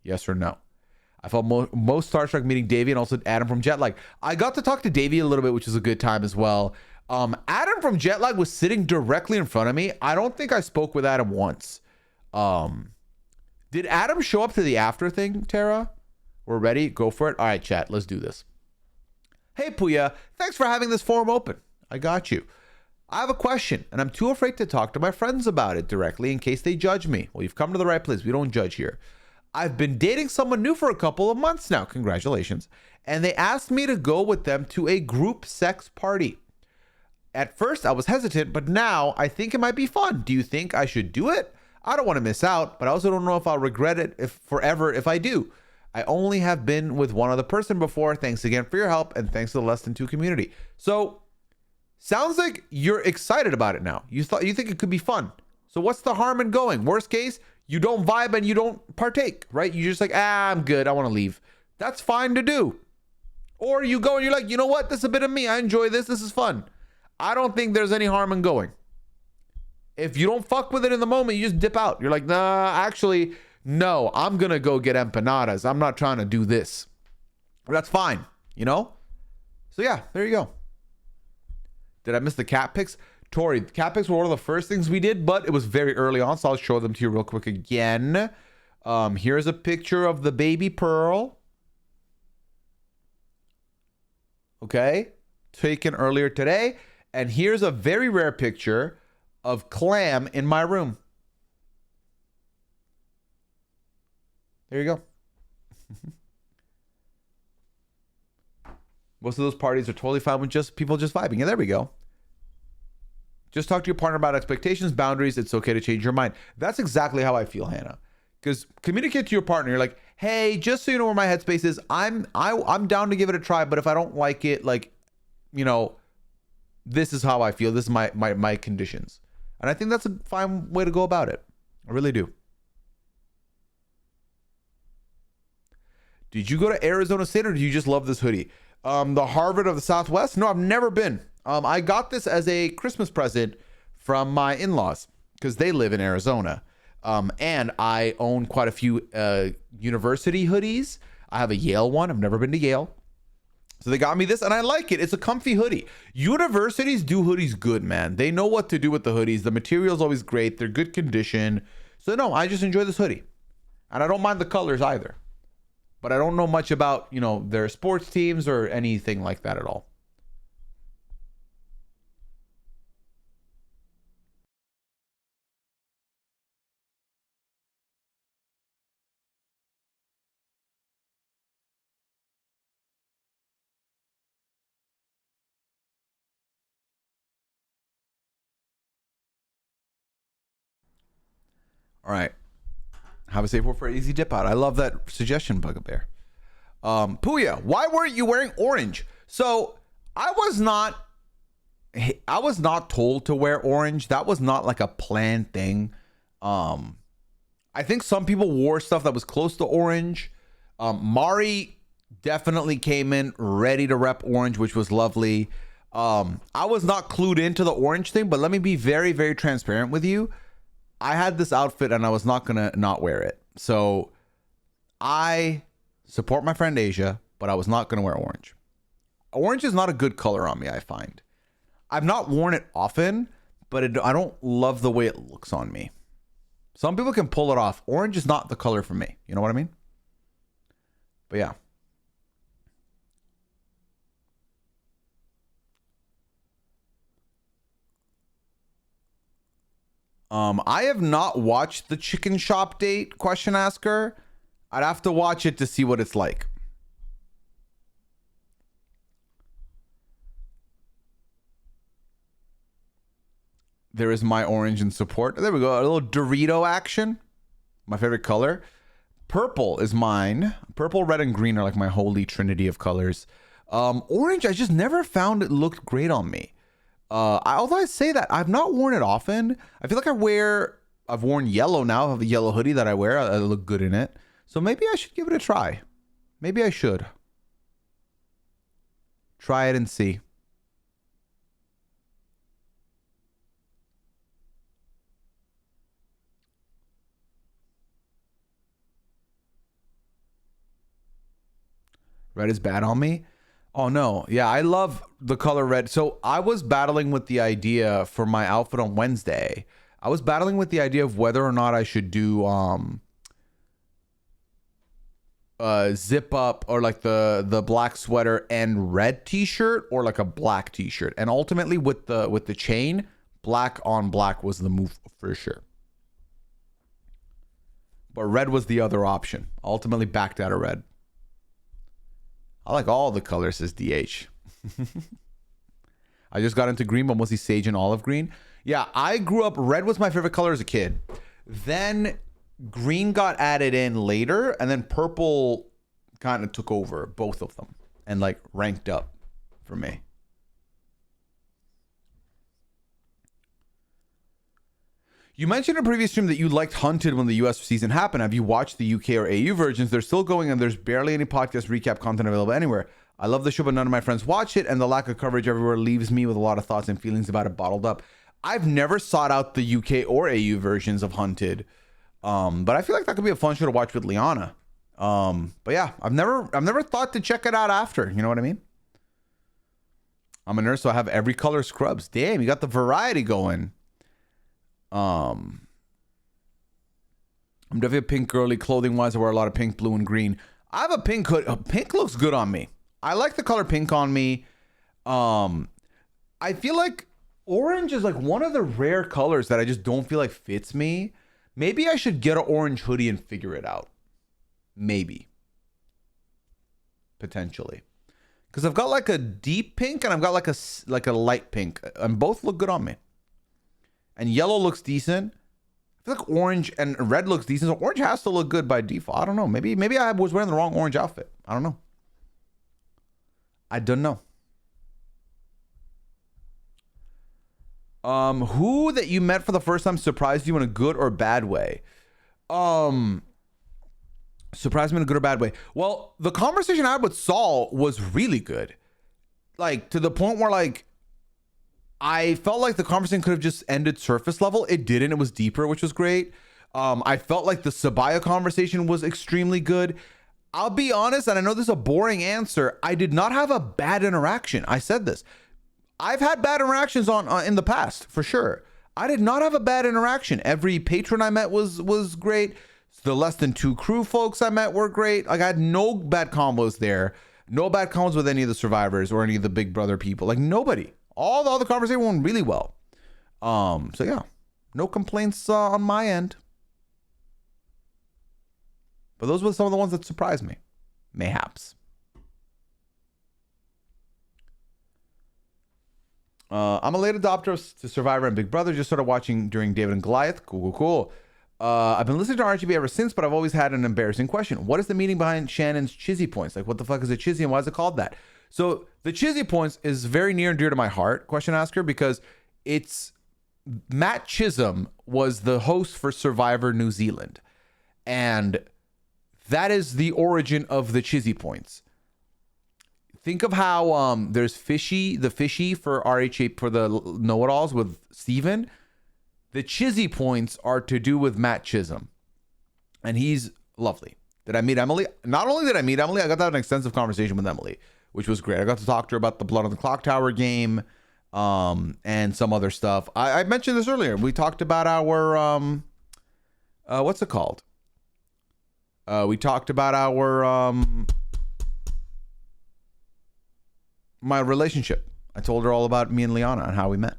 Yes or no? I felt most starstruck meeting Davey and also Adam from Jetlag. I got to talk to Davey a little bit, which was a good time as well. Adam from Jetlag was sitting directly in front of me. I don't think I spoke with Adam once. Did Adam show up to the after thing, Tara? We're ready? Go for it. All right, chat. Let's do this. Hey, Pooya. Thanks for having this forum open. I got you. I have a question, and I'm too afraid to talk to my friends about it directly in case they judge me. Well, you've come to the right place. We don't judge here. I've been dating someone new for a couple of months now. Congratulations. And they asked me to go with them to a group sex party. At first, I was hesitant, but now I think it might be fun. Do you think I should do it? I don't want to miss out, but I also don't know if I'll regret it forever if I do. I only have been with one other person before. Thanks again for your help, and thanks to the Less Than Two community. So, sounds like you're excited about it now. You think it could be fun. So what's the harm in going? Worst case, you don't vibe and you don't partake, right? You're just like, I'm good. I want to leave. That's fine to do. Or you go and you're like, you know what? This is a bit of me. I enjoy this. This is fun. I don't think there's any harm in going. If you don't fuck with it in the moment, you just dip out. You're like, nah, actually, no, I'm going to go get empanadas. I'm not trying to do this. That's fine, you know? So yeah, there you go. Did I miss the cat pics? Tori, cat pics were one of the first things we did, but it was very early on, so I'll show them to you real quick again. Here's a picture of the baby Pearl. Okay, taken earlier today. And here's a very rare picture of Clam in my room. There you go. Most of those parties are totally fine with just people just vibing. Yeah, there we go. Just talk to your partner about expectations, boundaries. It's okay to change your mind. That's exactly how I feel, Hannah. Because communicate to your partner. You're like, hey, just so you know where my headspace is, I'm down to give it a try. But if I don't like it, like, you know, this is how I feel. This is my conditions. And I think that's a fine way to go about it. I really do. Did you go to Arizona State or do you just love this hoodie? The Harvard of the Southwest? No, I've never been. I got this as a Christmas present from my in-laws because they live in Arizona. And I own quite a few university hoodies. I have a Yale one. I've never been to Yale. So they got me this and I like it. It's a comfy hoodie. Universities do hoodies good, man. They know what to do with the hoodies. The material is always great. They're good condition. So no, I just enjoy this hoodie. And I don't mind the colors either. But I don't know much about, you know, their sports teams or anything like that at all. All right. Have a safe word for an easy dip out. I love that suggestion, Bugbear. Pooya, why weren't you wearing orange? So I was not told to wear orange. That was not like a planned thing. I think some people wore stuff that was close to orange. Mari definitely came in ready to rep orange, which was lovely. I was not clued into the orange thing, but let me be very, very transparent with you. I had this outfit and I was not gonna not wear it. So I support my friend Asia, but I was not going to wear orange. Orange is not a good color on me, I find. I've not worn it often, but I don't love the way it looks on me. Some people can pull it off. Orange is not the color for me. You know what I mean? But yeah. I have not watched the chicken shop date, question asker. I'd have to watch it to see what it's like. There is my orange in support. There we go. A little Dorito action. My favorite color. Purple is mine. Purple, red, and green are like my holy trinity of colors. Orange, I just never found it looked great on me. Although I say that, I've not worn it often. I feel like I've worn yellow now. I have a yellow hoodie that I wear. I look good in it. So maybe I should give it a try. Maybe I should. Try it and see. Red is bad on me. Oh no. Yeah, I love the color red. So I was battling with the idea for my outfit on Wednesday. I was battling with the idea of whether or not I should do zip up or like the black sweater and red t-shirt or like a black t-shirt. And ultimately with the chain, black on black was the move for sure. But red was the other option. Ultimately backed out of red. I like all the colors, says DH. I just got into green, but mostly sage and olive green. Yeah, I grew up, red was my favorite color as a kid. Then green got added in later, and then purple kind of took over, both of them, and like ranked up for me. You mentioned in a previous stream that you liked Hunted when the US season happened. Have you watched the UK or AU versions? They're still going and there's barely any podcast recap content available anywhere. I love the show, but none of my friends watch it, and the lack of coverage everywhere leaves me with a lot of thoughts and feelings about it bottled up. I've never sought out the UK or AU versions of Hunted, but I feel like that could be a fun show to watch with Liana. But yeah, I've never thought to check it out after. You know what I mean? I'm a nurse, so I have every color scrubs. Damn, you got the variety going. I'm definitely a pink girly. Clothing wise, I wear a lot of pink, blue, and green. I have a pink hood. Pink looks good on me. I like the color pink on me. I feel like orange is like one of the rare colors that I just don't feel like fits me. Maybe I should get an orange hoodie and figure it out. Maybe. Potentially. Because I've got like a deep pink and I've got like a light pink. And both look good on me. And yellow looks decent. I feel like orange and red looks decent. So orange has to look good by default. I don't know. Maybe I was wearing the wrong orange outfit. I don't know. I don't know. Who that you met for the first time surprised you in a good or bad way? Surprised me in a good or bad way. Well, the conversation I had with Saul was really good. Like, to the point where, like, I felt like the conversation could have just ended surface level. It didn't. It was deeper, which was great. I felt like the Sabaya conversation was extremely good. I'll be honest, and I know this is a boring answer. I did not have a bad interaction. I said this. I've had bad interactions in the past, for sure. I did not have a bad interaction. Every patron I met was great. The less than 2 crew folks I met were great. Like, I had no bad combos there. No bad combos with any of the survivors or any of the Big Brother people. Like, nobody. All the other conversation went really well. So yeah, no complaints on my end. But those were some of the ones that surprised me. Mayhaps. I'm a late adopter to Survivor and Big Brother. Just started watching during David and Goliath. Cool. I've been listening to RGB ever since, but I've always had an embarrassing question. What is the meaning behind Shannon's Chizzy points? Like, what the fuck is a Chizzy and why is it called that? So the Chizzy points is very near and dear to my heart, question asker, because it's Matt Chisholm was the host for Survivor New Zealand. And that is the origin of the Chizzy points. Think of how there's the fishy for RHA for the know-it-alls with Steven. The Chizzy points are to do with Matt Chisholm. And he's lovely. Did I meet Emily? Not only did I meet Emily, I got to have an extensive conversation with Emily, which was great. I got to talk to her about the Blood on the Clock Tower game, and some other stuff. I mentioned this earlier. We talked about our what's it called? We talked about our my relationship. I told her all about me and Liana and how we met.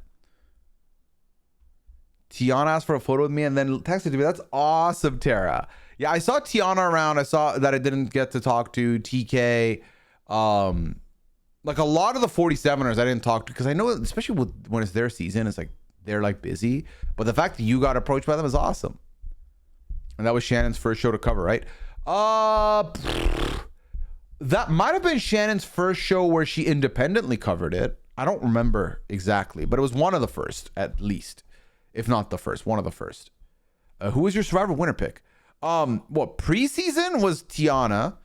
Tiana asked for a photo with me and then texted me. That's awesome, Tara. Yeah, I saw Tiana around. I saw that I didn't get to talk to TK. Like a lot of the 47ers I didn't talk to because I know, especially when it's their season, it's like they're like busy. But the fact that you got approached by them is awesome. And that was Shannon's first show to cover, right? That might have been Shannon's first show where she independently covered it. I don't remember exactly, but it was one of the first, at least. If not the first, one of the first. Who was your Survivor winner pick? What preseason was Tiana.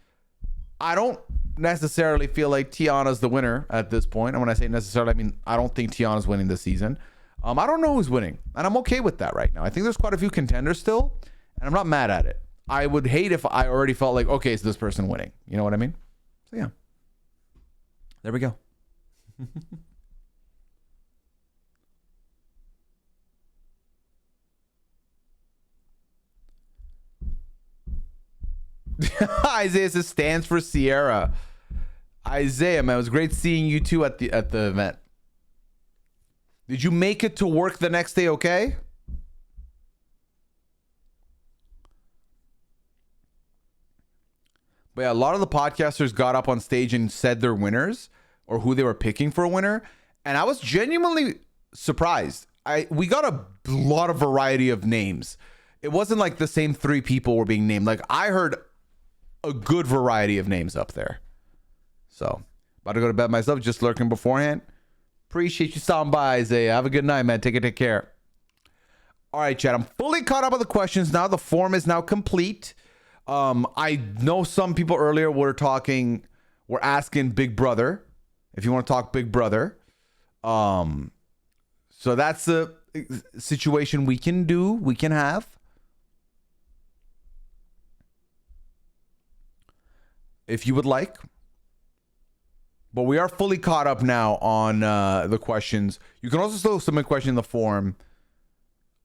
I don't necessarily feel like Tiana's the winner at this point. And when I say necessarily, I mean, I don't think Tiana's winning this season. I don't know who's winning, and I'm okay with that right now. I think there's quite a few contenders still, and I'm not mad at it. I would hate if I already felt like, okay, it's this person winning. You know what I mean? So yeah, there we go. Isaiah says stands for Sierra. Isaiah, man, it was great seeing you two at the event. Did you make it to work the next day okay? But yeah, a lot of the podcasters got up on stage and said their winners or who they were picking for a winner, and I was genuinely surprised. We got a lot of variety of names. It wasn't like the same three people were being named. Like I heard a good variety of names up there. So, about to go to bed myself, just lurking beforehand. Appreciate you stopping by, Isaiah. Have a good night, man. Take care. All right, chat. I'm fully caught up with the questions now. The form is now complete. I know some people earlier were asking Big Brother, if you want to talk Big Brother. So that's a situation we can have. If you would like. But we are fully caught up now on the questions. You can also still submit questions in the forum.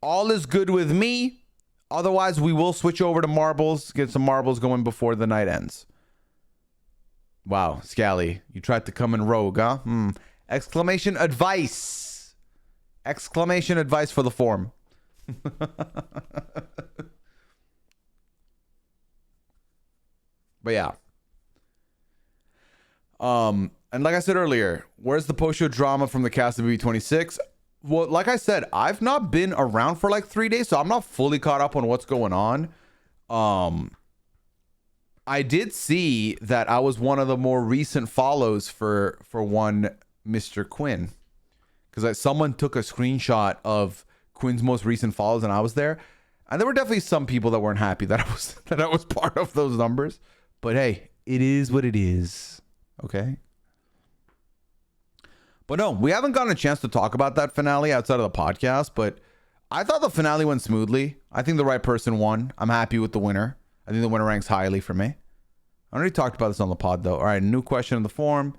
All is good with me. Otherwise, we will switch over to marbles. Get some marbles going before the night ends. Wow, Scally, you tried to come in rogue, huh? Exclamation advice. Exclamation advice for the forum. But yeah. And like I said earlier, where's the post-show drama from the cast of BB26? Well, like I said, I've not been around for like 3 days, so I'm not fully caught up on what's going on. I did see that I was one of the more recent follows for one Mr. Quinn, because someone took a screenshot of Quinn's most recent follows, and I was there, and there were definitely some people that weren't happy that I was part of those numbers. But hey, it is what it is. Okay. But no, we haven't gotten a chance to talk about that finale outside of the podcast, but I thought the finale went smoothly. I think the right person won. I'm happy with the winner. I think the winner ranks highly for me. I already talked about this on the pod though. All right, new question in the forum.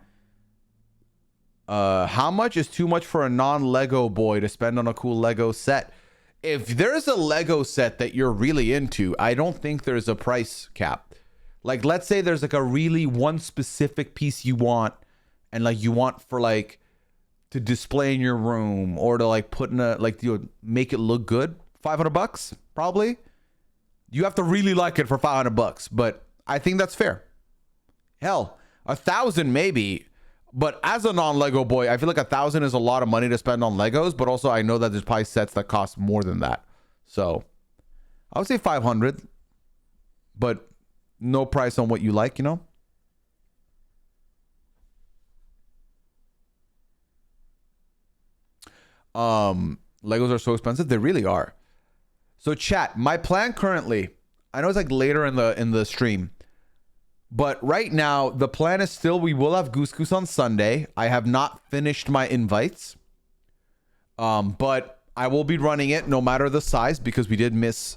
How much is too much for a non-Lego boy to spend on a cool Lego set? If there's a Lego set that you're really into, I don't think there's a price cap. Like, let's say there's like a really one specific piece you want, and like you want for like to display in your room or to like put in a, like, you make it look good. $500 probably. You have to really like it for $500, but I think that's fair. Hell, 1,000 maybe. But as a non-Lego boy, I feel like 1,000 is a lot of money to spend on Legos, but also I know that there's probably sets that cost more than that. So I would say 500, but no price on what you like, you know? Legos are so expensive. They really are. So chat, my plan currently, I know it's like later in the stream, but right now the plan is still, we will have Goose Goose on Sunday. I have not finished my invites. But I will be running it no matter the size, because we did miss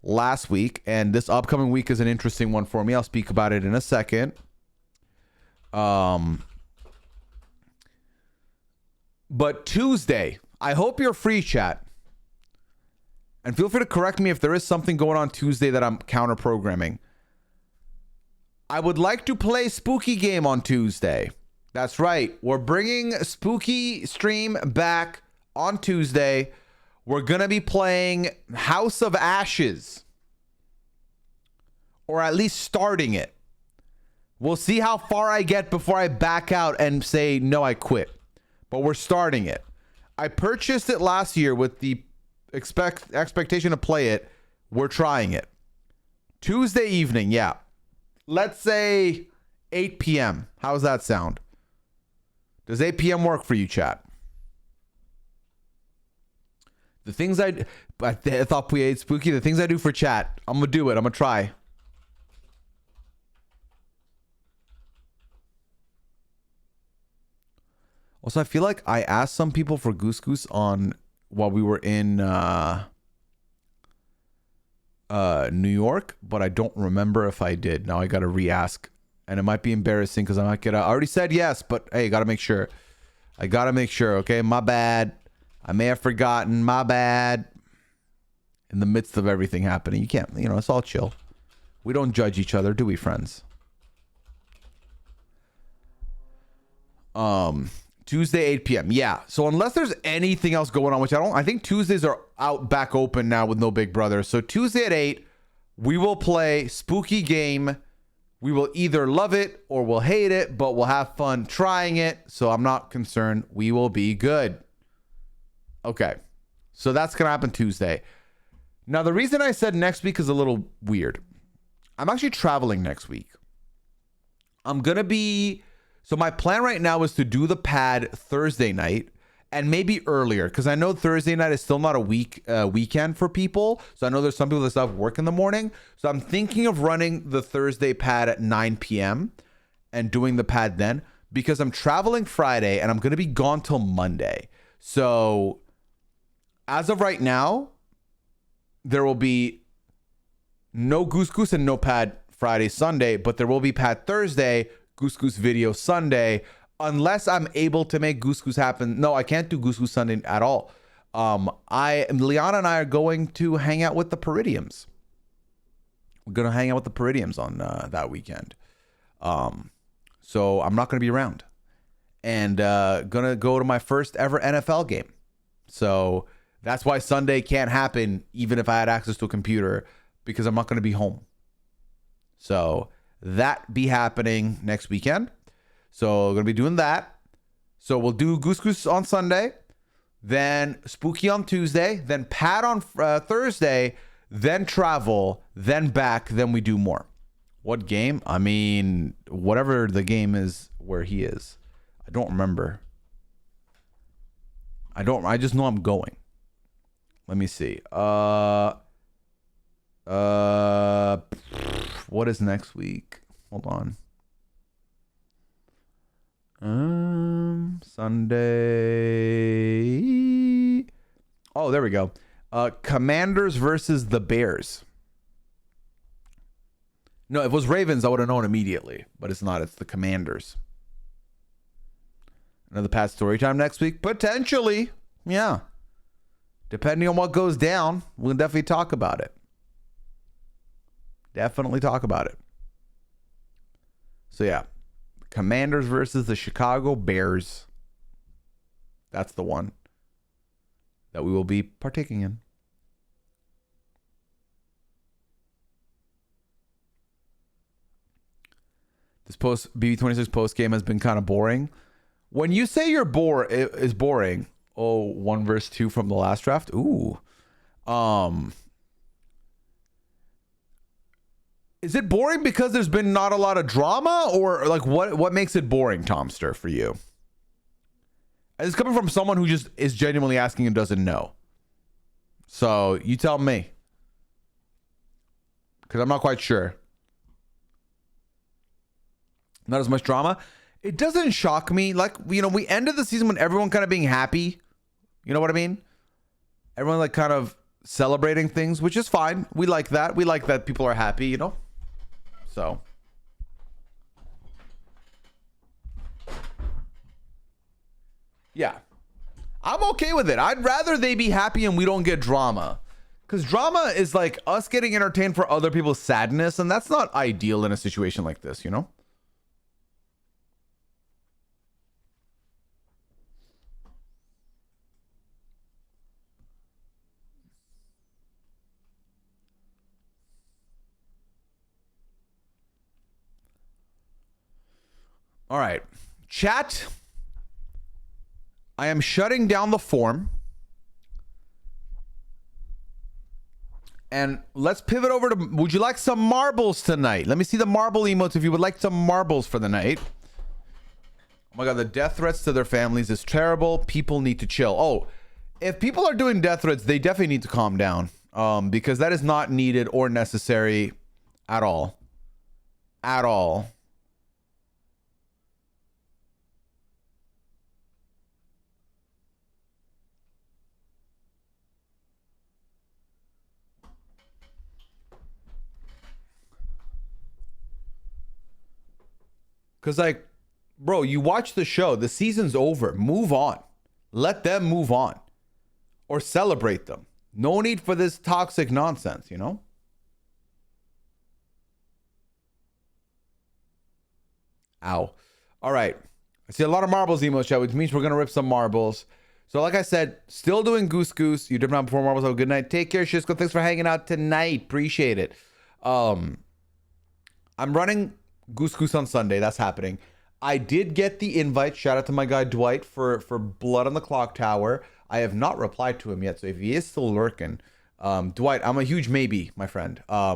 last week, and this upcoming week is an interesting one for me. I'll speak about it in a second. But Tuesday, I hope you're free, chat. And feel free to correct me if there is something going on Tuesday that I'm counter programming. I would like to play Spooky Game on Tuesday. That's right. We're bringing Spooky Stream back on Tuesday. We're going to be playing House of Ashes. Or at least starting it. We'll see how far I get before I back out and say, no, I quit. But we're starting it. I purchased it last year with the expectation to play it. We're trying it. Tuesday evening, yeah. Let's say 8 p.m. How's that sound? Does 8 p.m. work for you, chat? The things I thought Pooya ate spooky. The things I do for chat, I'm going to do it. I'm going to try. Also, I feel like I asked some people for Goose Goose on while we were in New York, but I don't remember if I did. Now I got to re-ask, and it might be embarrassing because I might get. I already said yes, but hey, got to make sure. I got to make sure. Okay, my bad. I may have forgotten. My bad. In the midst of everything happening, you can't. You know, it's all chill. We don't judge each other, do we, friends? Tuesday, 8 p.m. Yeah. So unless there's anything else going on, which I think Tuesdays are out back open now with no Big Brother. So Tuesday at 8, we will play Spooky Game. We will either love it or we'll hate it, but we'll have fun trying it. So I'm not concerned. We will be good. Okay. So that's going to happen Tuesday. Now, the reason I said next week is a little weird. I'm actually traveling next week. I'm going to be... So my plan right now is to do the pad Thursday night and maybe earlier because I know Thursday night is still not a weekend for people. So I know there's some people that still have work in the morning. So I'm thinking of running the Thursday pad at 9 p.m. and doing the pad then because I'm traveling Friday and I'm going to be gone till Monday. So as of right now, there will be no Goose Goose and no pad Friday, Sunday, but there will be pad Thursday, Goose Goose video Sunday, unless I'm able to make Goose Goose happen. No, I can't do Goose Goose Sunday at all. Liana and I are going to hang out with the Peridiums. We're going to hang out with the Peridiums on that weekend. So I'm not going to be around. And going to go to my first ever NFL game. So that's why Sunday can't happen, even if I had access to a computer, because I'm not going to be home. So that be happening next weekend. So we're going to be doing that. So we'll do Goose Goose on Sunday, then Spooky on Tuesday, then Pat on Thursday, then travel, then back, then we do more. What game? I mean, whatever the game is where he is. I don't remember. I just know I'm going. Let me see. What is next week? Hold on. Sunday. Oh, there we go. Commanders versus the Bears. No, if it was Ravens, I would have known immediately, but it's not. It's the Commanders. Another Pat story time next week? Potentially. Yeah. Depending on what goes down, we'll definitely talk about it. Definitely talk about it. So yeah, Commanders versus the Chicago Bears. That's the one that we will be partaking in. This BB26 post game has been kind of boring. When you say you're is boring, 1 verse 2 from the last draft. Ooh. Is it boring because there's been not a lot of drama, or like what makes it boring, Tomster, for you? And it's coming from someone who just is genuinely asking and doesn't know. So you tell me, because I'm not quite sure. Not as much drama. It doesn't shock me. Like, you know, we ended the season with everyone kind of being happy. You know what I mean? Everyone like kind of celebrating things, which is fine. We like that. We like that people are happy, you know? So. Yeah. I'm okay with it. I'd rather they be happy and we don't get drama. Because drama is like us getting entertained for other people's sadness, and that's not ideal in a situation like this, you know? All right. Chat. I am shutting down the form. And let's pivot over to, would you like some marbles tonight? Let me see the marble emotes if you would like some marbles for the night. Oh my God, the death threats to their families is terrible. People need to chill. Oh, if people are doing death threats, they definitely need to calm down. Because that is not needed or necessary at all. At all. Because, like, bro, you watch the show. The season's over. Move on. Let them move on. Or celebrate them. No need for this toxic nonsense, you know? Ow. All right. I see a lot of marbles emo chat, which means we're going to rip some marbles. So, like I said, still doing Goose Goose. You did not before marbles. Have a good night. Take care, Shisco. Thanks for hanging out tonight. Appreciate it. I'm running Goose Goose on Sunday. That's happening. I did get the invite. Shout out to my guy Dwight for Blood on the Clock Tower. I have not replied to him yet, so if he is still lurking, Dwight, I'm a huge maybe, my friend. I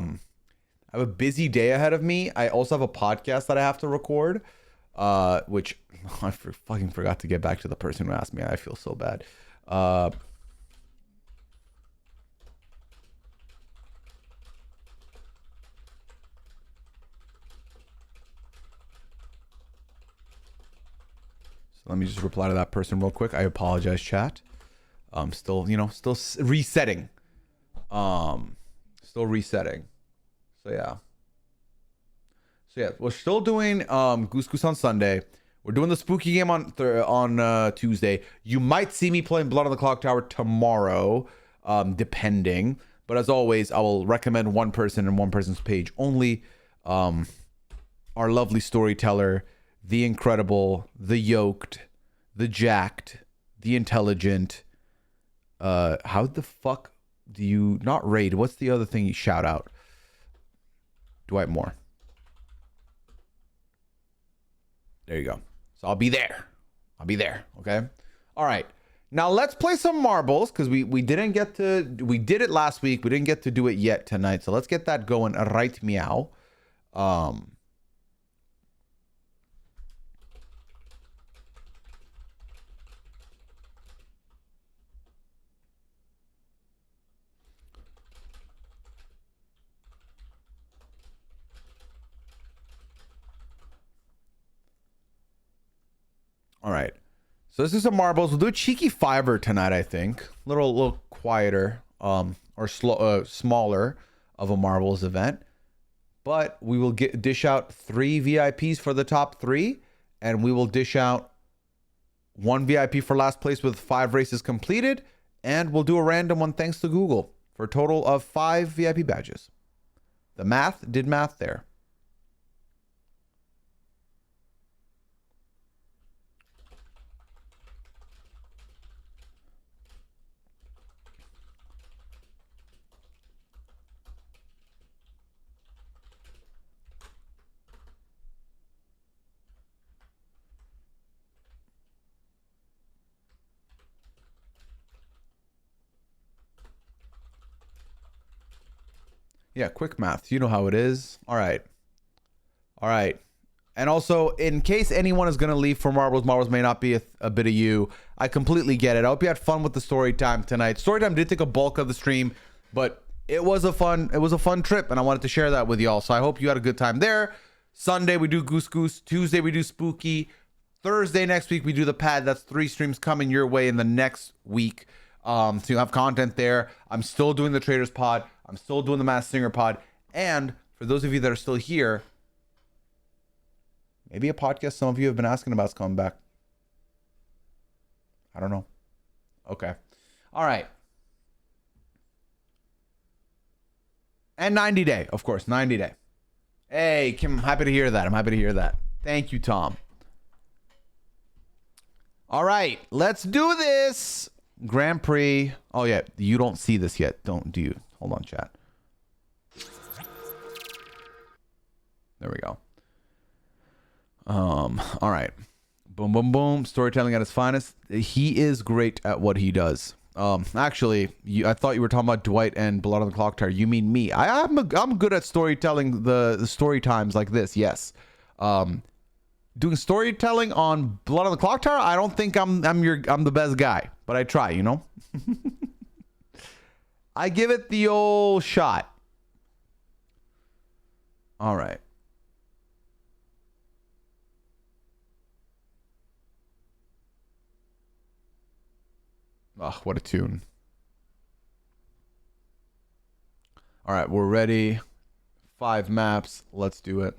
have a busy day ahead of me. I also have a podcast that I have to record, which I fucking forgot to get back to the person who asked me. I feel so bad. Let me just reply to that person real quick. I apologize, chat. Still, you know, still resetting. Still resetting. So yeah. We're still doing Goose Goose on Sunday. We're doing the spooky game on Tuesday. You might see me playing Blood on the Clock Tower tomorrow, depending. But as always, I will recommend one person and one person's page only. Our lovely storyteller, the incredible, the yoked, the jacked, the intelligent. How the fuck do you not raid? What's the other thing you shout out? Dwight Moore. There you go. So I'll be there. Okay. All right. Now let's play some marbles because we didn't get to. We did it last week. We didn't get to do it yet tonight. So let's get that going right meow. All right. So this is some marbles. We'll do a cheeky fiver tonight, I think. A little quieter, or smaller of a marbles event. But we will dish out 3 VIPs for the top 3, and we will dish out 1 VIP for last place with 5 races completed, and we'll do a random one thanks to Google for a total of 5 VIP badges. The math did math there. Yeah, quick math. You know how it is. All right. And also, in case anyone is going to leave for marbles may not be a bit of you. I completely get it. I hope you had fun with the story time tonight. Story time did take a bulk of the stream, but it was a fun trip, and I wanted to share that with y'all. So I hope you had a good time there. Sunday we do Goose Goose. Tuesday we do Spooky. Thursday next week we do the pad. That's 3 streams coming your way in the next week. So you have content there. I'm still doing the Traders Pod. I'm still doing the Masked Singer Pod. And for those of you that are still here, maybe a podcast some of you have been asking about is coming back. I don't know. Okay. All right. And 90 day, of course, 90 day. Hey, Kim, I'm happy to hear that. I'm happy to hear that. Thank you, Tom. All right, let's do this. Grand Prix. Oh, yeah, you don't see this yet. Do you? Hold on, chat. There we go. All right. Boom, boom, boom. Storytelling at its finest. He is great at what he does. Actually, I thought you were talking about Dwight and Blood on the Clock Tower. You mean me? I'm good at storytelling. The story times like this. Yes. Doing storytelling on Blood on the Clock Tower. I don't think I'm the best guy, but I try. You know. I give it the old shot. All right. Oh, what a tune. All right, we're ready. 5 maps. Let's do it.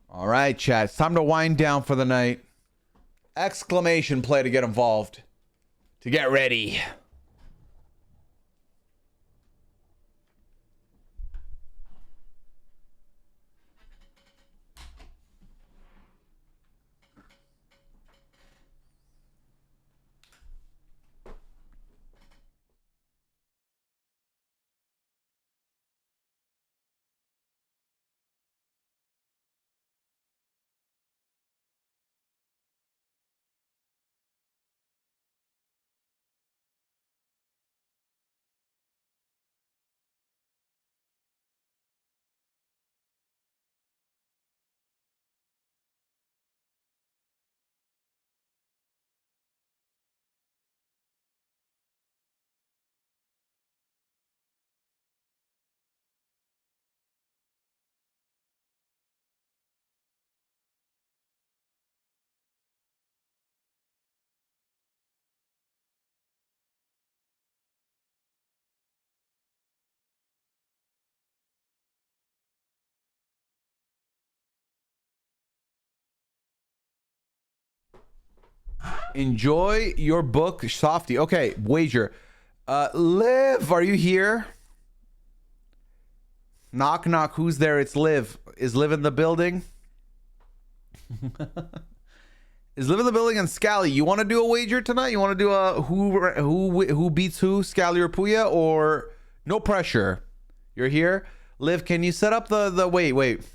All right, chat. It's time to wind down for the night. Exclamation play to get involved. To get ready. Enjoy your book, Softy. Okay, wager. Liv, are you here? Knock, knock. Who's there? It's Liv. Is Liv in the building? Is Liv in the building? And Scally, you want to do a wager tonight? You want to do a who beats who, Scally or Pooya, or no pressure? You're here. Liv, can you set up the wait?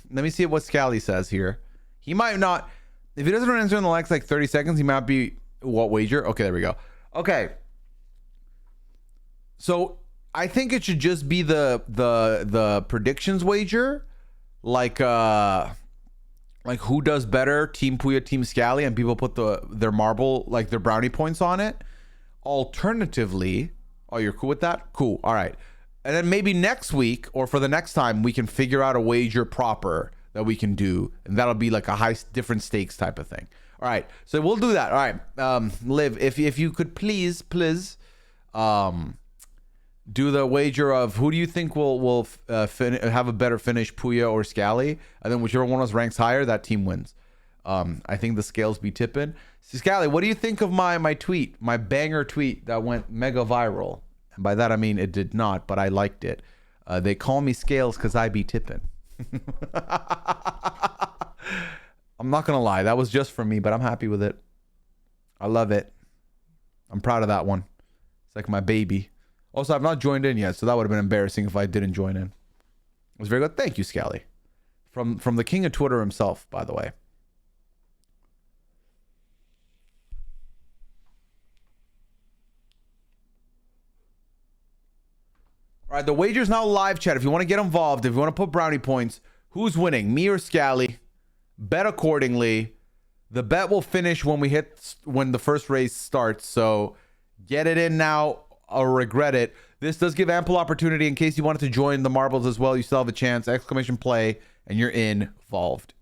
Let me see what Scally says here. He might not. If he doesn't answer in the next like 30 seconds, he might be what wager? Okay, there we go. Okay. So I think it should just be the predictions wager, like who does better, Team Pooya, Team Scally, and people put their marble, like their brownie points on it. Alternatively, oh, you're cool with that? Cool. All right. And then maybe next week or for the next time, we can figure out a wager proper that we can do, and that'll be like a different stakes type of thing. All right, so we'll do that. All right, Liv, if you could please do the wager of who do you think will have a better finish, Pooya or Scally, and then whichever one of us ranks higher, that team wins. I think the scales be tipping. So Scally, what do you think of my tweet, my banger tweet that went mega viral? And by that I mean it did not, but I liked it. They call me Scales because I be tipping. I'm not gonna lie, that was just for me, but I'm happy with it. I love it. I'm proud of that one. It's like my baby. Also, I've not joined in yet, so that would have been embarrassing if I didn't join in. It was very good. Thank you, Scally. From the king of Twitter himself, by the way. All right, the wager's now live, chat. If you want to get involved, if you want to put brownie points, who's winning, me or Scally? Bet accordingly. The bet will finish when the first race starts. So get it in now or regret it. This does give ample opportunity in case you wanted to join the marbles as well. You still have a chance. Exclamation play, and you're involved.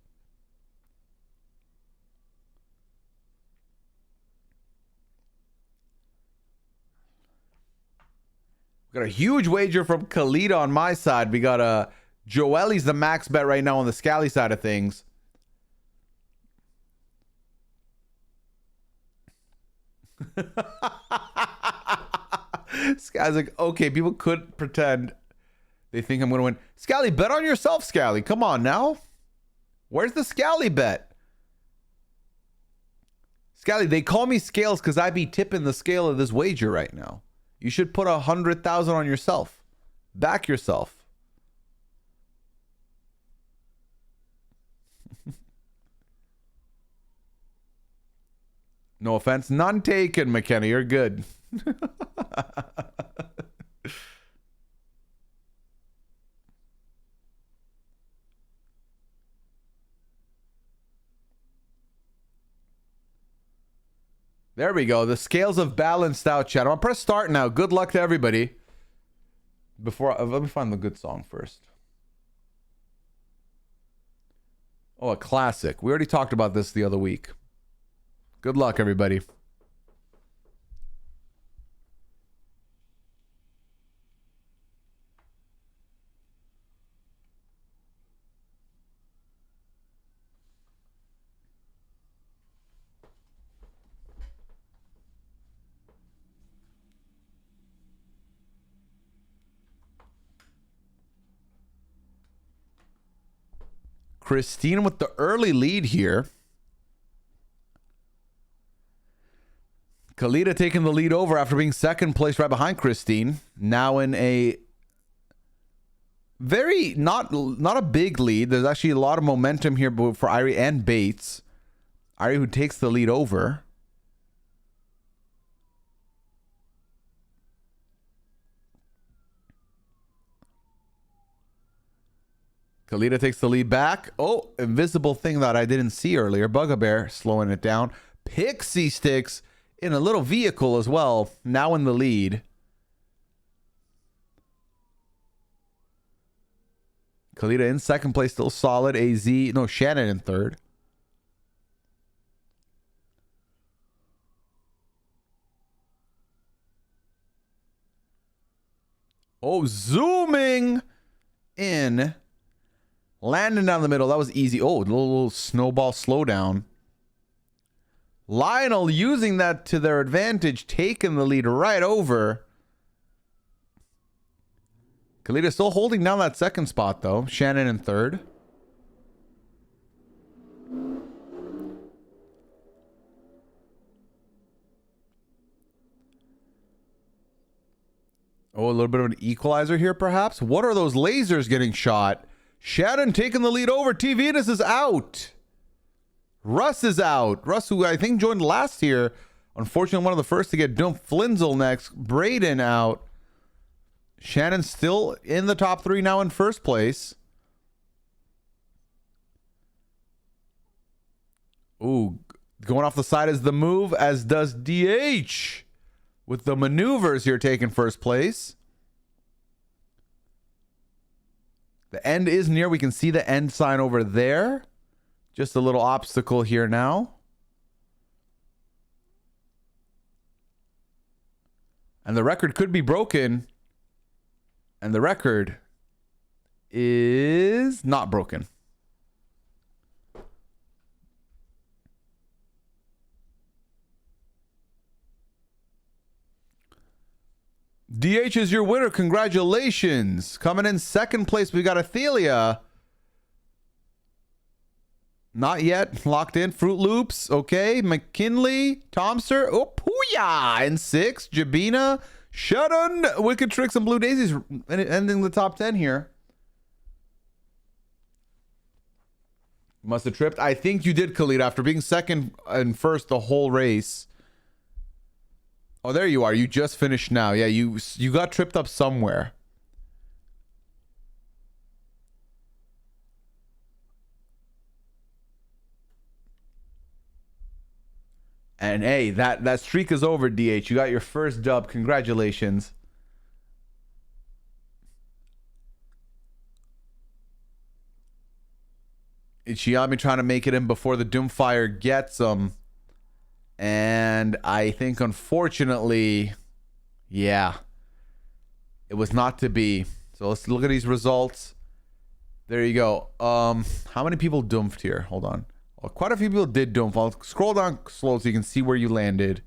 Got a huge wager from Kalita on my side. We got Joelly's the max bet right now on the Scally side of things. This guy's like, okay, people could pretend they think I'm going to win. Scally, bet on yourself, Scally. Come on now. Where's the Scally bet? Scally, they call me Scales because I be tipping the scale of this wager right now. You should put 100,000 on yourself. Back yourself. No offense. None taken, McKenna. You're good. There we go. The scales have balanced out, chat. I'm gonna press start now. Good luck to everybody. Let me find the good song first. Oh, a classic. We already talked about this the other week. Good luck, everybody. Christine with the early lead here. Kalita taking the lead over after being second place right behind Christine. Now in a very not a big lead. There's actually a lot of momentum here for Irie and Bates. Irie who takes the lead over. Kalita takes the lead back. Oh, invisible thing that I didn't see earlier. Bugbear slowing it down. Pixie Sticks in a little vehicle as well. Now in the lead. Kalita in second place, still solid. Shannon in third. Oh, zooming in. Landing down the middle. That was easy. Oh, a little snowball slowdown. Lionel using that to their advantage, taking the lead right over. Kalita still holding down that second spot, though. Shannon in third. Oh, a little bit of an equalizer here, perhaps. What are those lasers getting shot? Shannon taking the lead over. T. Venus is out. Russ is out. Russ, who I think joined last year. Unfortunately, one of the first to get dumped. Flinzel next. Braden out. Shannon still in the top three now in first place. Ooh, going off the side is the move, as does DH. With the maneuvers here taking first place. The end is near. We can see the end sign over there. Just a little obstacle here now. And the record could be broken. And the record is not broken. DH is your winner. Congratulations. Coming in second place, we got Athelia. Not yet. Locked in. Fruit Loops. Okay. McKinley. Tomster. Oh, Pooya in six. Jabina. Shudden. Wicked Tricks and Blue Daisies ending the top 10 here. Must have tripped. I think you did, Khalid, after being second and first the whole race. Oh, there you are. You just finished now. Yeah, you got tripped up somewhere. And hey, that streak is over, DH. You got your first dub. Congratulations. Ichiami trying to make it in before the Doomfire gets him. And I think, unfortunately, yeah. It was not to be. So let's look at these results. There you go. How many people doomfed here? Hold on. Well, quite a few people did doof. I'll scroll down slow so you can see where you landed.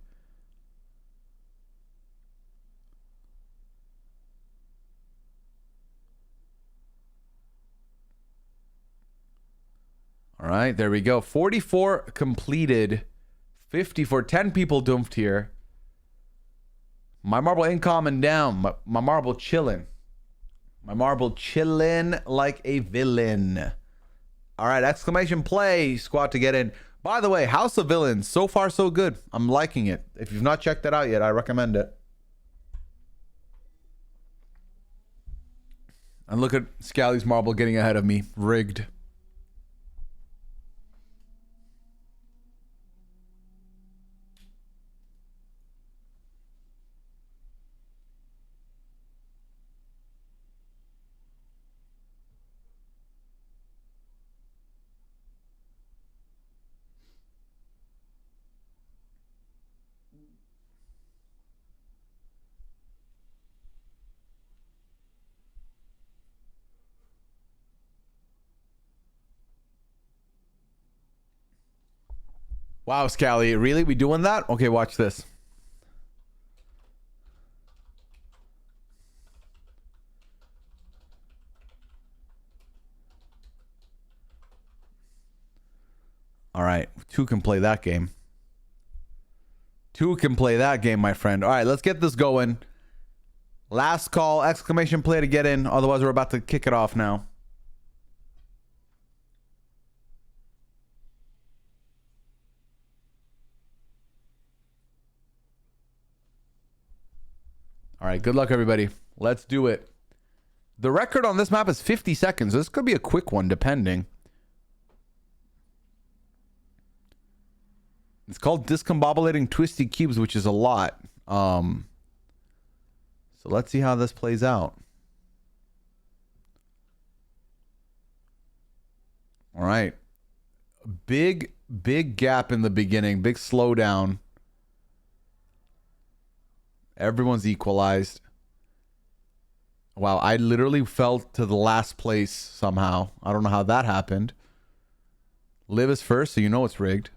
All right, there we go. 44 completed. 54. 10 people doomed here. My marble ain't calming down. My marble chilling. My marble chilling like a villain. All right, exclamation play, squad, to get in. By the way, House of Villains, so far so good. I'm liking it. If you've not checked that out yet, I recommend it. And look at Scally's marble getting ahead of me. Rigged. Wow, Scally, really? We doing that? Okay, watch this. All right, 2 can play that game. 2 can play that game, my friend. All right, let's get this going. Last call, exclamation play to get in. Otherwise, we're about to kick it off now. All right, good luck, everybody. Let's do it. The record on this map is 50 seconds. This could be a quick one, depending. It's called Discombobulating Twisty Cubes, which is a lot. So let's see how this plays out. All right. Big gap in the beginning. Big slowdown. Everyone's equalized. Wow, I literally fell to the last place somehow. I don't know how that happened. Liv is first, so you know it's rigged.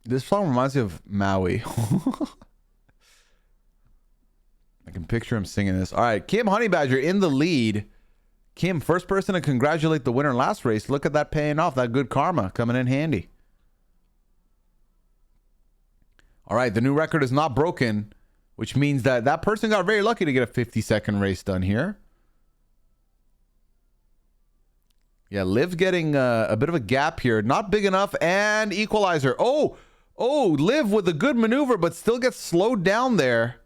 This song reminds me of Maui. I can picture him singing this. All right, Kim Honeybadger in the lead. Kim, first person to congratulate the winner last race. Look at that paying off. That good karma coming in handy. All right, the new record is not broken, which means that that person got very lucky to get a 50-second race done here. Yeah, Liv getting a bit of a gap here. Not big enough, and equalizer. Oh, Liv with a good maneuver, but still gets slowed down there.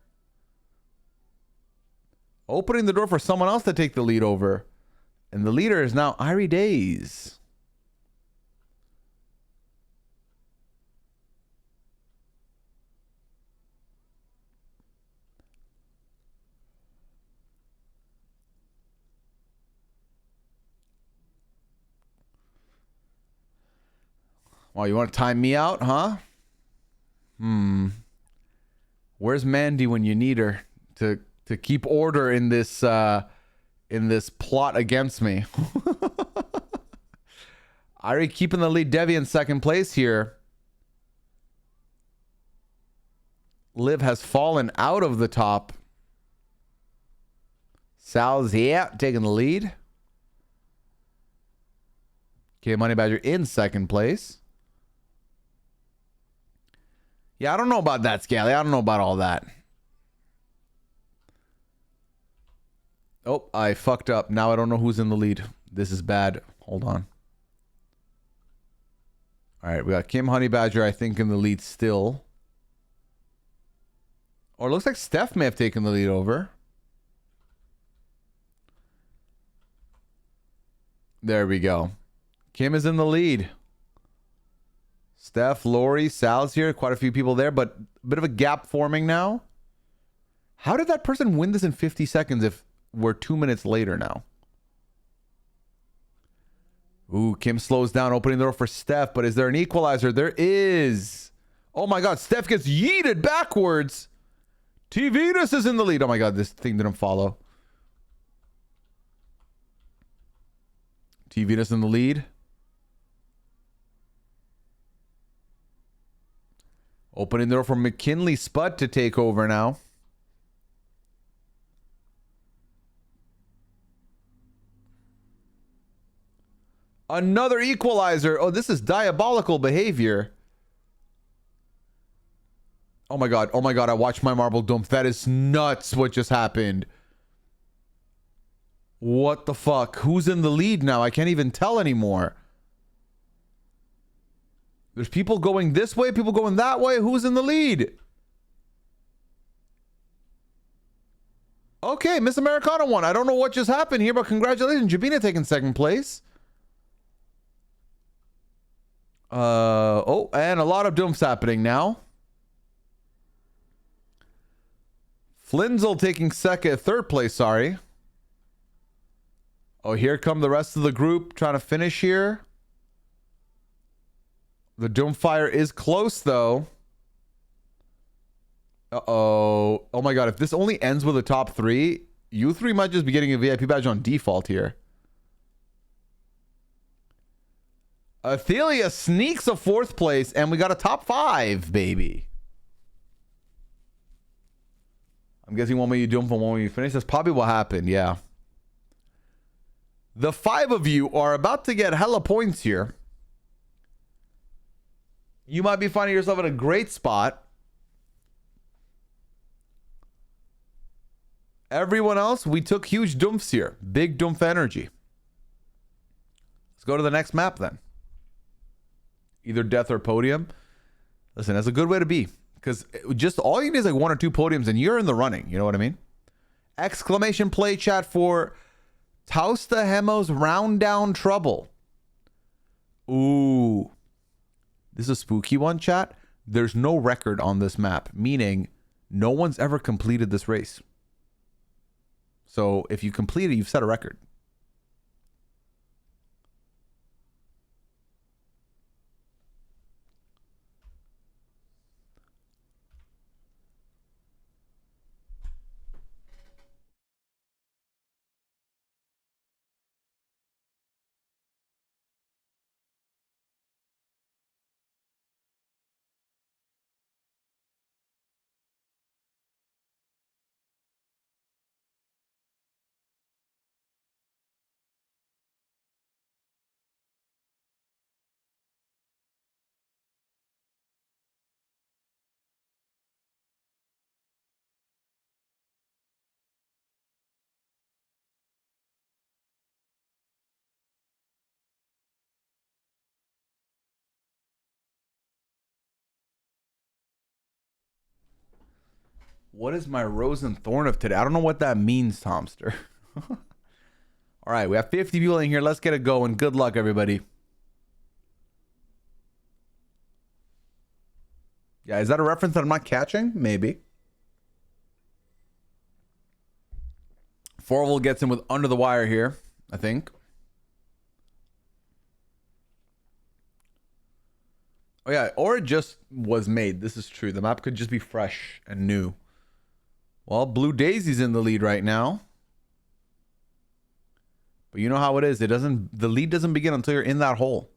Opening the door for someone else to take the lead over. And the leader is now Irie Days. Well, you want to time me out, huh? Where's Mandy when you need her to keep order in this plot against me? Irie keeping the lead. Devi in second place here. Liv has fallen out of the top. Sal's taking the lead. Okay, Money Badger in second place. Yeah, I don't know about that, Scally. I don't know about all that. Oh, I fucked up. Now I don't know who's in the lead. This is bad. Hold on. All right, we got Kim Honeybadger, I think, in the lead still. Or it looks like Steph may have taken the lead over. There we go. Kim is in the lead. Steph, Lori, Sal's here. Quite a few people there, but a bit of a gap forming now. How did that person win this in 50 seconds if we're 2 minutes later now? Ooh, Kim slows down, opening the door for Steph, but is there an equalizer? There is. Oh my God, Steph gets yeeted backwards. T. Venus is in the lead. Oh my God, this thing didn't follow. T. Venus in the lead. Opening the door for McKinley Spud to take over now. Another equalizer. Oh, this is diabolical behavior. Oh my God. Oh my God. I watched my marble dump. That is nuts what just happened. What the fuck? Who's in the lead now? I can't even tell anymore. There's people going this way, people going that way. Who's in the lead? Okay, Miss Americana won. I don't know what just happened here, but congratulations. Jabina taking second place. Oh, and a lot of dumps happening now. Flinzel taking third place, sorry. Oh, here come the rest of the group trying to finish here. The Doomfire is close, though. Uh-oh. Oh, my God. If this only ends with a top 3, you 3 might just be getting a VIP badge on default here. Athelia sneaks a 4th place, and we got a top 5, baby. I'm guessing one way you dump and one way you finish. That's probably what happened, yeah. The 5 of you are about to get hella points here. You might be finding yourself in a great spot. Everyone else, we took huge dumps here. Big dump energy. Let's go to the next map then. Either death or podium. Listen, that's a good way to be. Because just all you need is like 1 or 2 podiums and you're in the running. You know what I mean? Exclamation play chat for Tausta Hemo's Round Down Trouble. Ooh. This is a spooky one, chat. There's no record on this map, meaning no one's ever completed this race. So if you complete it, you've set a record. What is my Rose and Thorn of today? I don't know what that means, Tomster. All right, we have 50 people in here. Let's get it going. Good luck, everybody. Yeah, is that a reference that I'm not catching? Maybe. Forval gets in with Under the Wire here, I think. Oh, yeah, or it just was made. This is true. The map could just be fresh and new. Well, Blue Daisy's in the lead right now. But you know how it is. The lead doesn't begin until you're in that hole.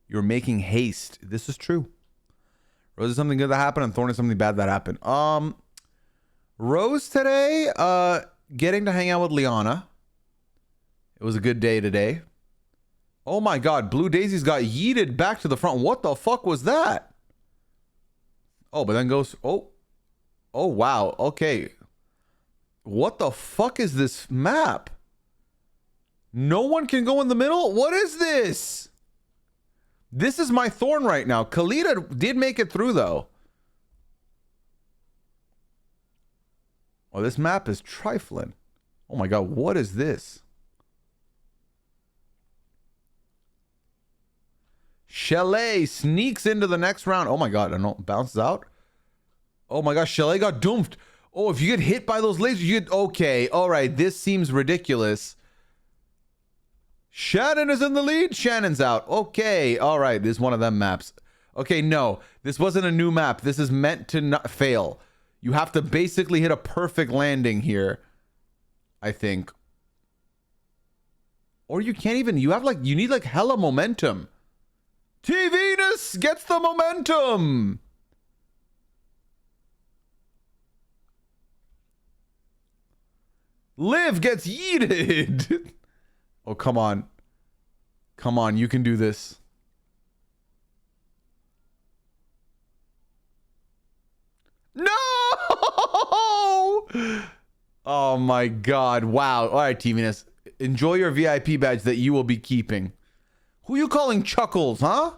You're making haste. This is true. Rose is something good that happened and Thorn is something bad that happened. Rose today, getting to hang out with Liana. It was a good day today. Oh my God, Blue Daisy's got yeeted back to the front. What the fuck was that? Oh, but then goes, oh wow, okay. What the fuck is this map? No one can go in the middle? What is this? This is my Thorn right now. Khalida did make it through though. Oh, this map is trifling. Oh my God, what is this? Chalet sneaks into the next round. Oh my God, I know, bounces out. Oh my gosh, Chalet got doomed. Oh, if you get hit by those lasers, you get... Okay, all right, this seems ridiculous. Shannon is in the lead. Shannon's out. Okay, all right, this is one of them maps. Okay, no. This wasn't a new map. This is meant to not fail. You have to basically hit a perfect landing here, I think. Or you can't even... You have like... You need like hella momentum. T Venus gets the momentum. Liv gets yeeted. Oh, come on. Come on, you can do this. No! Oh my god. Wow. All right, T Venus. Enjoy your VIP badge that you will be keeping. Who you calling Chuckles, huh?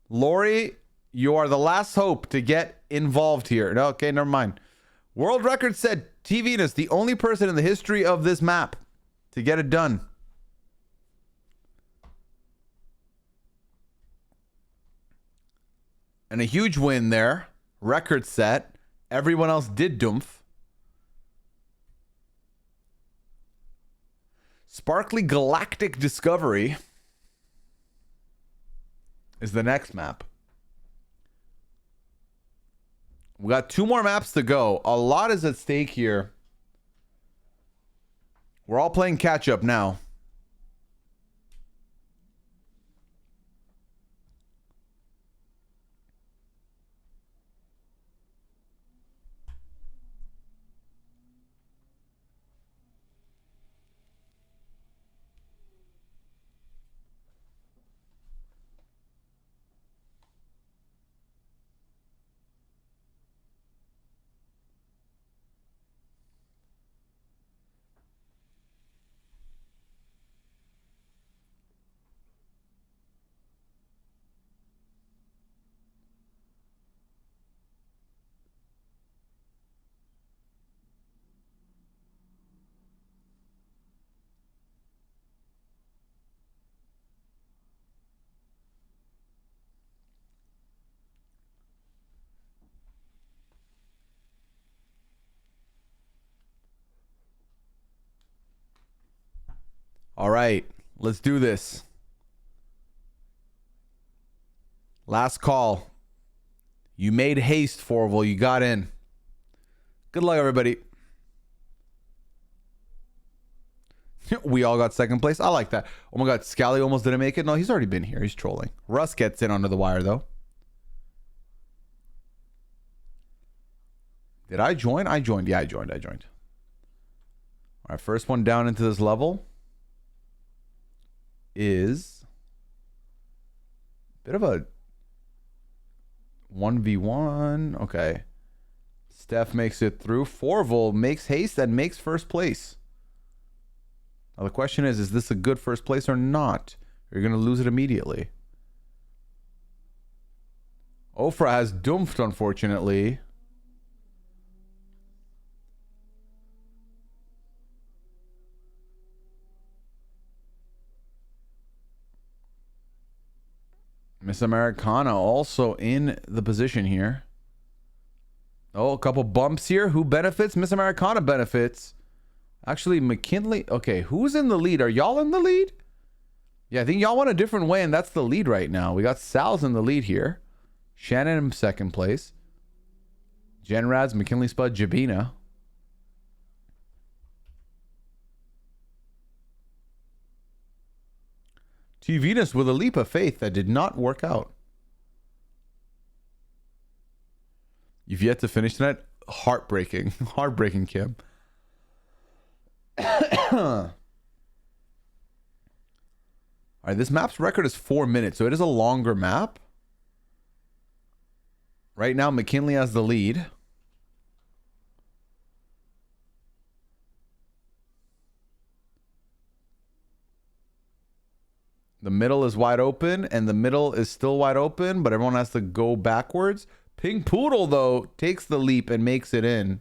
Lori, you are the last hope to get involved here. No, okay, never mind. World record said T Venus, the only person in the history of this map to get it done. And a huge win there. Record set. Everyone else did doomph. Sparkly Galactic Discovery is the next map. We got 2 more maps to go. A lot is at stake here. We're all playing catch up now. All right, let's do this. Last call. You made haste, Forval. You got in. Good luck, everybody. We all got second place. I like that. Oh my god, Scally almost didn't make it. No, he's already been here. He's trolling. Russ gets in under the wire, though. Did I join? I joined. Yeah, I joined. All right, first one down into this level is a bit of a 1v1. Okay. Steph makes it through. Forval makes haste and makes first place. Now the question is this a good first place or not? Or you're going to lose it immediately. Ofra has doomphed, unfortunately. Miss Americana also in the position here. Oh, a couple bumps here. Who benefits? Miss Americana benefits. Actually, McKinley. Okay, who's in the lead? Are y'all in the lead? Yeah, I think y'all went a different way, and that's the lead right now. We got Sal's in the lead here. Shannon in second place. Genrads, McKinley Spud, Jabina. T Venus with a leap of faith that did not work out. You've yet to finish tonight? Heartbreaking. Heartbreaking, Kim. All right, this map's record is 4 minutes, so it is a longer map. Right now, McKinley has the lead. The middle is wide open, and the middle is still wide open, but everyone has to go backwards. Pink Poodle, though, takes the leap and makes it in.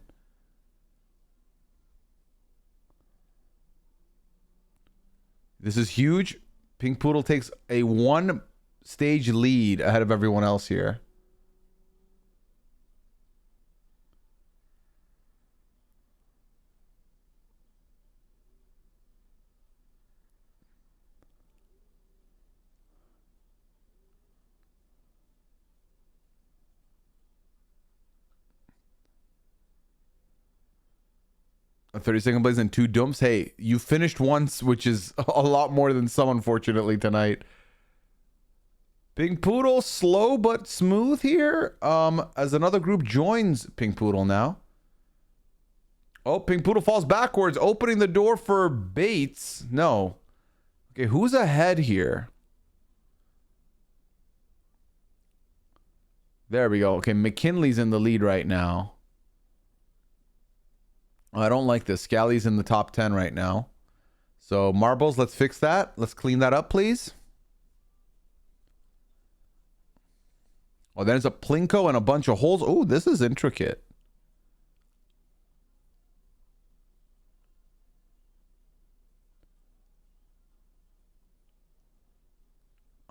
This is huge. Pink Poodle takes a 1-stage lead ahead of everyone else here. A 30-second blaze and 2 dumps. Hey, you finished once, which is a lot more than some, unfortunately, tonight. Pink Poodle, slow but smooth here. As another group joins Pink Poodle now. Oh, Pink Poodle falls backwards, opening the door for Bates. No. Okay, who's ahead here? There we go. Okay, McKinley's in the lead right now. I don't like this. Scally's in the top 10 right now. So, marbles, let's fix that. Let's clean that up, please. Oh, there's a plinko and a bunch of holes. Oh, this is intricate.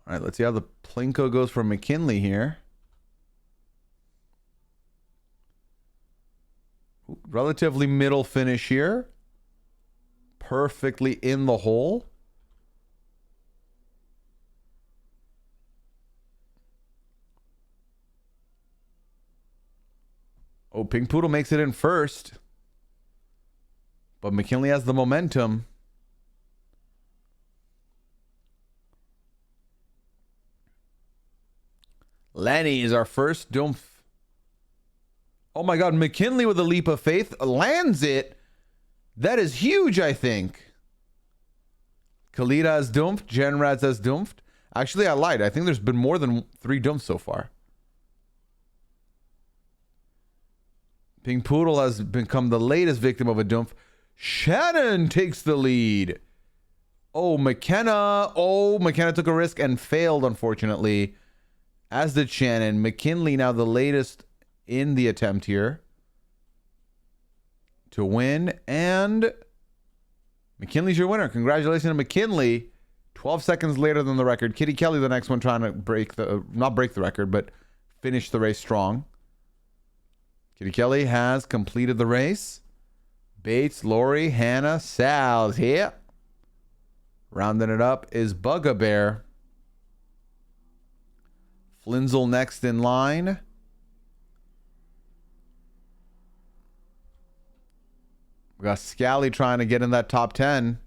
All right, let's see how the plinko goes for McKinley here. Relatively middle finish here. Perfectly in the hole. Oh, Pink Poodle makes it in first. But McKinley has the momentum. Lenny is our first dump. Oh my God, McKinley with a leap of faith lands it. That is huge, I think. Khalida has dumped. Genraz has dumped. Actually, I lied. I think there's been more than 3 dumps so far. Pink Poodle has become the latest victim of a dump. Shannon takes the lead. Oh, McKenna. Oh, McKenna took a risk and failed, unfortunately. As did Shannon. McKinley now the latest in the attempt here to win. And McKinley's your winner. Congratulations to McKinley. 12 seconds later than the record. Kitty Kelly, the next one, trying to break the, not break the record, but finish the race strong. Kitty Kelly has completed the race. Bates, Lori, Hannah, Sal's here. Rounding it up is Buggabear. Flinzel next in line. We got Scally trying to get in that top 10.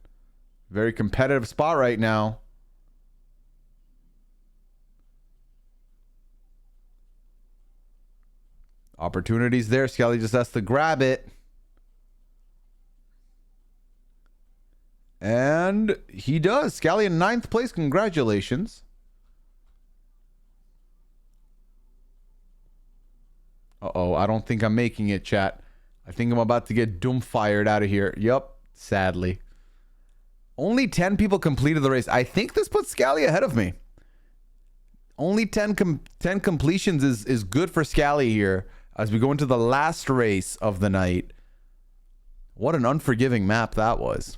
Very competitive spot right now. Opportunities there. Scally just has to grab it. And he does. Scally in 9th place. Congratulations. Uh-oh. I don't think I'm making it, chat. I think I'm about to get doom fired out of here. Yup. Sadly. Only 10 people completed the race. I think this puts Scally ahead of me. Only 10 completions is good for Scally here as we go into the last race of the night. What an unforgiving map that was.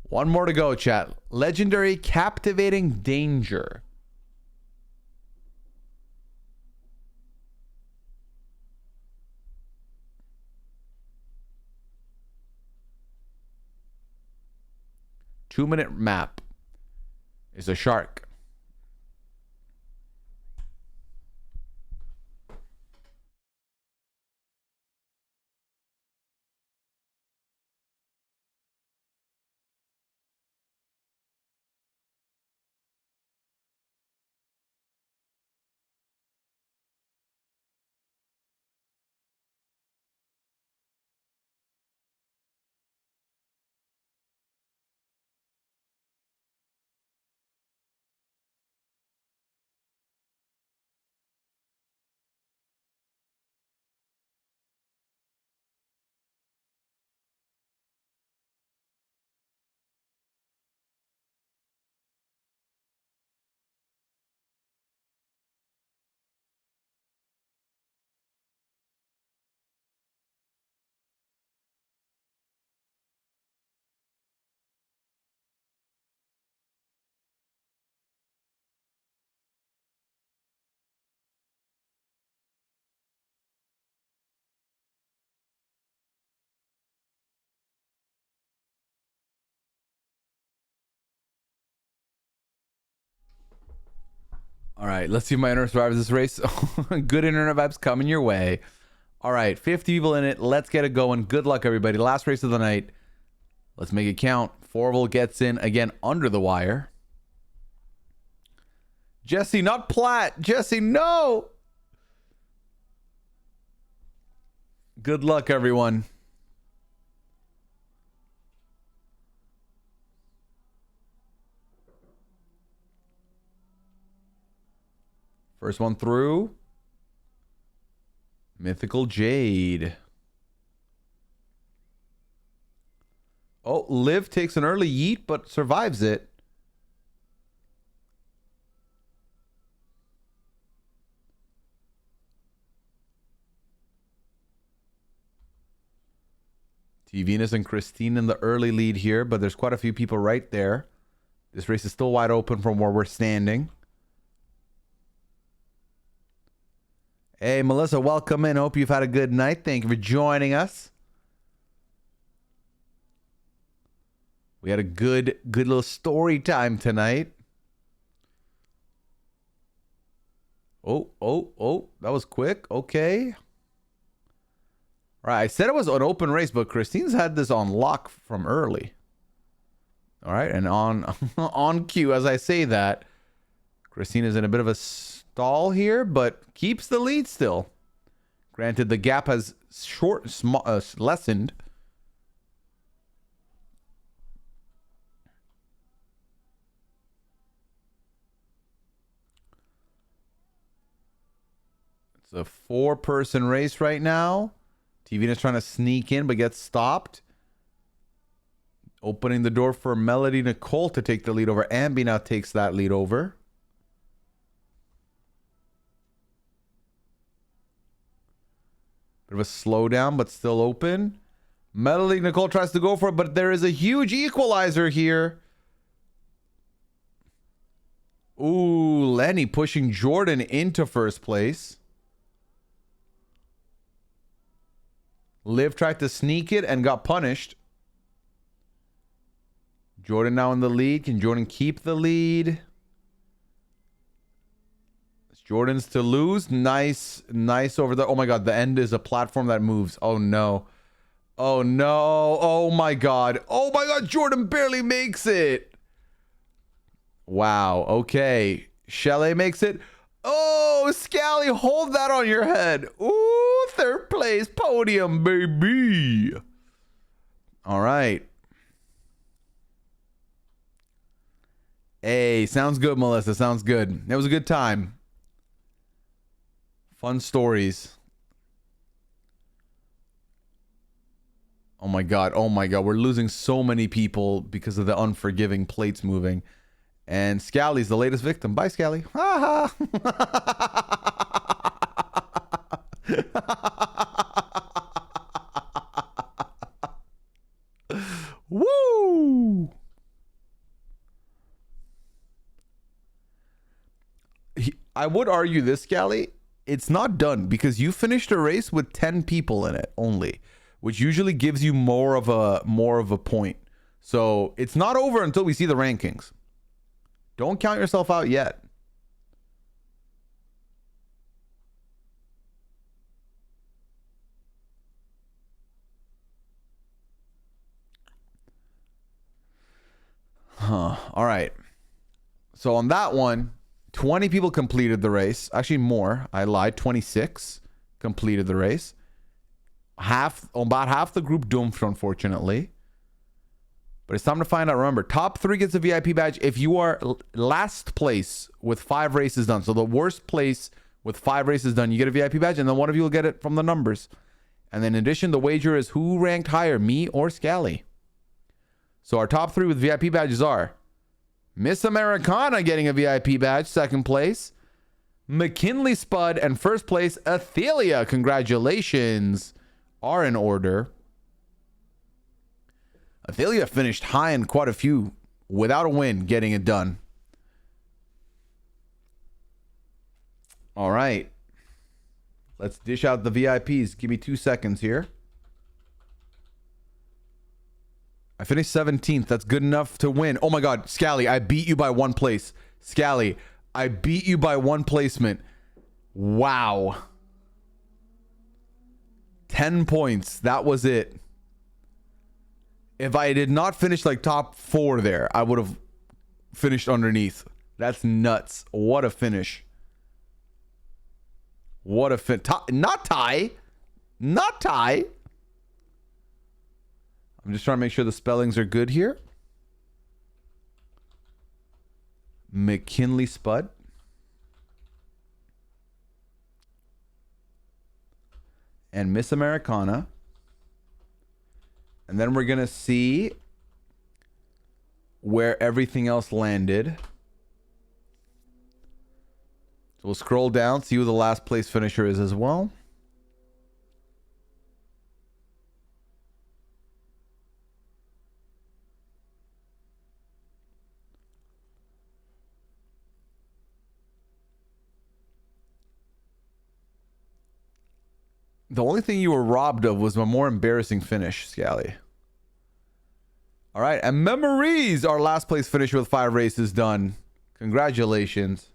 One more to go, chat. Legendary Captivating Danger. Two-minute map is a shark. All right, let's see if my internet survives this race. Good internet vibes coming your way. All right, 50 people in it. Let's get it going. Good luck, everybody. Last race of the night. Let's make it count. Forval gets in again under the wire. Jesse, not Platt. Jesse, no. Good luck, everyone. First one through. Mythical Jade. Oh, Liv takes an early yeet, but survives it. T Venus and Christine in the early lead here, but there's quite a few people right there. This race is still wide open from where we're standing. Hey, Melissa, welcome in. Hope you've had a good night. Thank you for joining us. We had a good little story time tonight. Oh, that was quick. Okay. All right, I said it was an open race, but Christine's had this on lock from early. All right, and on on cue as I say that, Christine is in a bit of a stall here, but keeps the lead still. Granted, the gap has lessened. It's a 4-person race right now. TV is trying to sneak in, but gets stopped. Opening the door for Melody Nicole to take the lead over. Ambi now takes that lead over. Bit of a slowdown, but still open. Melody Nicole tries to go for it, but there is a huge equalizer here. Ooh, Lenny pushing Jordan into first place. Liv tried to sneak it and got punished. Jordan now in the lead. Can Jordan keep the lead? Jordan's to lose. Nice over there. Oh my god, the end is a platform that moves. Oh no. Oh no. Oh my god. Oh my god, Jordan barely makes it. Wow. Okay. Chalet makes it. Oh, Scally, hold that on your head. Ooh, 3rd place podium, baby. All right. Hey, sounds good, Melissa. Sounds good. It was a good time. Fun stories. Oh my god. Oh my god. We're losing so many people because of the unforgiving plates moving. And Scally's the latest victim. Bye, Scally. Ha ha. Woo! I would argue this, Scally. It's not done because you finished a race with 10 people in it only, which usually gives you more of a point. So it's not over until we see the rankings. Don't count yourself out yet. All right. So on that one, 20 people completed the race. Actually, more. I lied. 26 completed the race. About half the group doomed, unfortunately. But it's time to find out. Remember, top 3 gets a VIP badge if you are last place with 5 races done. So the worst place with 5 races done, you get a VIP badge, and then one of you will get it from the numbers. And then in addition, the wager is who ranked higher, me or Scally. So our top 3 with VIP badges are Miss Americana getting a VIP badge, 2nd place. McKinley Spud, and 1st place, Athelia. Congratulations are in order. Athelia finished high in quite a few without a win, getting it done. All right. Let's dish out the VIPs. Give me 2 seconds here. I finished 17th. That's good enough to win. Oh my god, Scally, I beat you by 1 place. Scally, I beat you by 1 placement. Wow. 10 points. That was it. If I did not finish like top 4 there, I would have finished underneath. That's nuts. What a finish. What a not tie. Not tie. I'm just trying to make sure the spellings are good here. McKinley Spud. And Miss Americana. And then we're going to see where everything else landed. So we'll scroll down, see who the last place finisher is as well. The only thing you were robbed of was a more embarrassing finish, Scally. All right, and Memories, our last place finisher with 5 races done. Congratulations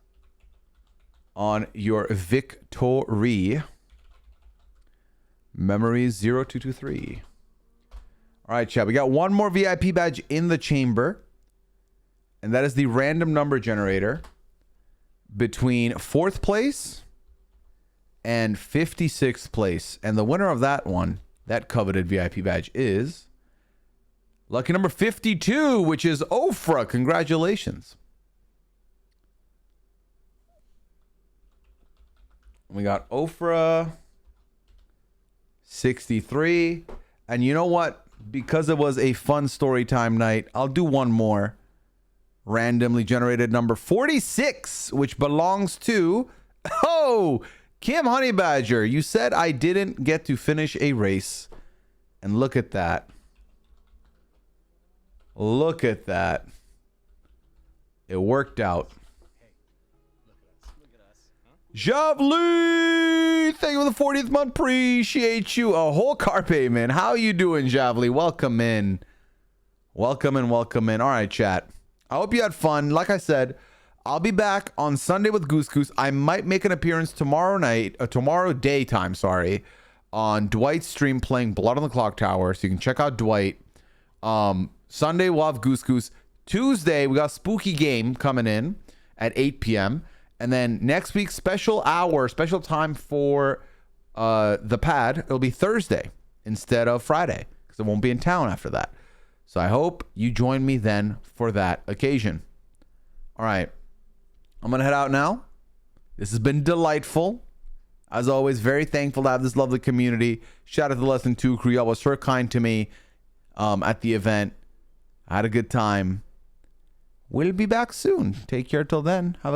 on your victory. Memories 0223. All right, chat. We got one more VIP badge in the chamber, and that is the random number generator between 4th place and 56th place. And the winner of that one, that coveted VIP badge, is lucky number 52, which is Ofra. Congratulations. We got Ofra 63. And you know what? Because it was a fun story time night, I'll do one more. Randomly generated number 46, which belongs to Kim Honey Badger. You said I didn't get to finish a race. And look at that. Look at that. It worked out. Javli, thank you for the 40th month. Appreciate you. A whole car payment. How you doing, Javli? Welcome in. Welcome in, welcome in. All right, chat. I hope you had fun. Like I said, I'll be back on Sunday with Goose Goose. I might make an appearance tomorrow daytime, on Dwight's stream playing Blood on the Clock Tower. So you can check out Dwight. Sunday, we'll have Goose Goose. Tuesday, we got Spooky Game coming in at 8 p.m. And then next week, special time for the pad. It'll be Thursday instead of Friday because it won't be in town after that. So I hope you join me then for that occasion. All right. I'm going to head out now. This has been delightful. As always, very thankful to have this lovely community. Shout out to the Lesson 2 crew. Y'all was so kind to me at the event. I had a good time. We'll be back soon. Take care till then. Have a good